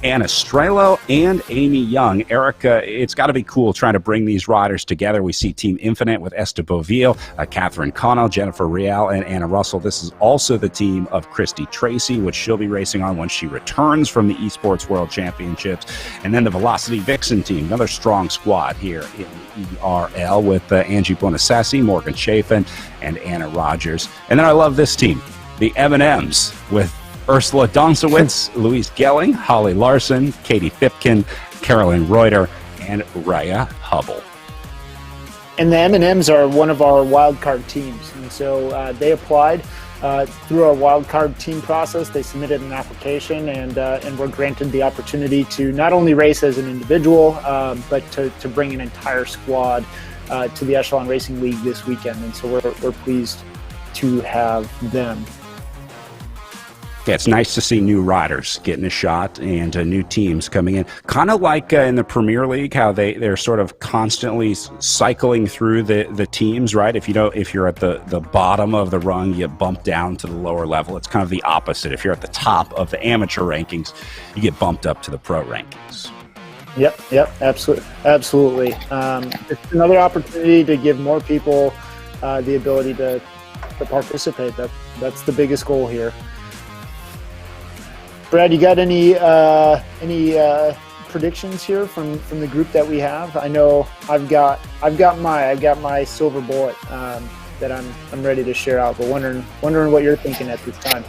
Anna Strelo, and Amy Young. Eric, it's got to be cool trying to bring these riders together. We see Team Infinite with Esther Beauville, Catherine Connell, Jennifer Rial, and Anna Russell. This is also the team of Christy Tracy, which she'll be racing on once she returns from the Esports World Championships. And then the Velocity Vixen team, another strong squad here in ERL with Angie Bonasassi, Morgan Chafin, and Anna Rogers. And then I love this team, the M&Ms, with Ursula Donsowitz, Louise Gelling, Holly Larson, Katie Fipkin, Carolyn Reuter, and Raya Hubble. And the M&Ms are one of our wildcard teams. And so they applied through our wildcard team process. They submitted an application and were granted the opportunity to not only race as an individual, but to bring an entire squad to the Echelon Racing League this weekend. And so we're pleased to have them. Yeah, it's nice to see new riders getting a shot and new teams coming in. Kind of like in the Premier League, how they're sort of constantly cycling through the teams, right? If you're at the bottom of the rung, you bump down to the lower level. It's kind of the opposite. If you're at the top of the amateur rankings, you get bumped up to the pro rankings. Yep, absolutely. It's another opportunity to give more people the ability to participate. That's the biggest goal here. Brad, you got any predictions here from the group that we have? I know I've got my silver bullet. that I'm ready to share out. But wondering what you're thinking at this time.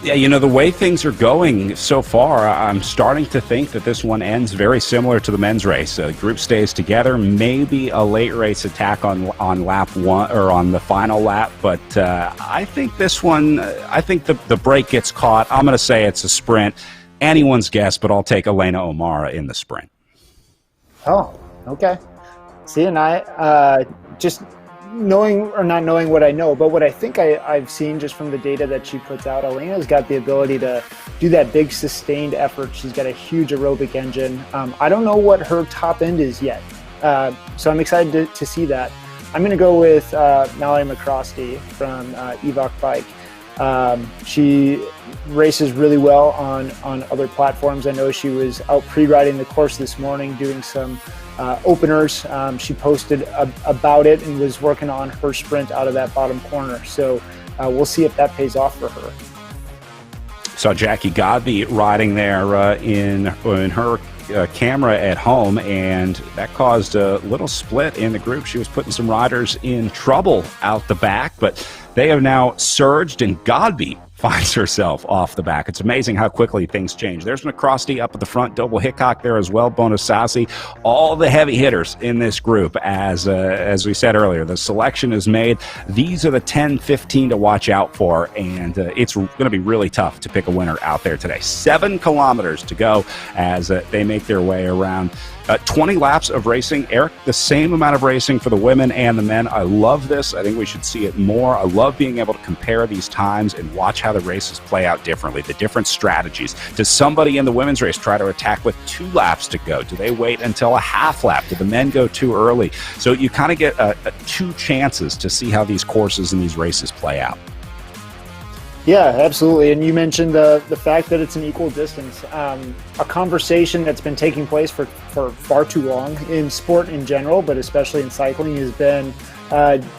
Yeah, you know, the way things are going so far, I'm starting to think that this one ends very similar to the men's race. The group stays together, maybe a late race attack on lap one or on the final lap. But I think this one, I think the break gets caught. I'm going to say it's a sprint. Anyone's guess, but I'll take Elena O'Mara in the sprint. Oh, okay. See, and I just knowing or not knowing what I know, but what I think I've seen just from the data that she puts out, Elena's got the ability to do that big sustained effort. She's got a huge aerobic engine. I don't know what her top end is yet, so I'm excited to see that. I'm going to go with Mallory McCrosty from Evoc Bike. She races really well on other platforms. I know she was out pre-riding the course this morning doing some openers. She posted about it and was working on her sprint out of that bottom corner. So we'll see if that pays off for her. Saw Jackie Godby riding there in her camera at home, and that caused a little split in the group. She was putting some riders in trouble out the back, but they have now surged, and Godby finds herself off the back. It's amazing how quickly things change. There's McCrosty up at the front, Doble Hickok there as well, Bonasasi, all the heavy hitters in this group. As we said earlier, the selection is made. These are the 10, 15 to watch out for, and it's going to be really tough to pick a winner out there today. 7 kilometers to go as they make their way around. 20 laps of racing. Eric, the same amount of racing for the women and the men. I love this. I think we should see it more. I love being able to compare these times and watch how the races play out differently, the different strategies. Does somebody in the women's race try to attack with 2 laps to go? Do they wait until a half lap? Do the men go too early? So you kind of get 2 chances to see how these courses and these races play out. Yeah, absolutely. And you mentioned the fact that it's an equal distance. A conversation that's been taking place for far too long in sport in general, but especially in cycling, has been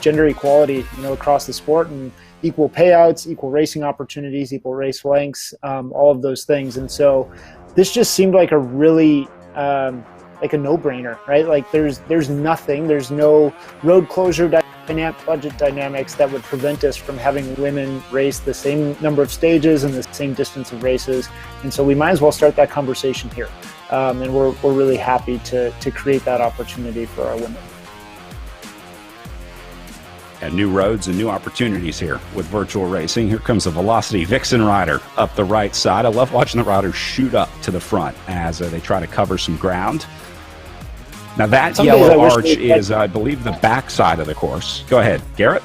gender equality, across the sport, and equal payouts, equal racing opportunities, equal race lengths, all of those things. And so this just seemed like a really like a no-brainer, right? Like there's nothing, there's no road closure budget dynamics that would prevent us from having women race the same number of stages and the same distance of races. And so we might as well start that conversation here. And we're really happy to create that opportunity for our women. And new roads and new opportunities here with virtual racing. Here comes the Velocity Vixen rider up the right side. I love watching the riders shoot up to the front as they try to cover some ground. Now that yellow arch is, I believe, the back side of the course. Go ahead, Garrett.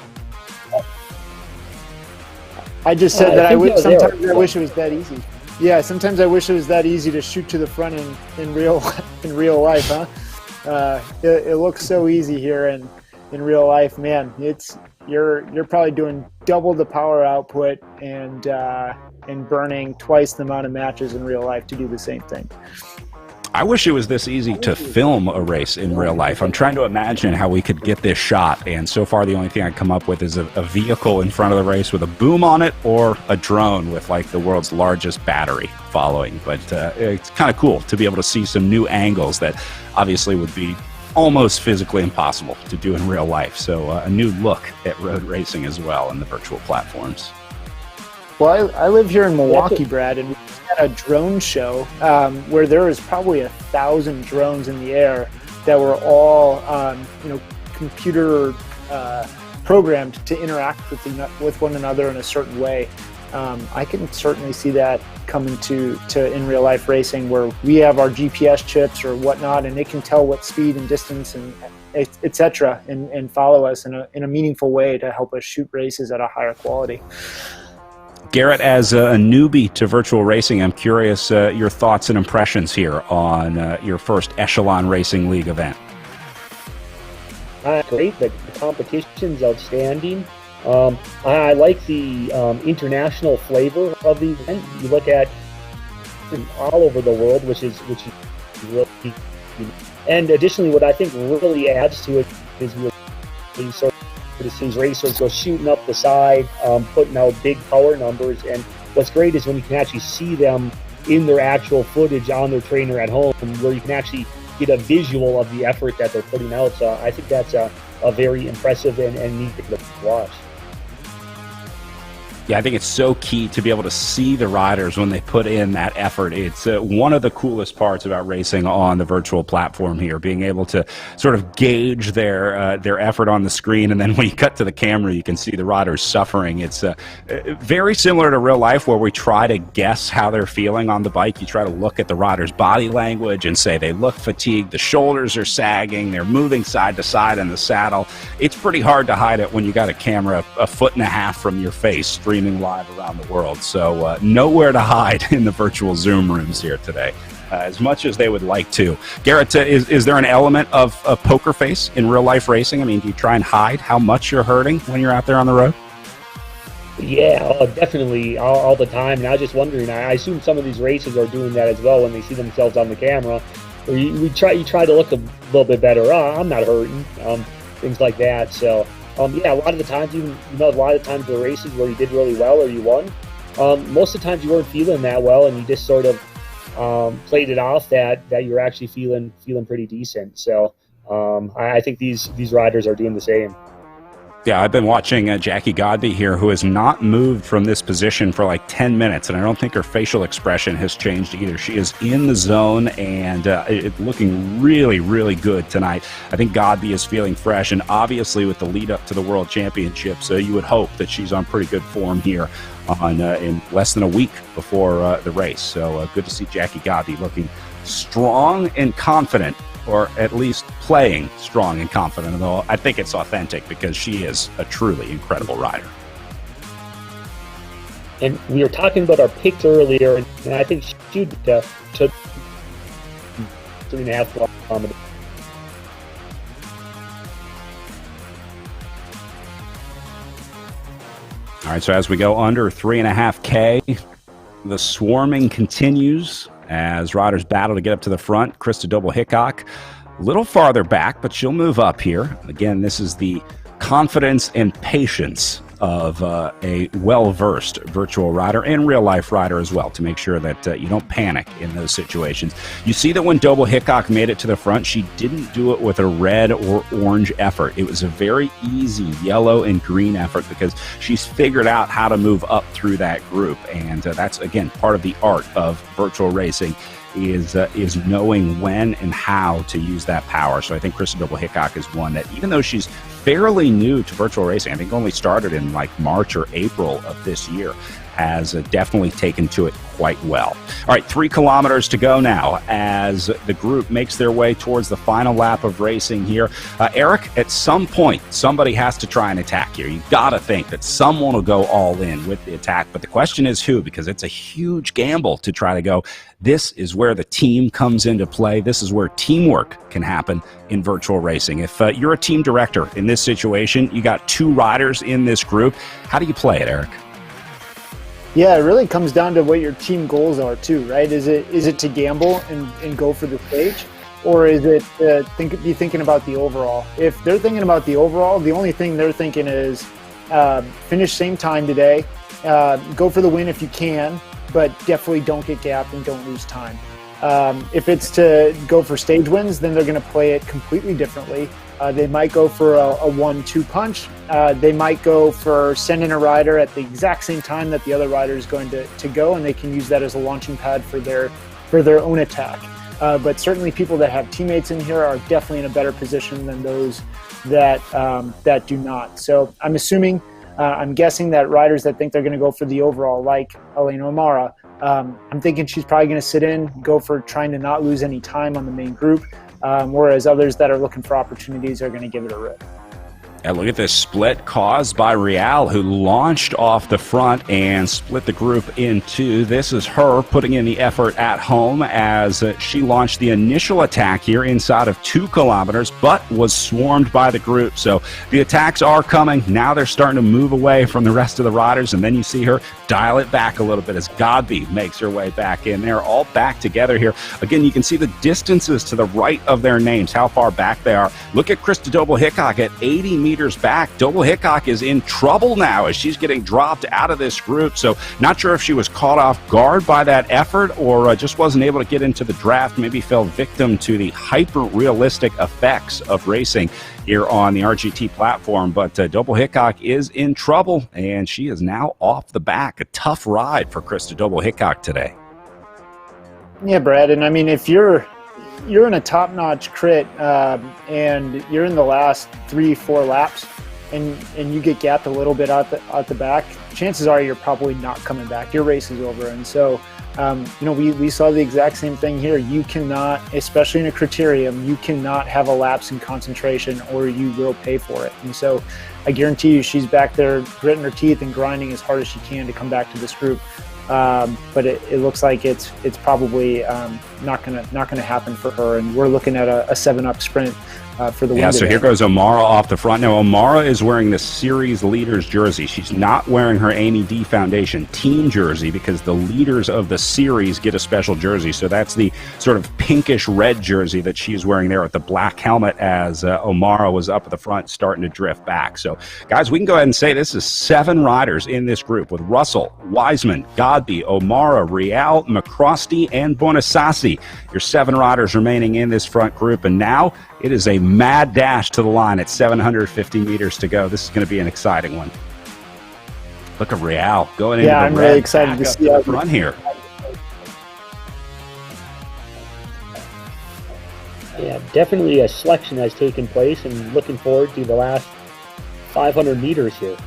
I just said that sometimes I wish it was that easy. Yeah, sometimes I wish it was that easy to shoot to the front in real life, huh? It looks so easy here, and in real life, man, you're probably doing double the power output and burning twice the amount of matches in real life to do the same thing. I wish it was this easy to film a race in real life. I'm trying to imagine how we could get this shot, and so far the only thing I come up with is a vehicle in front of the race with a boom on it, or a drone with like the world's largest battery following. But it's kind of cool to be able to see some new angles that obviously would be almost physically impossible to do in real life. So a new look at road racing as well in the virtual platforms. Well, I live here in Milwaukee, Brad, and we had a drone show where there was probably 1,000 drones in the air that were all, computer programmed to interact with one another in a certain way. I can certainly see that coming to in real life racing, where we have our GPS chips or whatnot, and it can tell what speed and distance and etc. and follow us in a meaningful way to help us shoot races at a higher quality. Garrett, as a newbie to virtual racing, I'm curious your thoughts and impressions here on your first Echelon Racing League event. Great. The competition's outstanding. I like the international flavor of the event. You look at all over the world, which is really, and additionally, what I think really adds to it is we sort of these racers go shooting up the side, putting out big power numbers. And what's great is when you can actually see them in their actual footage on their trainer at home, where you can actually get a visual of the effort that they're putting out. So I think that's very impressive and neat to watch. Yeah, I think it's so key to be able to see the riders when they put in that effort. It's one of the coolest parts about racing on the virtual platform here, being able to sort of gauge their effort on the screen, and then when you cut to the camera, you can see the riders suffering. It's very similar to real life, where we try to guess how they're feeling on the bike. You try to look at the riders' body language and say they look fatigued, the shoulders are sagging, they're moving side to side in the saddle. It's pretty hard to hide it when you got a camera a foot and a half from your face streaming live around the world. So nowhere to hide in the virtual Zoom rooms here today, as much as they would like to. Garrett, is there an element of poker face in real life racing? I mean, do you try and hide how much you're hurting when you're out there on the road? Yeah, definitely, all the time. And I was just wondering, I assume some of these races are doing that as well when they see themselves on the camera. You try to look a little bit better. I'm not hurting, things like that. So yeah, a lot of the times, a lot of times the races where you did really well or you won, most of the times you weren't feeling that well, and you just sort of played it off that you're actually feeling pretty decent. So I think these riders are doing the same. Yeah, I've been watching Jackie Godby here, who has not moved from this position for like 10 minutes, and I don't think her facial expression has changed either. She is in the zone and looking really, really good tonight. I think Godby is feeling fresh, and obviously with the lead up to the World Championships, you would hope that she's on pretty good form here in less than a week before the race. So good to see Jackie Godby looking strong and confident, or at least playing strong and confident, although I think it's authentic because she is a truly incredible rider. And we were talking about our picks earlier, and I think she took 3.5 kilometers. All right, so as we go under 3.5K, the swarming continues as riders battle to get up to the front. Krista Doble-Hickok a little farther back, but she'll move up here. Again, this is the confidence and patience of a well-versed virtual rider and real-life rider as well, to make sure that you don't panic in those situations. You see that when Doble-Hickok made it to the front, she didn't do it with a red or orange effort. It was a very easy yellow and green effort because she's figured out how to move up through that group, and that's, again, part of the art of virtual racing, is knowing when and how to use that power. So I think Krista Doble-Hickok is one that, even though she's fairly new to virtual racing, I think only started in like March or April of this year, has definitely taken to it quite well. All right, 3 kilometers to go now as the group makes their way towards the final lap of racing here. Eric, at some point, somebody has to try and attack here. You've got to think that someone will go all in with the attack, but the question is who, because it's a huge gamble to try to go. This is where the team comes into play. This is where teamwork can happen in virtual racing. If you're a team director in this situation, you got 2 riders in this group, how do you play it, Eric? Yeah, it really comes down to what your team goals are too, right? Is it to gamble and go for the stage, or is it be thinking about the overall? If they're thinking about the overall, the only thing they're thinking is finish same time today, go for the win if you can, but definitely don't get gapped and don't lose time. If it's to go for stage wins, then they're going to play it completely differently. They might go for a 1-2 punch. They might go for sending a rider at the exact same time that the other rider is going to go, and they can use that as a launching pad for their own attack. But certainly people that have teammates in here are definitely in a better position than those that do not. So I'm guessing that riders that think they're going to go for the overall, like Elena O'Mara, I'm thinking she's probably going to sit in, go for trying to not lose any time on the main group, whereas others that are looking for opportunities are going to give it a rip. And look at this split caused by Real, who launched off the front and split the group in 2. This is her putting in the effort at home as she launched the initial attack here inside of 2 kilometers, but was swarmed by the group. So the attacks are coming. Now they're starting to move away from the rest of the riders, and then you see her dial it back a little bit as Godby makes her way back in. They're all back together here. Again, you can see the distances to the right of their names, how far back they are. Look at Krista Doble-Hickok at 80 meters back. Double Hickok is in trouble now as she's getting dropped out of this group. So not sure if she was caught off guard by that effort or just wasn't able to get into the draft, maybe fell victim to the hyper-realistic effects of racing here on the RGT platform. But Double Hickok is in trouble, and she is now off the back. A tough ride for Krista Double Hickok today. Yeah, Brad, and I mean, if you're in a top-notch crit and you're in the last 3-4 laps and you get gapped a little bit out the back, chances are you're probably not coming back. Your race is over. And so, we saw the exact same thing here. You cannot, especially in a criterium, you cannot have a lapse in concentration or you will pay for it. And so I guarantee you she's back there gritting her teeth and grinding as hard as she can to come back to this group. But it looks like it's probably not gonna happen for her, and we're looking at a 7-up sprint for the win. Yeah, so today. here goes O'Mara off the front. Now, O'Mara is wearing the series leaders jersey. She's not wearing her Amy D Foundation team jersey because the leaders of the series get a special jersey. So that's the sort of pinkish red jersey that she's wearing there with the black helmet as O'Mara was up at the front starting to drift back. So, guys, we can go ahead and say this is 7 riders in this group with Russell, Wiseman, Godby, O'Mara, Real, McCrosty, and Bonasasi. Your 7 riders remaining in this front group, and now it is a mad dash to the line at 750 meters to go. This is going to be an exciting one. Look at Real going into the I'm red, really excited to see the front here. Yeah, definitely a selection has taken place, and looking forward to the last 500 meters here.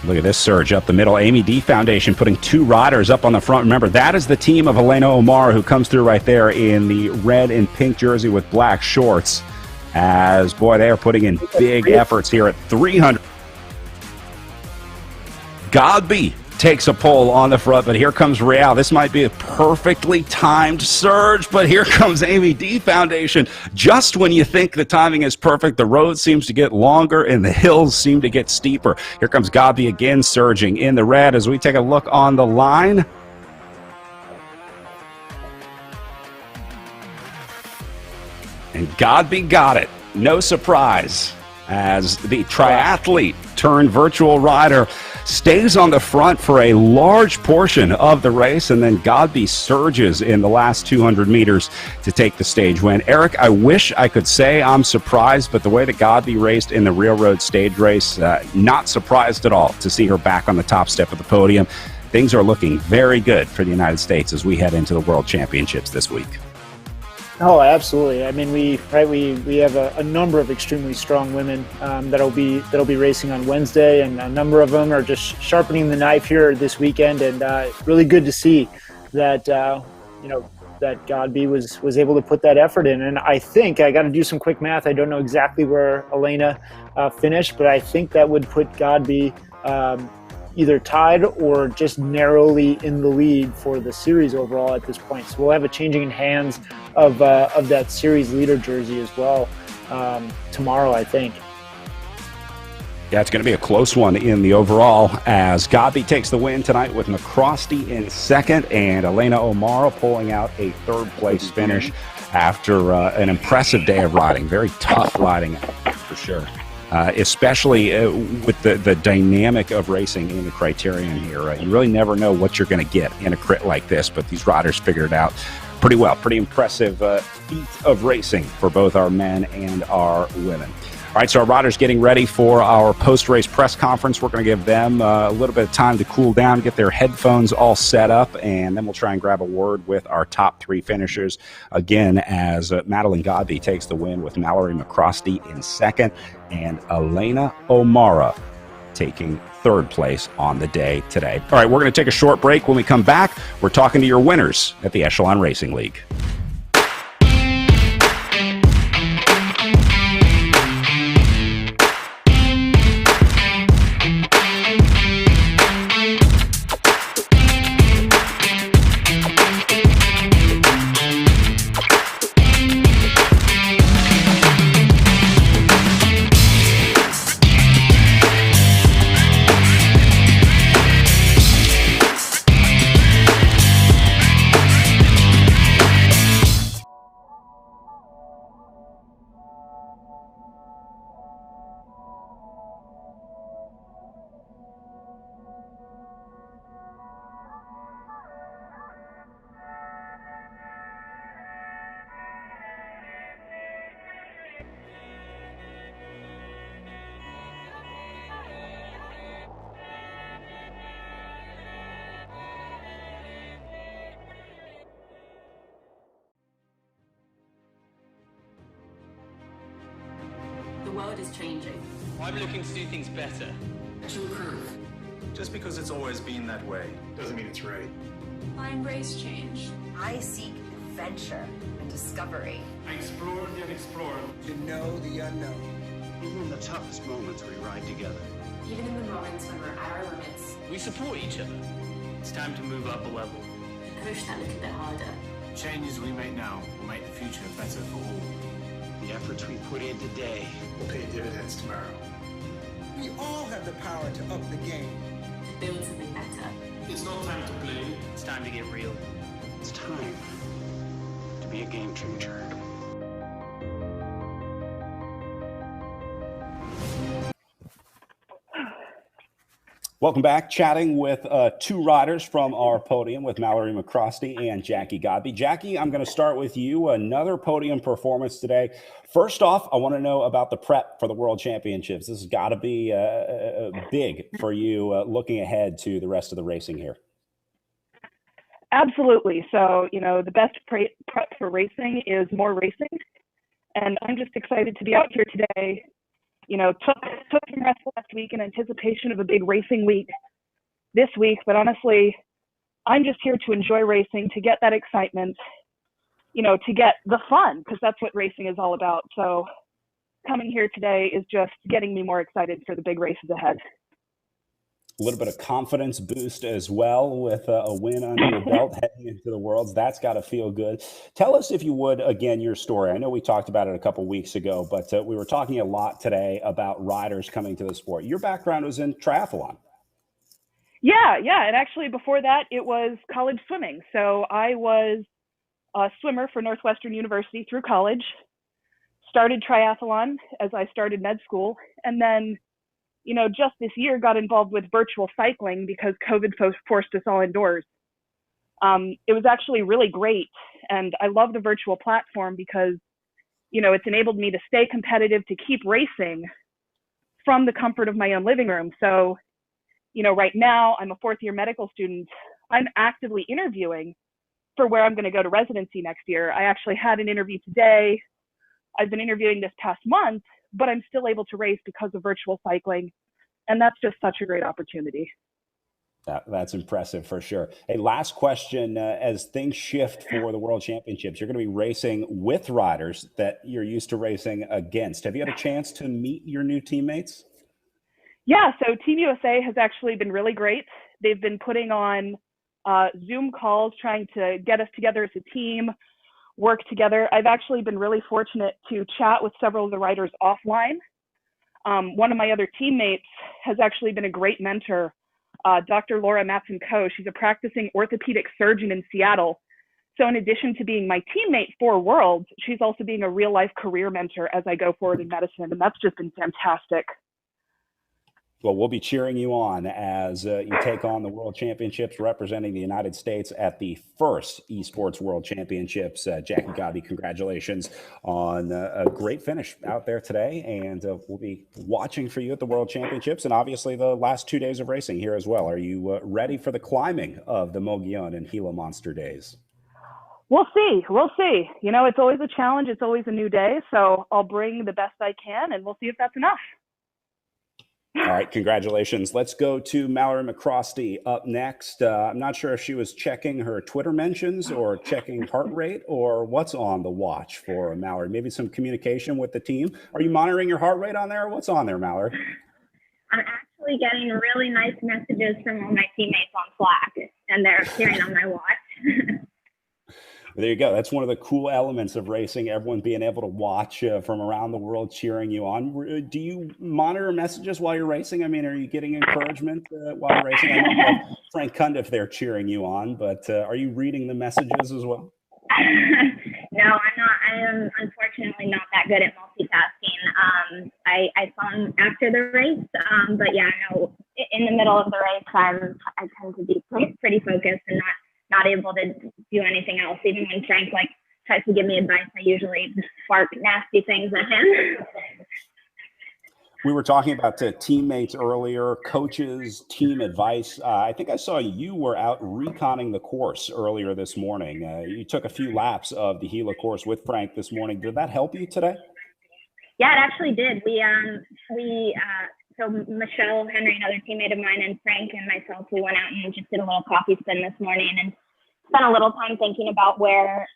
Look at this surge up the middle. Amy D Foundation putting 2 riders up on the front. Remember, that is the team of Elena O'Mara who comes through right there in the red and pink jersey with black shorts. As, boy, they are putting in big efforts here at 300. Godby takes a pole on the front, but here comes Real. This might be a perfectly timed surge, but here comes Amy D Foundation. Just when you think the timing is perfect, the road seems to get longer and the hills seem to get steeper. Here comes Godby again surging in the red as we take a look on the line. And Godby got it. No surprise, as the triathlete turned virtual rider stays on the front for a large portion of the race, and then Godby surges in the last 200 meters to take the stage win. Eric, I wish I could say I'm surprised, but the way that Godby raced in the railroad stage race, not surprised at all to see her back on the top step of the podium. Things are looking very good for the United States as we head into the World Championships this week. Oh, absolutely. I mean, we have a number of extremely strong women that'll be racing on Wednesday, and a number of them are just sharpening the knife here this weekend. And really good to see that that Godby was able to put that effort in. And I think I got to do some quick math. I don't know exactly where Elena finished, but I think that would put Godby either tied or just narrowly in the lead for the series overall at this point. So we'll have a changing in hands of that series leader jersey as well tomorrow, I think. Yeah, it's going to be a close one in the overall as Godby takes the win tonight with McCrosty in second and Elena O'Mara pulling out a third-place finish after an impressive day of riding. Very tough riding for sure. Especially with the dynamic of racing in the Criterium here. You really never know what you're going to get in a crit like this, but these riders figured it out pretty well. Pretty impressive feat of racing for both our men and our women. All right, so our riders getting ready for our post-race press conference. We're going to give them a little bit of time to cool down, get their headphones all set up, and then we'll try and grab a word with our top 3 finishers. Again, as Madeline Godby takes the win with Mallory McCrosty in second, and Elena O'Mara taking third place on the day today. All right, we're going to take a short break. When we come back, we're talking to your winners at the Echelon Racing League. world is changing. I'm looking to do things better. To improve. Just because it's always been that way doesn't mean it's right. I embrace change. I seek adventure and discovery. I explore the unexplored. To know the unknown. Even in the toughest moments, we ride together. Even in the moments when we're at our limits. We support each other. It's time to move up a level. And push that little bit harder. Changes we make now will make the future better for all. The efforts we put in today Will pay dividends tomorrow. We all have the power to up the game. To build something better. It's not time to play. It's time to get real. It's time to be a game changer. Welcome back. Chatting with two riders from our podium with Mallory McCrosty and Jackie Godby. Jackie, I'm going to start with you. Another podium performance today. First off, I want to know about the prep for the World Championships. This has got to be big for you looking ahead to the rest of the racing here. Absolutely. So, the best prep for racing is more racing. And I'm just excited to be out here today. Took some rest last week in anticipation of a big racing week this week. But honestly, I'm just here to enjoy racing, to get that excitement, to get the fun, because that's what racing is all about. So coming here today is just getting me more excited for the big races ahead. A little bit of confidence boost as well with a win under your belt heading into the Worlds. That's got to feel good. Tell us, if you would, again, your story. I know we talked about it a couple weeks ago, but we were talking a lot today about riders coming to the sport. Your background was in triathlon. Yeah. And actually before that, it was college swimming. So I was a swimmer for Northwestern University through college, started triathlon as I started med school, and then just this year got involved with virtual cycling because COVID forced us all indoors. It was actually really great. And I love the virtual platform because, it's enabled me to stay competitive, to keep racing from the comfort of my own living room. So, right now I'm a fourth year medical student. I'm actively interviewing for where I'm going to go to residency next year. I actually had an interview today. I've been interviewing this past month, but I'm still able to race because of virtual cycling. And that's just such a great opportunity. That's impressive for sure. Hey, last question. As things shift for the World Championships, you're going to be racing with riders that you're used to racing against. Have you had a chance to meet your new teammates? Yeah, so Team USA has actually been really great. They've been putting on Zoom calls, trying to get us together as a team, work together. I've actually been really fortunate to chat with several of the riders offline. One of my other teammates has actually been a great mentor, Dr. Laura Matson-Coe. She's a practicing orthopedic surgeon in Seattle. So in addition to being my teammate for Worlds, she's also being a real life career mentor as I go forward in medicine. And that's just been fantastic. Well, we'll be cheering you on as you take on the World Championships representing the United States at the first Esports World Championships. Jackie Godby, congratulations on a great finish out there today. And we'll be watching for you at the World Championships and obviously the last 2 days of racing here as well. Are you ready for the climbing of the Mogollon and Gila Monster Days? We'll see. It's always a challenge. It's always a new day. So I'll bring the best I can and we'll see if that's enough. All right, congratulations. Let's go to Mallory McCrosty up next. I'm not sure if she was checking her Twitter mentions or checking heart rate or what's on the watch for Mallory. Maybe some communication with the team. Are you monitoring your heart rate on there? What's on there, Mallory? I'm actually getting really nice messages from all my teammates on Slack, and they're appearing on my watch. There you go. That's one of the cool elements of racing, everyone being able to watch from around the world cheering you on. Do you monitor messages while you're racing? I mean, are you getting encouragement while you're racing? I know you have Frank Cundiff there cheering you on, but are you reading the messages as well? No, I'm not. I am unfortunately not that good at multitasking. I saw him after the race, but yeah, no, in the middle of the race, I tend to be pretty focused and not able to do anything else. Even when Frank tries to give me advice, I usually spark nasty things at him. We were talking about teammates earlier, coaches, team advice. I think I saw you were out reconning the course earlier this morning. You took a few laps of the Gila course with Frank this morning. Did that help you today? Yeah, it actually did. So Michelle, Henry, another teammate of mine, and Frank and myself, we went out and just did a little coffee spin this morning and spent a little time thinking about where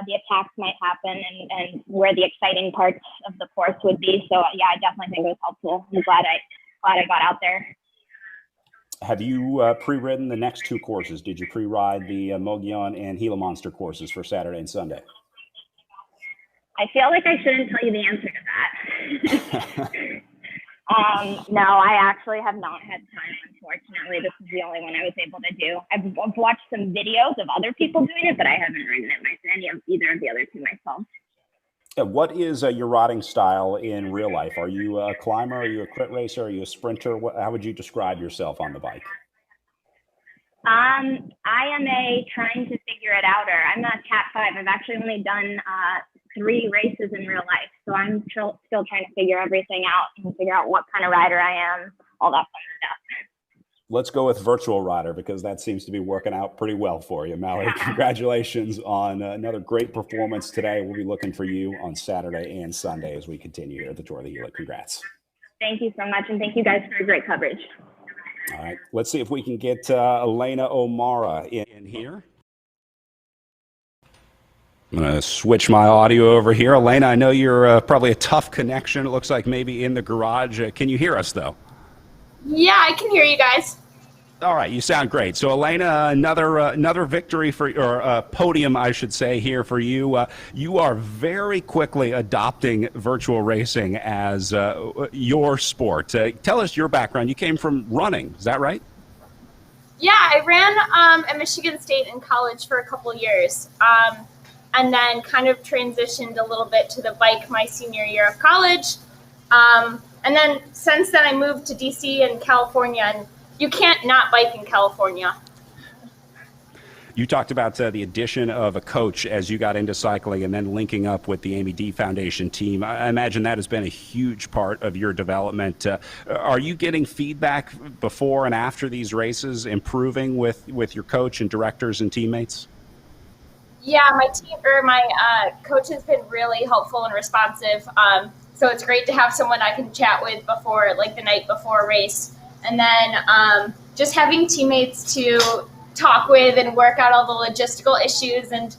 the attacks might happen and where the exciting parts of the course would be. So yeah, I definitely think it was helpful. I'm glad I got out there. Have you pre-ridden the next two courses? Did you pre-ride the Mogollon and Gila Monster courses for Saturday and Sunday? I feel like I shouldn't tell you the answer to that. No, I actually have not had time, unfortunately. This is the only one I was able to do. I've watched some videos of other people doing it, but I haven't ridden it either of the other two myself. What is your riding style in real life? Are you a climber? Are you a crit racer? Are you a sprinter? How would you describe yourself on the bike? I am trying to figure it outer. I'm a Cat 5. I've actually only done 3 races in real life. So I'm still trying to figure everything out and figure out what kind of rider I am, all that fun stuff. Let's go with virtual rider because that seems to be working out pretty well for you, Mallory. Congratulations on another great performance today. We'll be looking for you on Saturday and Sunday as we continue here at the Tour of the Gila. Congrats. Thank you so much, and thank you guys for great coverage. All right, let's see if we can get Elena O'Mara in here. I'm going to switch my audio over here. Elena, I know you're probably a tough connection. It looks like maybe in the garage. Can you hear us, though? Yeah, I can hear you guys. All right, you sound great. So, Elena, another victory or podium, I should say, here for you. You are very quickly adopting virtual racing as your sport. Tell us your background. You came from running, is that right? Yeah, I ran at Michigan State in college for a couple years, and then kind of transitioned a little bit to the bike my senior year of college. And then since then, I moved to DC and California, and you can't not bike in California. You talked about the addition of a coach as you got into cycling and then linking up with the Amy D Foundation team. I imagine that has been a huge part of your development. Are you getting feedback before and after these races, improving with your coach and directors and teammates? Yeah, my coach has been really helpful and responsive. So it's great to have someone I can chat with before, like the night before a race. And then just having teammates to talk with and work out all the logistical issues. And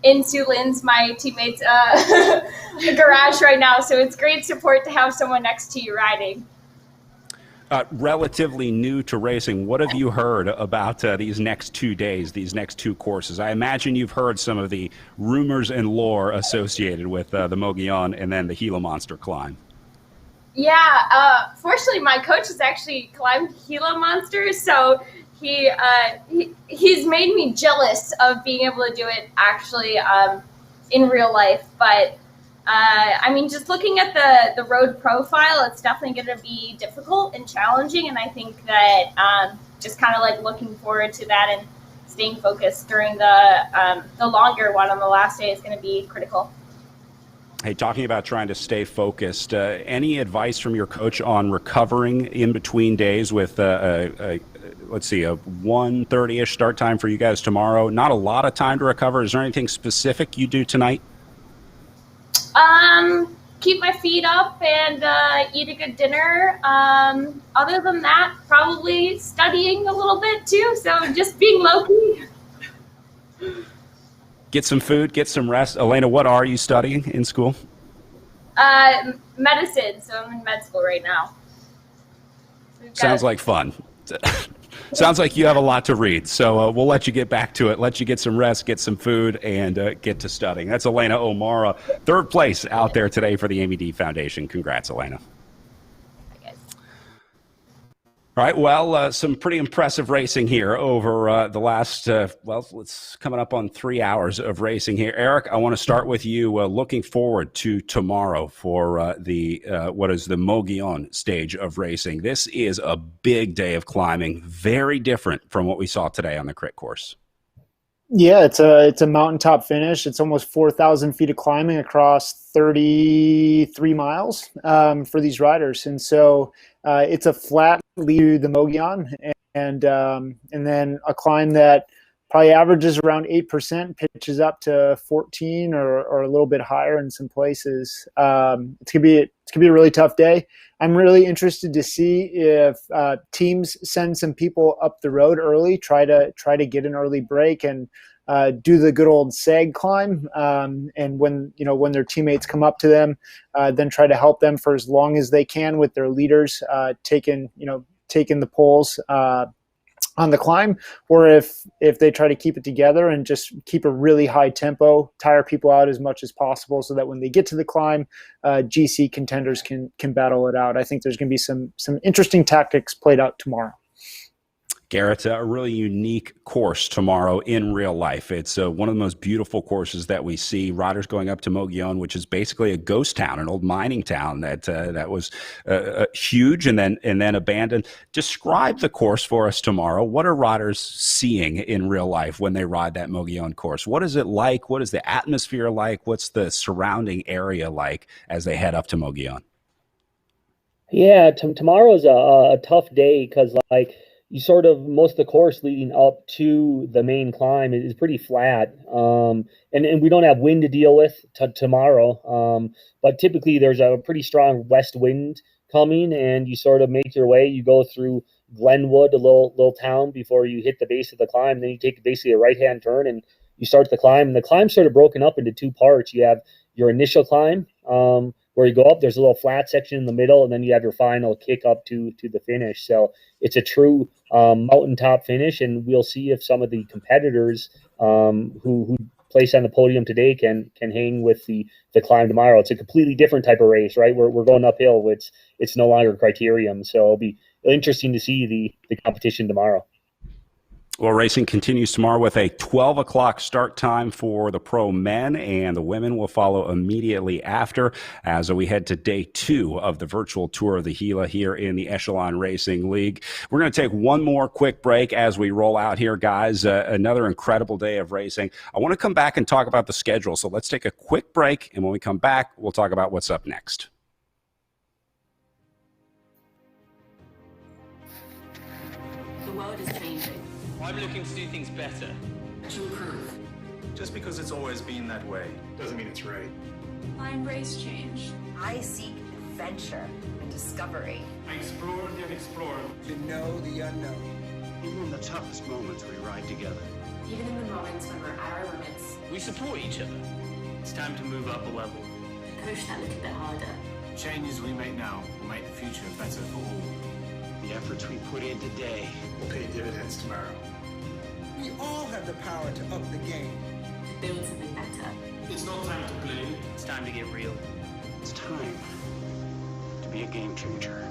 in Sue Lynn's, my teammate's garage right now. So it's great support to have someone next to you riding. Relatively new to racing, what have you heard about these next 2 days, these next 2 courses? I imagine you've heard some of the rumors and lore associated with the Mogollon and then the Gila Monster climb. Yeah, fortunately, my coach has actually climbed Gila Monsters, so he's made me jealous of being able to do it actually in real life. But I mean, just looking at the road profile, it's definitely going to be difficult and challenging, and I think that just kind of like looking forward to that and staying focused during the longer one on the last day is going to be critical. Hey, talking about trying to stay focused, any advice from your coach on recovering in between days with let's see, a 1:30-ish start time for you guys tomorrow? Not a lot of time to recover. Is there anything specific you do tonight? Keep my feet up and eat a good dinner. Other than that, probably studying a little bit too. So just being low-key. Get some food, get some rest. Elena, what are you studying in school? Medicine. So I'm in med school right now. Sounds like fun. Sounds like you have a lot to read. So we'll let you get back to it, let you get some rest, get some food, and get to studying. That's Elena O'Mara, 3rd place out there today for the Amy D Foundation. Congrats, Elena. All right, well, some pretty impressive racing here over the last, it's coming up on 3 hours of racing here. Eric, I want to start with you. Looking forward to tomorrow for what is the Mogollon stage of racing. This is a big day of climbing, very different from what we saw today on the crit course. Yeah, it's a mountaintop finish. It's almost 4,000 feet of climbing across 33 miles for these riders, and so it's a flat lead to the Mogollon, and then a climb that probably averages around 8%, pitches up to 14 or a little bit higher in some places. It's gonna be a really tough day. I'm really interested to see if teams send some people up the road early, try to get an early break and do the good old sag climb. And when their teammates come up to them, then try to help them for as long as they can with their leaders taking the poles on the climb, or if they try to keep it together and just keep a really high tempo, tire people out as much as possible so that when they get to the climb, GC contenders can battle it out. I think there's going to be some interesting tactics played out tomorrow. Garrett, a really unique course tomorrow in real life. It's one of the most beautiful courses that we see. Riders going up to Mogollon, which is basically a ghost town, an old mining town that was huge and then abandoned. Describe the course for us tomorrow. What are riders seeing in real life when they ride that Mogollon course? What is it like? What is the atmosphere like? What's the surrounding area like as they head up to Mogollon? Yeah, tomorrow's a tough day because you sort of most of the course leading up to the main climb is pretty flat, and we don't have wind to deal with tomorrow. But typically there's a pretty strong west wind coming, and you sort of make your way. You go through Glenwood, a little town, before you hit the base of the climb. Then you take basically a right hand turn and you start the climb. And the climb's sort of broken up into two parts. You have your initial climb, where you go up. There's a little flat section in the middle, and then you have your final kick up to the finish. So it's a true mountaintop finish, and we'll see if some of the competitors who place on the podium today can hang with the climb tomorrow. It's a completely different type of race, right? We're going uphill. It's no longer Criterium, so it'll be interesting to see the competition tomorrow. Well, racing continues tomorrow with a 12 o'clock start time for the pro men, and the women will follow immediately after as we head to day 2 of the virtual tour of the Gila here in the Echelon Racing League. We're going to take one more quick break as we roll out here, guys. Another incredible day of racing. I want to come back and talk about the schedule, so let's take a quick break, and when we come back, we'll talk about what's up next. The world is changing. I'm looking to do things better. To improve. Just because it's always been that way doesn't mean it's right. I embrace change. I seek adventure and discovery. I explore the unexplored. To know the unknown. Even in the toughest moments, we ride together. Even in the moments when we're at our limits. We support each other. It's time to move up a level. Push that little bit harder. The changes we make now will make the future better for all. The efforts we put in today Will pay dividends tomorrow. We all have the power to up the game. To build something better. It's not time to play. It's time to get real. It's time to be a game changer.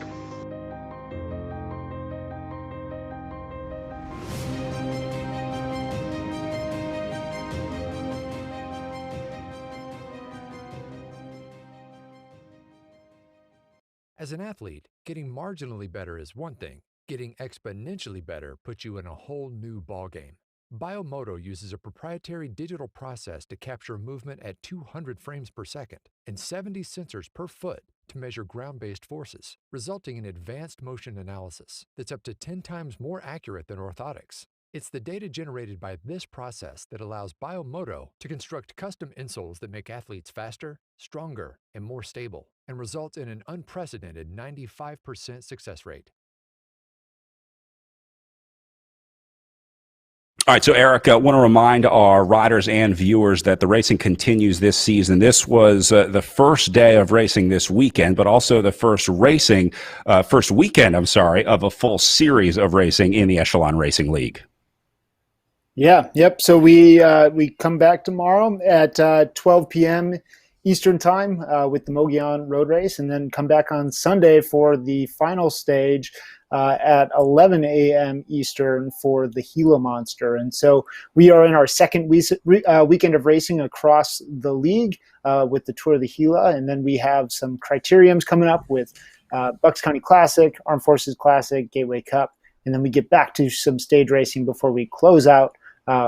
As an athlete, getting marginally better is one thing. Getting exponentially better puts you in a whole new ballgame. Biomoto uses a proprietary digital process to capture movement at 200 frames per second and 70 sensors per foot to measure ground-based forces, resulting in advanced motion analysis that's up to 10 times more accurate than orthotics. It's the data generated by this process that allows Biomoto to construct custom insoles that make athletes faster, stronger, and more stable, and result in an unprecedented 95% success rate. All right, so Eric, I want to remind our riders and viewers that the racing continues this season. This was the first day of racing this weekend, but also the first weekend, of a full series of racing in the Echelon Racing League. Yeah, yep. So we come back tomorrow at 12 p.m. Eastern time with the Mogollon Road Race, and then come back on Sunday for the final stage at 11 a.m. Eastern for the Gila Monster. And so we are in our second weekend of racing across the league with the Tour of the Gila, and then we have some criteriums coming up with Bucks County Classic, Armed Forces Classic, Gateway Cup, and then we get back to some stage racing before we close out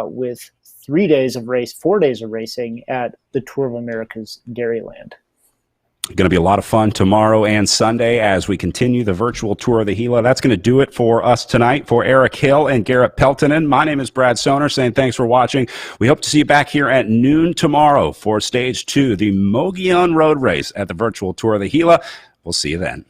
with 4 days of racing at the Tour of America's Dairyland. Going to be a lot of fun tomorrow and Sunday as we continue the virtual tour of the Gila. That's going to do it for us tonight. For Eric Hill and Garrett Peltonen, my name is Brad Soner saying thanks for watching. We hope to see you back here at noon tomorrow for Stage 2, the Mogollon Road Race at the virtual tour of the Gila. We'll see you then.